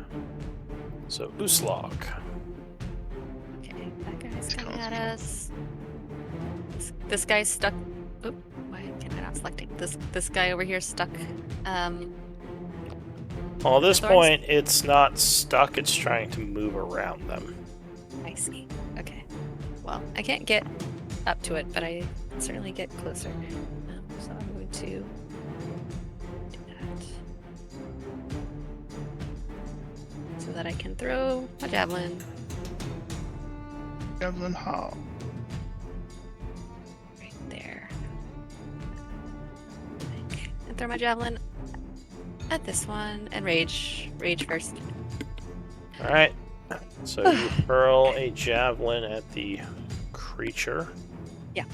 So Uslog. Okay, that guy's coming at us. This guy's stuck. Oh, why am I not selecting? This guy over here stuck. Well, at this point, it's not stuck. It's trying to move around them. I see. Okay. Well, I can't get up to it, but I can certainly get closer. So I'm going to do that so that I can throw a javelin. Javelin Hall. Right there. And throw my javelin at this one and rage first. All right. So you hurl a javelin at the creature. Yeah.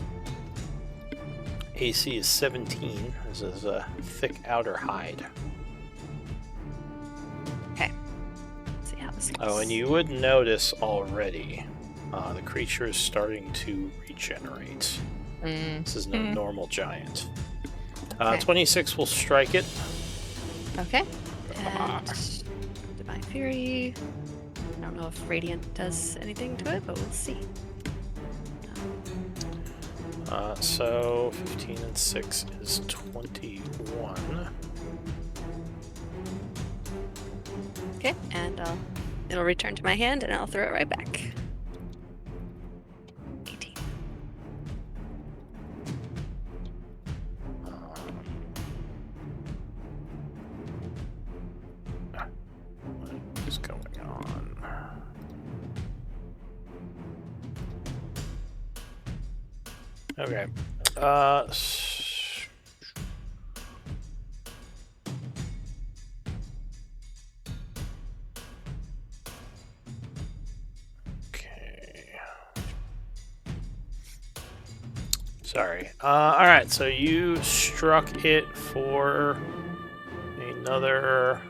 AC is 17. This is a thick outer hide. Okay. Let's see how this goes. Oh, and you would notice already the creature is starting to regenerate. This is no normal giant. Okay. 26 will strike it. Okay. And Divine Fury. I don't know if Radiant does anything to it, but we'll see. So 15 and 6 is 21. Okay, and it'll return to my hand, and I'll throw it right back. 18. What is going on? Okay. Okay. Sorry. All right. So you struck it for another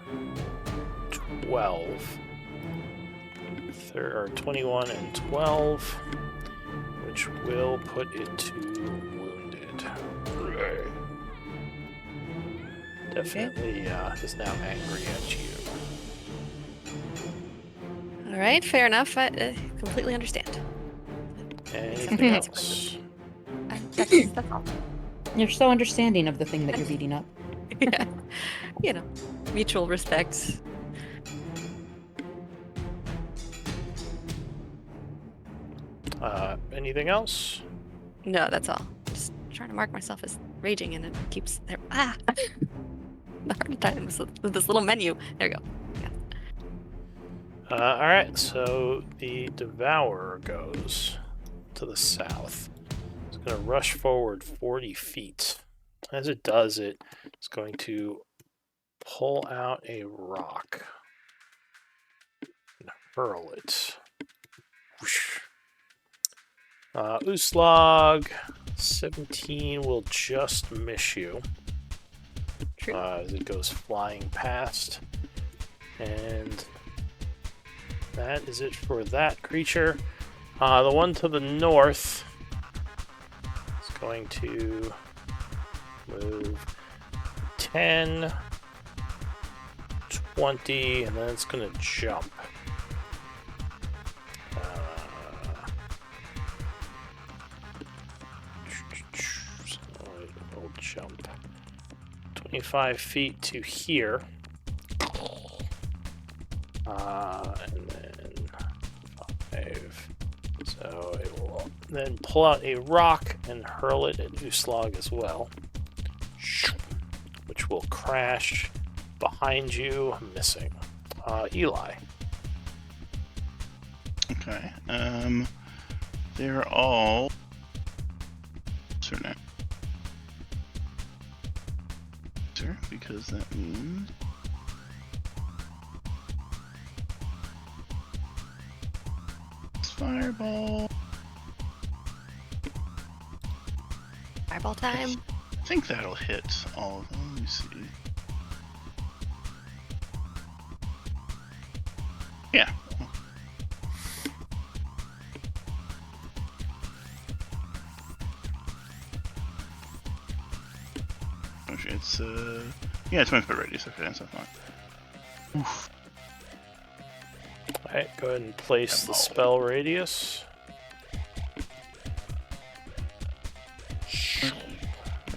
12. Or 21 and 12, which will put it to wounded. Definitely is now angry at you. All right, fair enough. I completely understand. Anything else? That's all. You're so understanding of the thing that you're beating up. Yeah. You know, mutual respect. Anything else? No, that's all. Just trying to mark myself as raging, and it keeps there. Ah! The hard times with this little menu. There we go. Yeah. All right, so the Devourer goes to the south. It's going to rush forward 40 feet. As it does, it's going to pull out a rock and hurl it. Whoosh. Uslog, 17 will just miss you. True. As it goes flying past. And that is it for that creature. The one to the north is going to move 10, 20, and then it's going to jump. It'll jump 25 feet to here. And then 5. So it will then pull out a rock and hurl it at Uslog as well, which will crash behind you, missing. Eli. Okay. They're all. Sure, now. Sure, because that means. Fireball. Fireball time. I think that'll hit all of them. Let me see. Yeah. It's 20-foot radius. Okay, that's not. Oof. Alright, go ahead and place the spell radius.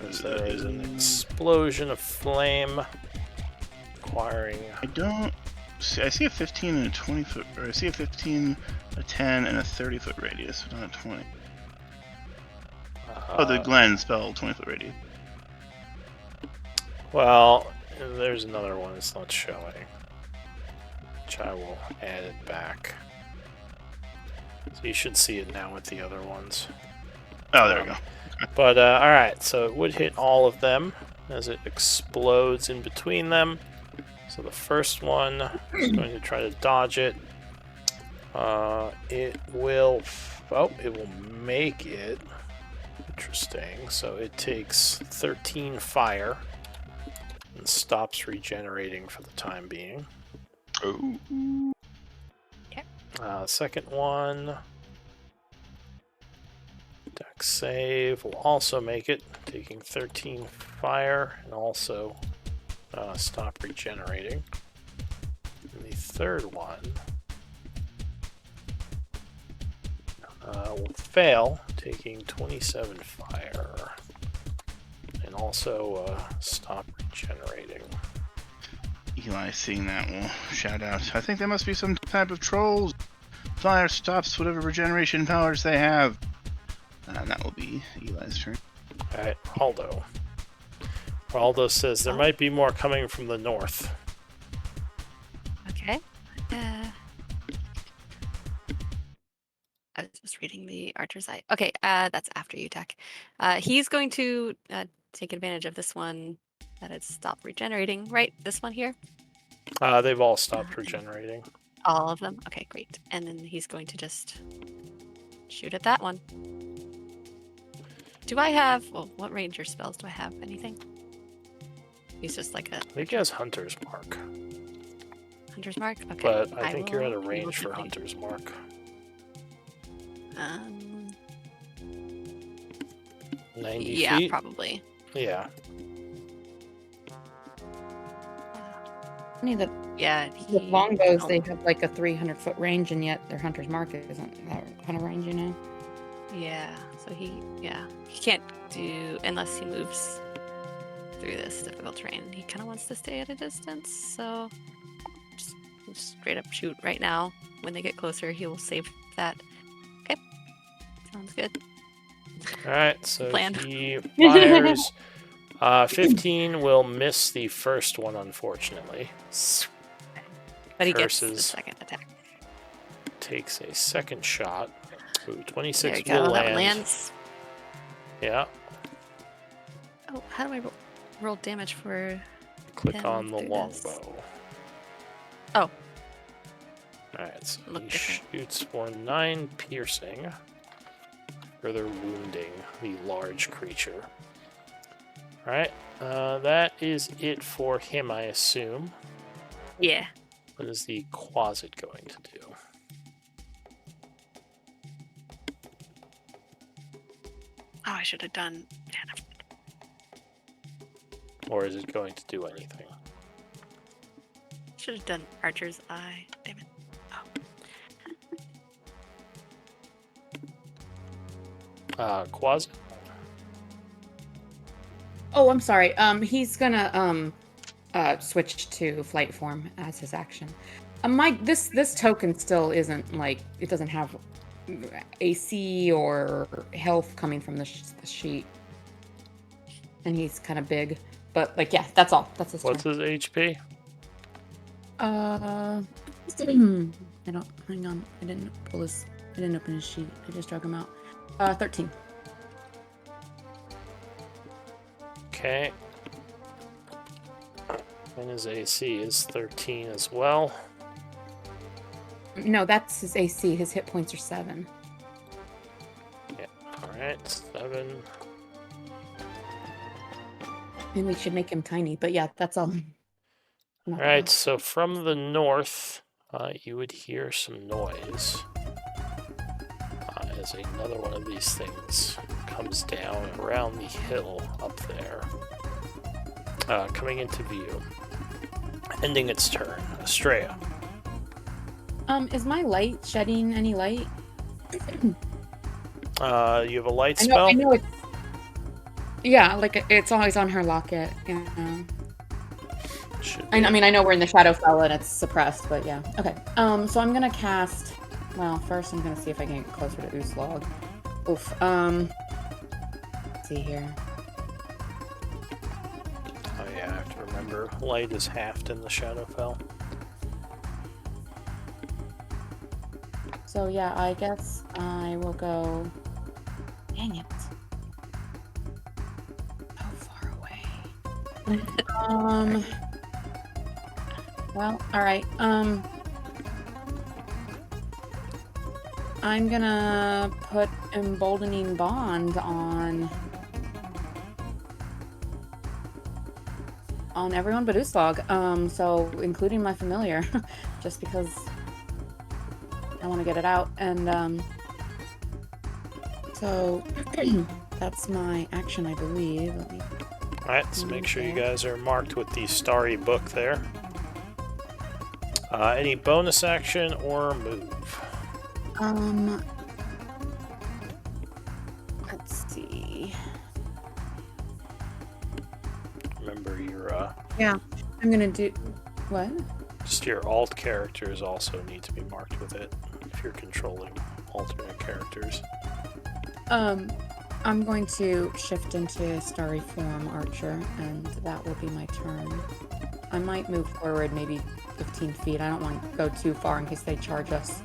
As there is an explosion of flame acquiring. I don't see. I see a 15 and a 20 foot, or I see a 15, a 10, and a 30-foot radius, but not a 20. Oh, the Glen spell 20-foot radius. Well, there's another one that's not showing, which I will add it back. So you should see it now with the other ones. Oh, there we go. But, alright, so it would hit all of them as it explodes in between them. So the first one is going to try to dodge it. It will make it. Interesting. So it takes 13 fire and stops regenerating for the time being. Oh. Okay. Second one. Dex save will also make it, taking 13 fire and also stop regenerating. And the third one will fail, taking 27 fire and also stop regenerating. Eli, seeing that, will shout out, I think there must be some type of trolls. Fire stops whatever regeneration powers they have. And that will be Eli's turn. Alright, Aldo. Aldo says there might be more coming from the north. Okay. I was just reading the Archer's Eye. Okay, that's after you, Tech. He's going to take advantage of this one that had stopped regenerating, right? This one here? They've all stopped regenerating. All of them? Okay, great. And then he's going to just shoot at that one. Do I have... Well, what ranger spells do I have? Anything? He's just like a... I think he has Hunter's Mark. Hunter's Mark? Okay. But I think you're at a range for Hunter's Mark. 90 yeah, feet? probably. Yeah. Funny that Yeah. with longbows they have like a 300-foot range, and yet their hunter's mark isn't that kind of range, you know? Yeah. So he can't do unless he moves through this difficult terrain. He kind of wants to stay at a distance, so just straight up shoot right now. When they get closer, he will save that. Okay, sounds good. All right, so Plan. he fires. 15 will miss the first one, unfortunately. But he gets the Curses. second attack. Takes a second shot. Ooh, 26 There you will go. That land. lands. Yeah. Oh, how do I roll damage for? Click him on the through this? longbow. Oh. Alright, so Look he different. shoots for 9 piercing, further wounding the large creature. Alright, that is it for him, I assume. Yeah. What is the Quasit going to do? Oh, I should have done. Or is it going to do anything? Should have done Archer's Eye. Damn it. Quasit? Oh, I'm sorry. He's gonna switch to flight form as his action. This token still isn't like it doesn't have AC or health coming from the sheet. And he's kind of big. But, like, yeah, that's all. That's his turn. What's his HP? I don't... Hang on. I didn't open his sheet. I just drug him out. 13. Okay. And his AC is 13 as well. No, that's his AC. His hit points are 7. Yeah. Alright, 7. And we should make him tiny, but yeah, that's all. Alright, so from the north, you would hear some noise. As another one of these things comes down around the hill up there. Coming into view. Ending its turn. Estrella. Is my light shedding any light? You have a light spell? I know it's... Yeah, like, it's always on her locket. Yeah. I mean, I know we're in the Shadowfell and it's suppressed, but yeah. Okay, so I'm gonna cast... Well, first I'm gonna see if I can get closer to Ooslog. Oof, let's see here. Oh yeah, I have to remember, light is halved in the Shadowfell. So yeah, I guess I will go... Dang it. So far away. Well, alright, I'm gonna put Emboldening Bond on everyone but Ooslog, so including my familiar, just because I want to get it out, and so that's my action, I believe. Alright, so make sure you guys are marked with the starry book there. Any bonus action or move? Let's see. Remember your, Yeah, I'm gonna do... What? just your alt characters also need to be marked with it, if you're controlling alternate characters. I'm going to shift into Starry Form Archer, and that will be my turn. I might move forward maybe 15 feet. I don't want to go too far in case they charge us.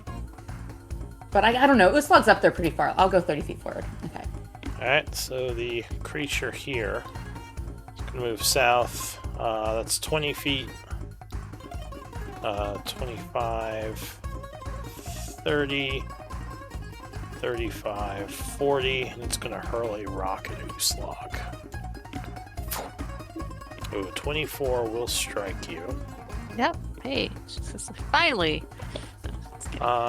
But I don't know. Ooslog's up there pretty far. I'll go 30 feet forward. Okay. Alright, so the creature here is going to move south. That's 20 feet. 25, 30, 35, 40, and it's going to hurl a rock at Ooslog. Oh, 24 will strike you. Yep. Hey, finally.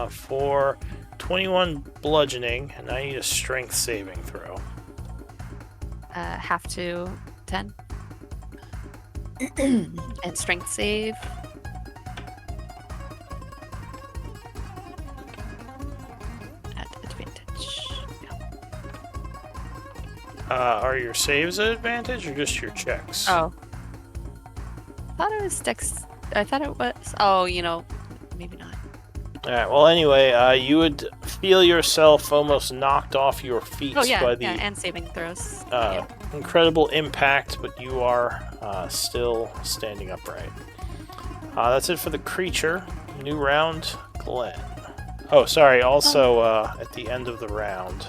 For 21 bludgeoning, and I need a strength saving throw. Have to 10. And strength save. At advantage. Are your saves at advantage or just your checks? Oh. I thought it was dex. I thought it was. Oh, you know, maybe not. Alright, well, anyway, you would feel yourself almost knocked off your feet Oh yeah, by the and saving throws. incredible impact, but you are still standing upright. That's it for the creature. New round, Glenn. Oh, sorry, also, at the end of the round,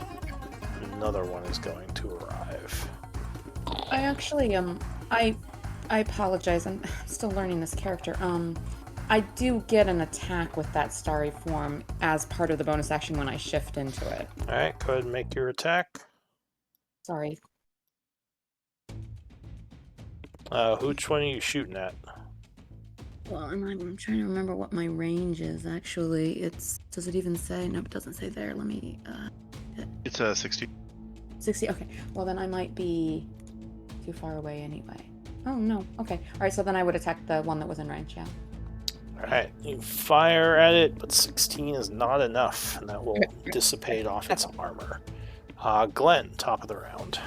another one is going to arrive. I actually, I apologize. I'm still learning this character. I do get an attack with that Starry Form as part of the bonus action when I shift into it. Alright, go ahead and make your attack. Sorry. Which one are you shooting at? Well, I'm trying to remember what my range is, actually. Does it even say? No, it doesn't say there. Let me, It's 60. 60, okay. Well, then I might be too far away anyway. Oh, no. Okay. Alright, so then I would attack the one that was in range, yeah. Alright, you fire at it, but 16 is not enough, and that will dissipate off its armor. Glenn, top of the round.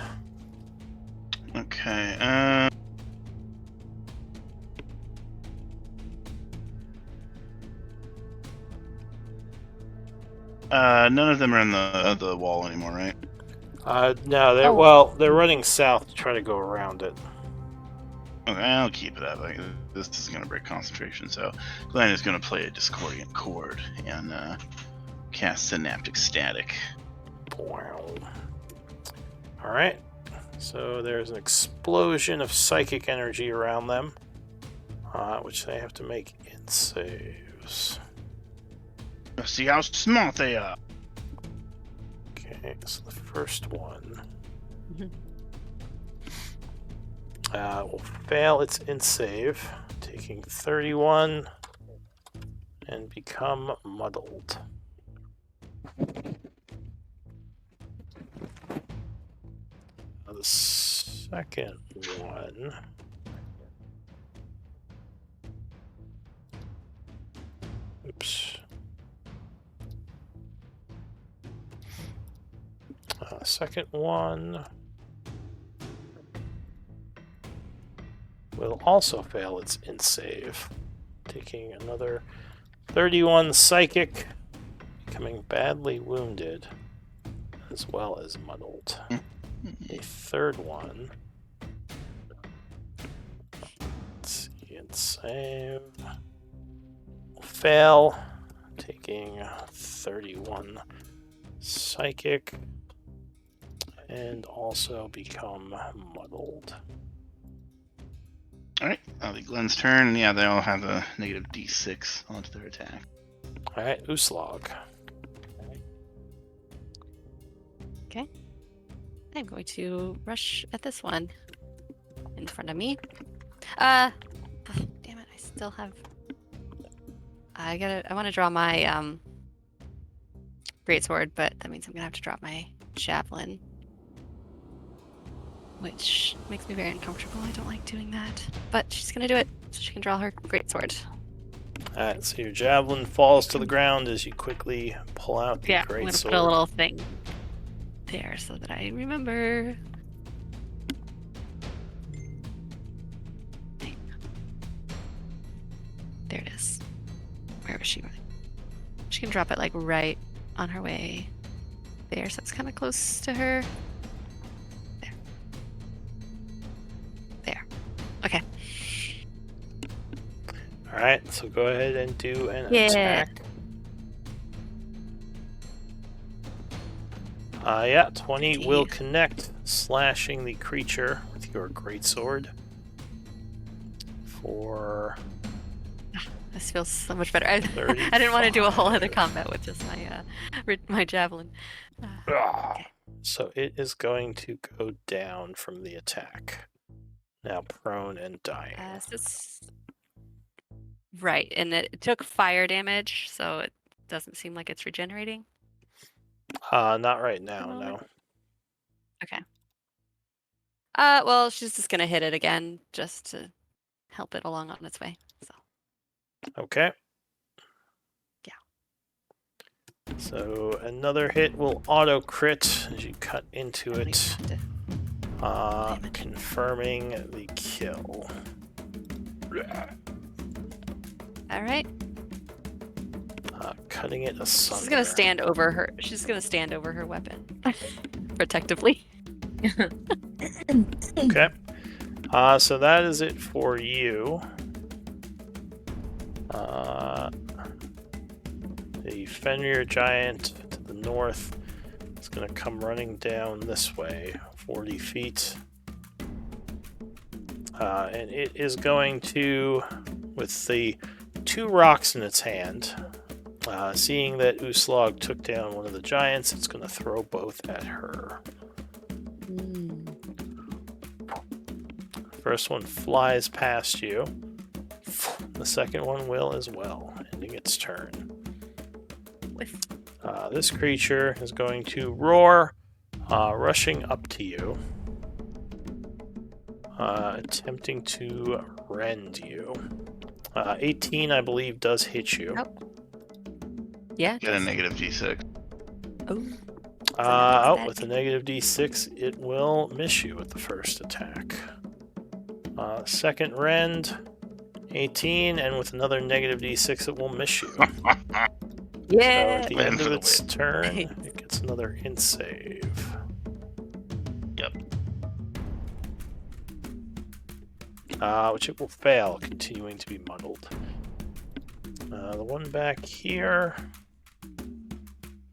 Okay, None of them are on the wall anymore, right? No, they're running south to try to go around it. Okay, I'll keep it up. This is going to break concentration, so Glenn is going to play a discordant chord and cast Synaptic Static. Wow. Alright. So there's an explosion of psychic energy around them, which they have to make in saves. Let's see how smart they are. Okay, so the first one will fail its in save, taking 31 and become muddled. Now the second one second one will also fail its in save, taking another 31 psychic, becoming badly wounded as well as muddled. A third one, let's see, in save, will fail, taking 31 psychic and also become muddled. Alright, that'll be Glenn's turn. And yeah, they all have a negative d6 onto their attack. Alright, Uslog. Okay. I'm going to rush at this one in front of me. Damn it, I still have... I want to draw my greatsword, but that means I'm gonna have to drop my javelin, which makes me very uncomfortable. I don't like doing that, but she's gonna do it so she can draw her greatsword. Alright, so your javelin falls to the ground as you quickly pull out the I'm gonna greatsword. put a little thing there so that I remember. There it is. Where was she? She can drop it like right on her way there, so it's kind of close to her. There. Okay. Alright, so go ahead and do an attack. 20 will connect, slashing the creature with your greatsword for... This feels so much better. I didn't want to do a whole other combat with just my javelin. Okay. So it is going to go down from the attack. Now prone and dying. Right, and it took fire damage, so it doesn't seem like it's regenerating. Not right now, no. Okay. Well, she's just gonna hit it again just to help it along on its way. So. Okay. Yeah. So another hit will auto crit as you cut into it, confirming the kill. All right. Cutting it asunder. She's gonna stand over her. She's gonna stand over her weapon, protectively. Okay. So that is it for you. The Fenrir giant to the north is going to come running down this way, 40 feet. And it is going to, with the 2 rocks in its hand, seeing that Uslog took down one of the giants, it's going to throw both at her. First one flies past you. The second one will as well, ending its turn. This creature is going to roar, rushing up to you, attempting to rend you. 18, I believe, does hit you. Yeah. Get a negative d6. With a negative d6, it will miss you with the first attack. Second rend, 18, and with another negative d6, it will miss you. Yeah. So at the Land end for of the its win. turn, it gets another int save. Yep. Which it will fail, continuing to be muddled. The one back here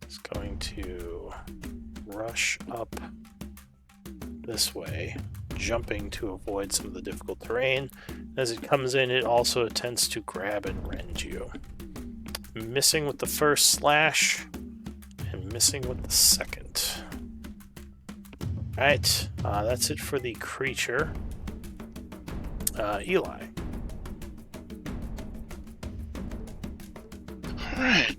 is going to rush up this way, jumping to avoid some of the difficult terrain. As it comes in, it also attempts to grab and rend you. Missing with the first slash, and missing with the second. Alright, that's it for the creature. Eli. Alright.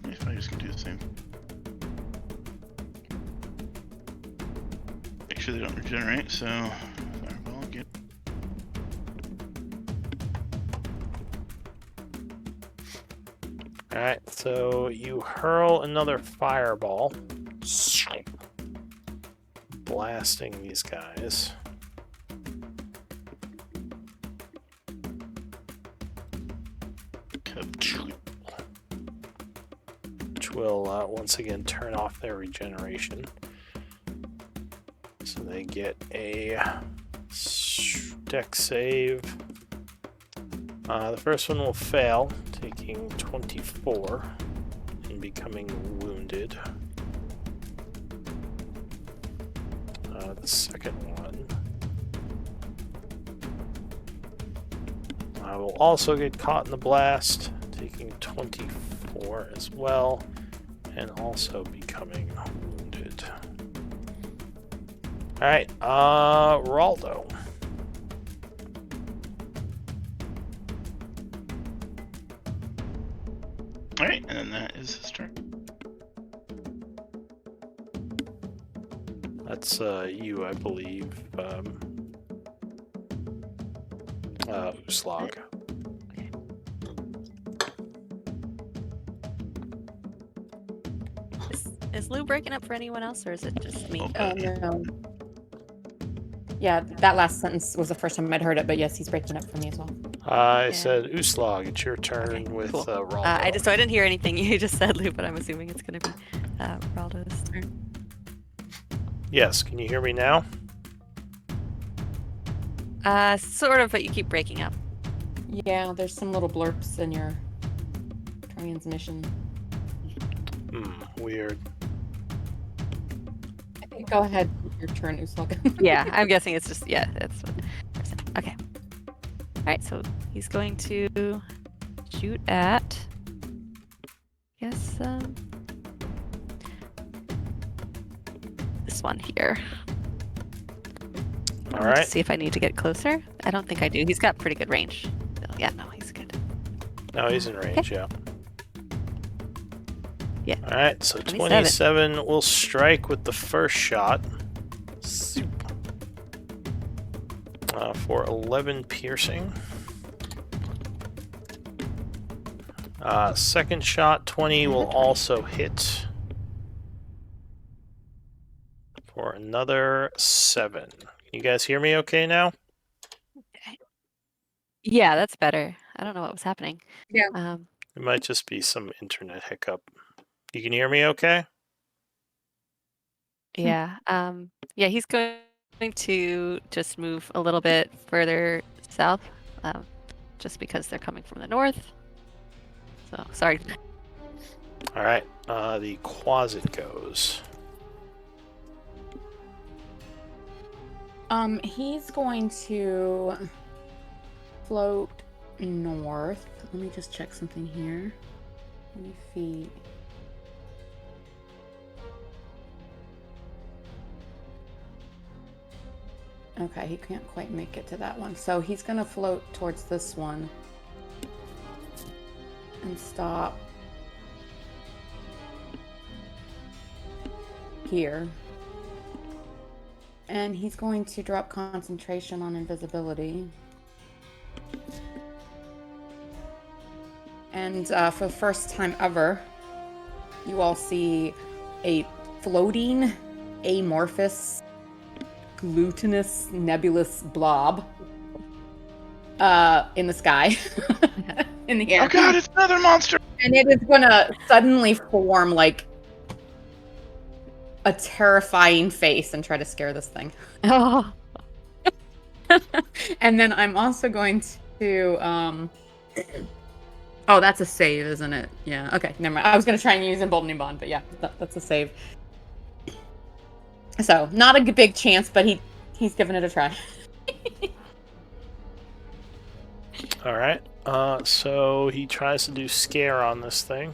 If I just can do the same. Make sure they don't regenerate, so fireball again. Alright, so you hurl another fireball, blasting these guys. Which will once again turn off their regeneration. So they get a dex save. The first one will fail, taking 24 and becoming wounded. The second one will also get caught in the blast, taking 24 as well, and also becoming wounded. Alright, Raldo. Alright, and then that is his turn. That's you, I believe. Uslag. Is Lou breaking up for anyone else, or is it just me? No. Yeah, that last sentence was the first time I'd heard it, but yes, he's breaking up for me as well. I said Uslag, it's your turn Okay, with cool. Raldo. I didn't hear anything you just said, Lou, but I'm assuming it's going to be Raldo's turn. Yes, can you hear me now? Sort of, but you keep breaking up. Yeah, there's some little blurps in your transmission. Weird. Go ahead, your turn, Uslag. Yeah, I'm guessing it's just, yeah, that's what. Okay. Alright, so he's going to shoot at, I guess, this one here. All right. See if I need to get closer. I don't think I do. He's got pretty good range. So, yeah, no, he's good. No, he's in range, yeah. Yeah. All right, so 27. 27 will strike with the first shot. For 11 piercing. Second shot, 20 will also hit. For another 7. Can you guys hear me okay now? Yeah, that's better. I don't know what was happening. Yeah. It might just be some internet hiccup. You can hear me okay? Yeah. Yeah, he's going to just move a little bit further south, just because they're coming from the north. So, sorry. All right, the Quasit goes. He's going to float north. Let me just check something here. 20 feet. Okay, he can't quite make it to that one. So he's gonna float towards this one and stop here. And he's going to drop concentration on invisibility. And for the first time ever, you all see a floating, amorphous, glutinous, nebulous blob in the sky, in the air. Oh god, it's another monster! And it is gonna suddenly form like a terrifying face and try to scare this thing. Oh. And then I'm also going to oh, that's a save, isn't it? Yeah. Okay, never mind. I was gonna try and use Emboldening Bond, but yeah, that's a save. So not a big chance, but he's giving it a try. All right. So he tries to do scare on this thing.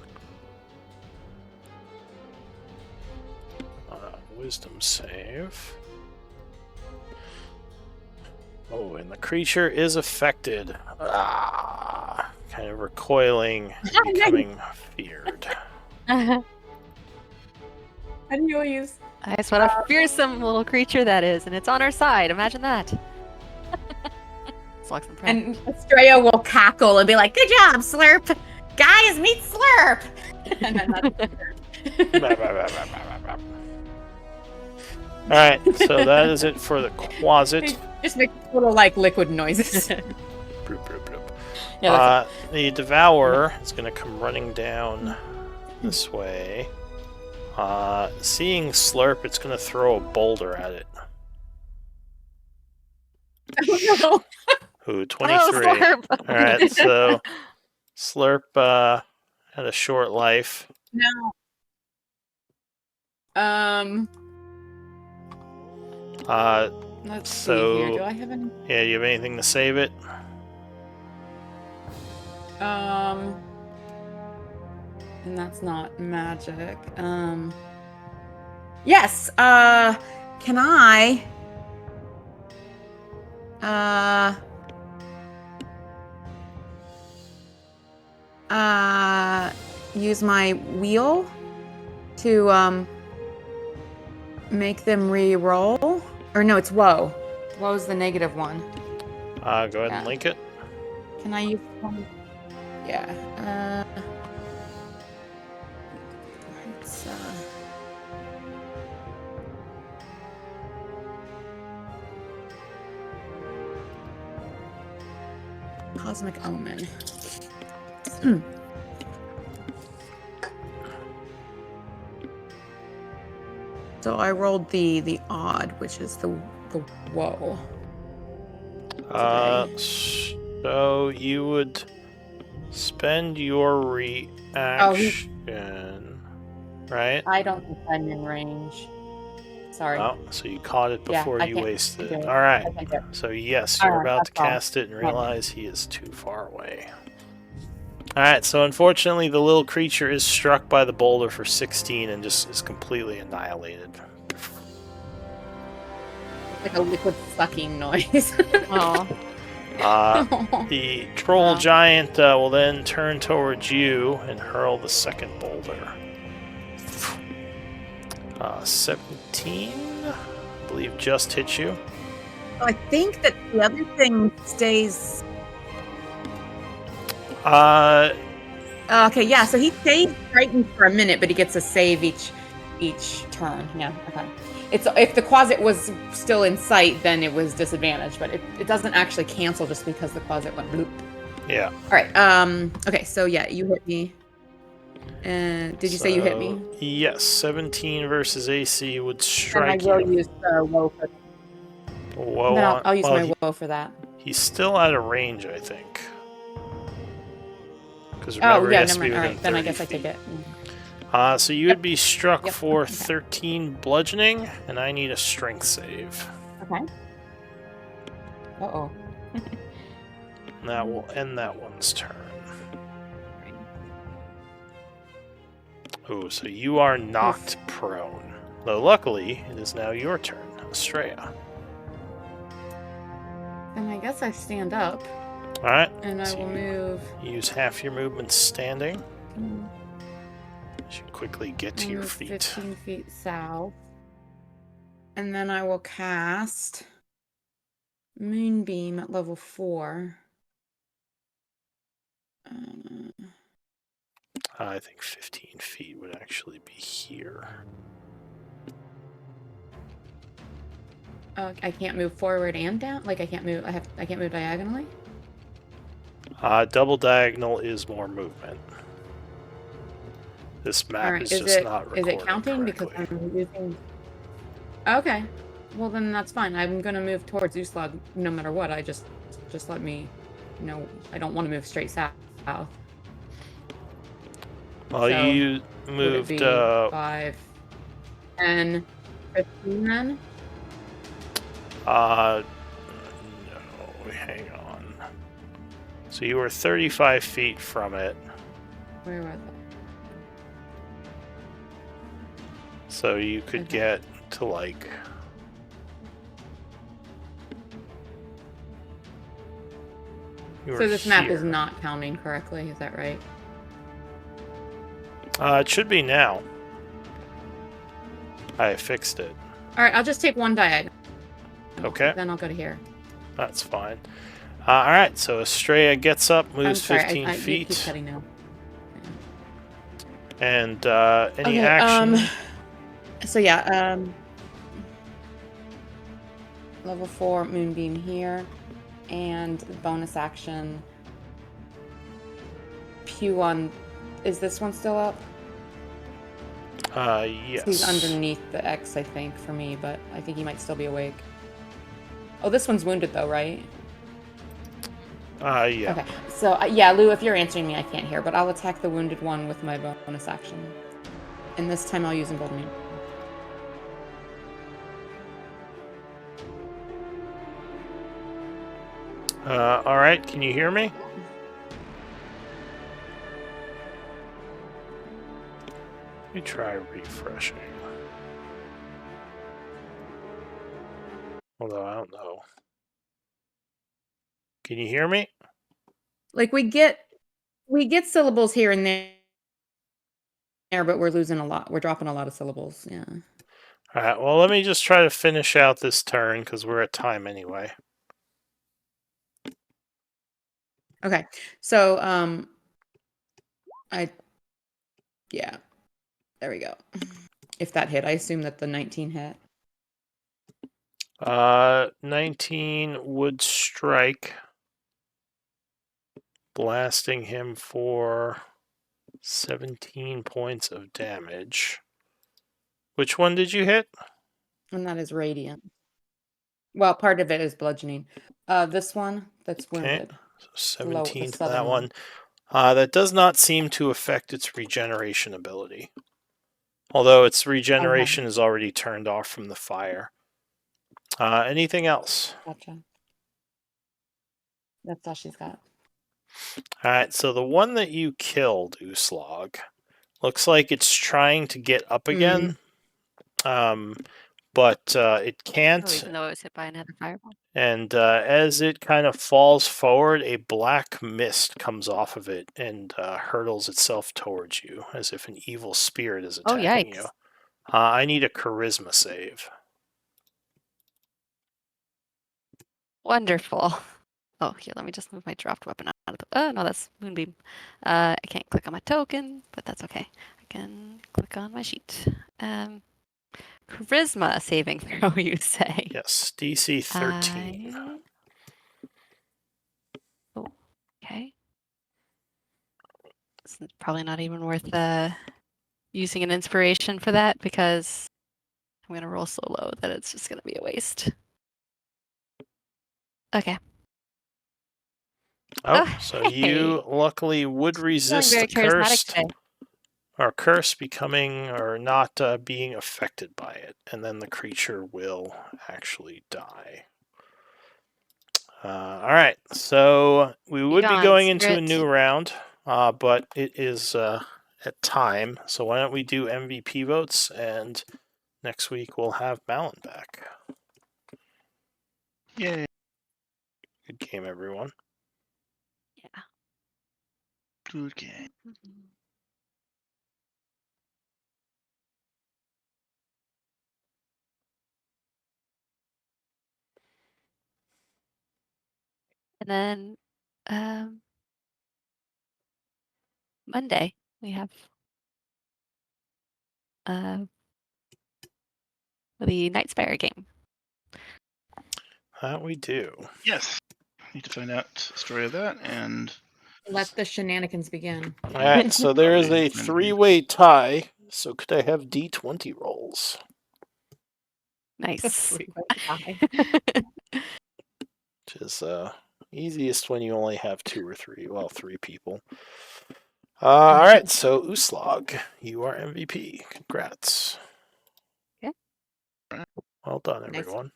Wisdom save. Oh, and the creature is affected. Kind of recoiling, becoming feared. How do you use? That's what a fearsome little creature that is, and it's on our side. Imagine that. Slugs and And Estrella will cackle and be like, "Good job, Slurp! Guys, meet Slurp!" And then All right, so that is it for the closet. just make little like liquid noises. Bloop, bloop, bloop. Yeah, The Devourer is going to come running down this way. Seeing Slurp, it's going to throw a boulder at it. no. Ooh, 23. Slurp. All right, so Slurp had a short life. No. Let's see here. Do I have any? Yeah, you have anything to save it? And that's not magic. Yes. Can I? Use my wheel to make them re-roll. Or no, it's woe. Woe's the negative one. Go ahead and link it. Can I use one? Yeah. It's Cosmic Omen. So I rolled the odd, which is the woe. So you would spend your reaction, right? I don't think I'm in range. Sorry. Oh, so you caught it before I you can't wasted do it. it. All right. I can't do it. So yes, you're about to that's all. cast it and realize he is too far away. All right. So unfortunately, the little creature is struck by the boulder for 16 and just is completely annihilated. Like a liquid sucking noise. Oh. The troll giant will then turn towards you and hurl the second boulder. 17, I believe, just hit you. I think that the other thing stays. Okay, yeah. So he stays frightened for a minute, but he gets a save each turn. Yeah. Okay. It's if the closet was still in sight, then it was disadvantaged, but it doesn't actually cancel just because the closet went bloop. Yeah. All right. Okay. So yeah, you hit me. And did you say you hit me? Yes. 17 versus AC would strike And I will you. use the woe for. Whoa, Then I'll use my woe for that. He's still out of range, I think. Because Oh remember, yeah, he has to never be mind. All within right, then I 30 guess I take feet. it. So you would be struck Yep. for Okay. 13 bludgeoning, and I need a strength save. Okay. Uh-oh. And that will end that one's turn. Oh, so you are knocked prone. Though luckily, it is now your turn, Estrella. Then I guess I stand up, Alright. and I so will you move. Use half your movement standing. Mm, You should quickly get to I'll your move feet. 15 feet south. And then I will cast Moonbeam at level 4. I think 15 feet would actually be here. I can't move forward and down. Like I can't move. I can't move diagonally. Double diagonal is more movement. This map is just not recording Is it counting correctly. because I'm using? Okay, well then that's fine. I'm gonna move towards Uslag no matter what. I just let me know. I don't want to move straight south. Well, So, you moved. Would it be 5, 10, 15 then? No, hang on. So you were 35 feet from it. Where was it? So you could get to like... So this map is not counting correctly, is that right? It should be now. I fixed it. Alright, I'll just take one diagonal. Okay. Then I'll go to here. That's fine. Alright, so Estrella gets up, moves 15 feet. You keep cutting now. And any action? So yeah, level 4 moonbeam here, and bonus action. Pew on. Is this one still up? Yes. He's underneath the X, I think, for me, but I think he might still be awake. Oh, this one's wounded though, right? Yeah. Okay, so yeah, Lou, if you're answering me, I can't hear, but I'll attack the wounded one with my bonus action. And this time I'll use emboldening. Alright, can you hear me? Let me try refreshing. Although I don't know. Can you hear me? Like we get syllables here and there, but we're losing a lot. We're dropping a lot of syllables. Yeah. Alright, well let me just try to finish out this turn because we're at time anyway. Okay. So yeah. There we go. If that hit, I assume that the 19 hit. 19 would strike, blasting him for 17 points of damage. Which one did you hit? And that is radiant. Well, part of it is bludgeoning. This one that's wounded. Okay. So 17 to that southern one. That does not seem to affect its regeneration ability. Although its regeneration is already turned off from the fire. Anything else? Gotcha. That's all she's got. Alright, so the one that you killed, Uslag, looks like it's trying to get up again. But it can't. Oh, even though it was hit by another fireball. And as it kind of falls forward, a black mist comes off of it and hurtles itself towards you, as if an evil spirit is attacking you. I need a charisma save. Wonderful. Oh, here, let me just move my dropped weapon out of the... Oh, no, that's Moonbeam. I can't click on my token, but that's okay. I can click on my sheet. Charisma saving throw, you say? Yes, DC 13. Oh, okay. It's probably not even worth using an inspiration for that because I'm going to roll so low that it's just going to be a waste. Okay. Oh, so you luckily would resist the curse becoming or not being affected by it, and then the creature will actually die. All right, so we would be going into a new round, but it is at time. So why don't we do MVP votes, and next week we'll have Malin back. Yay! Good game, everyone. Yeah. Good game. And then Monday we have the Nightspire game. That we do. Yes. Need to find out the story of that, and Let the shenanigans begin. All right, so there is Probably a going to be- 3-way tie. So could I have D20 rolls? Nice. Which is easiest when you only have 2 or 3. Well, 3 people. All right, so Uslag, you are MVP. Congrats. Okay. Well done, Nice. everyone.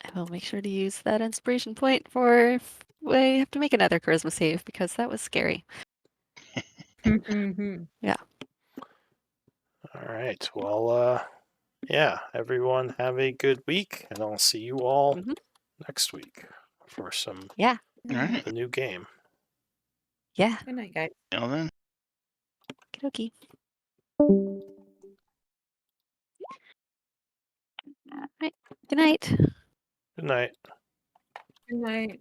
I will make sure to use that inspiration point for if I have to make another charisma save because that was scary. Yeah. All right. Well, yeah, everyone have a good week, and I'll see you all next week for some Yeah. All right. the new game. Yeah. Good night, guys. Well then. Okie right. Good night. Good night. Good night.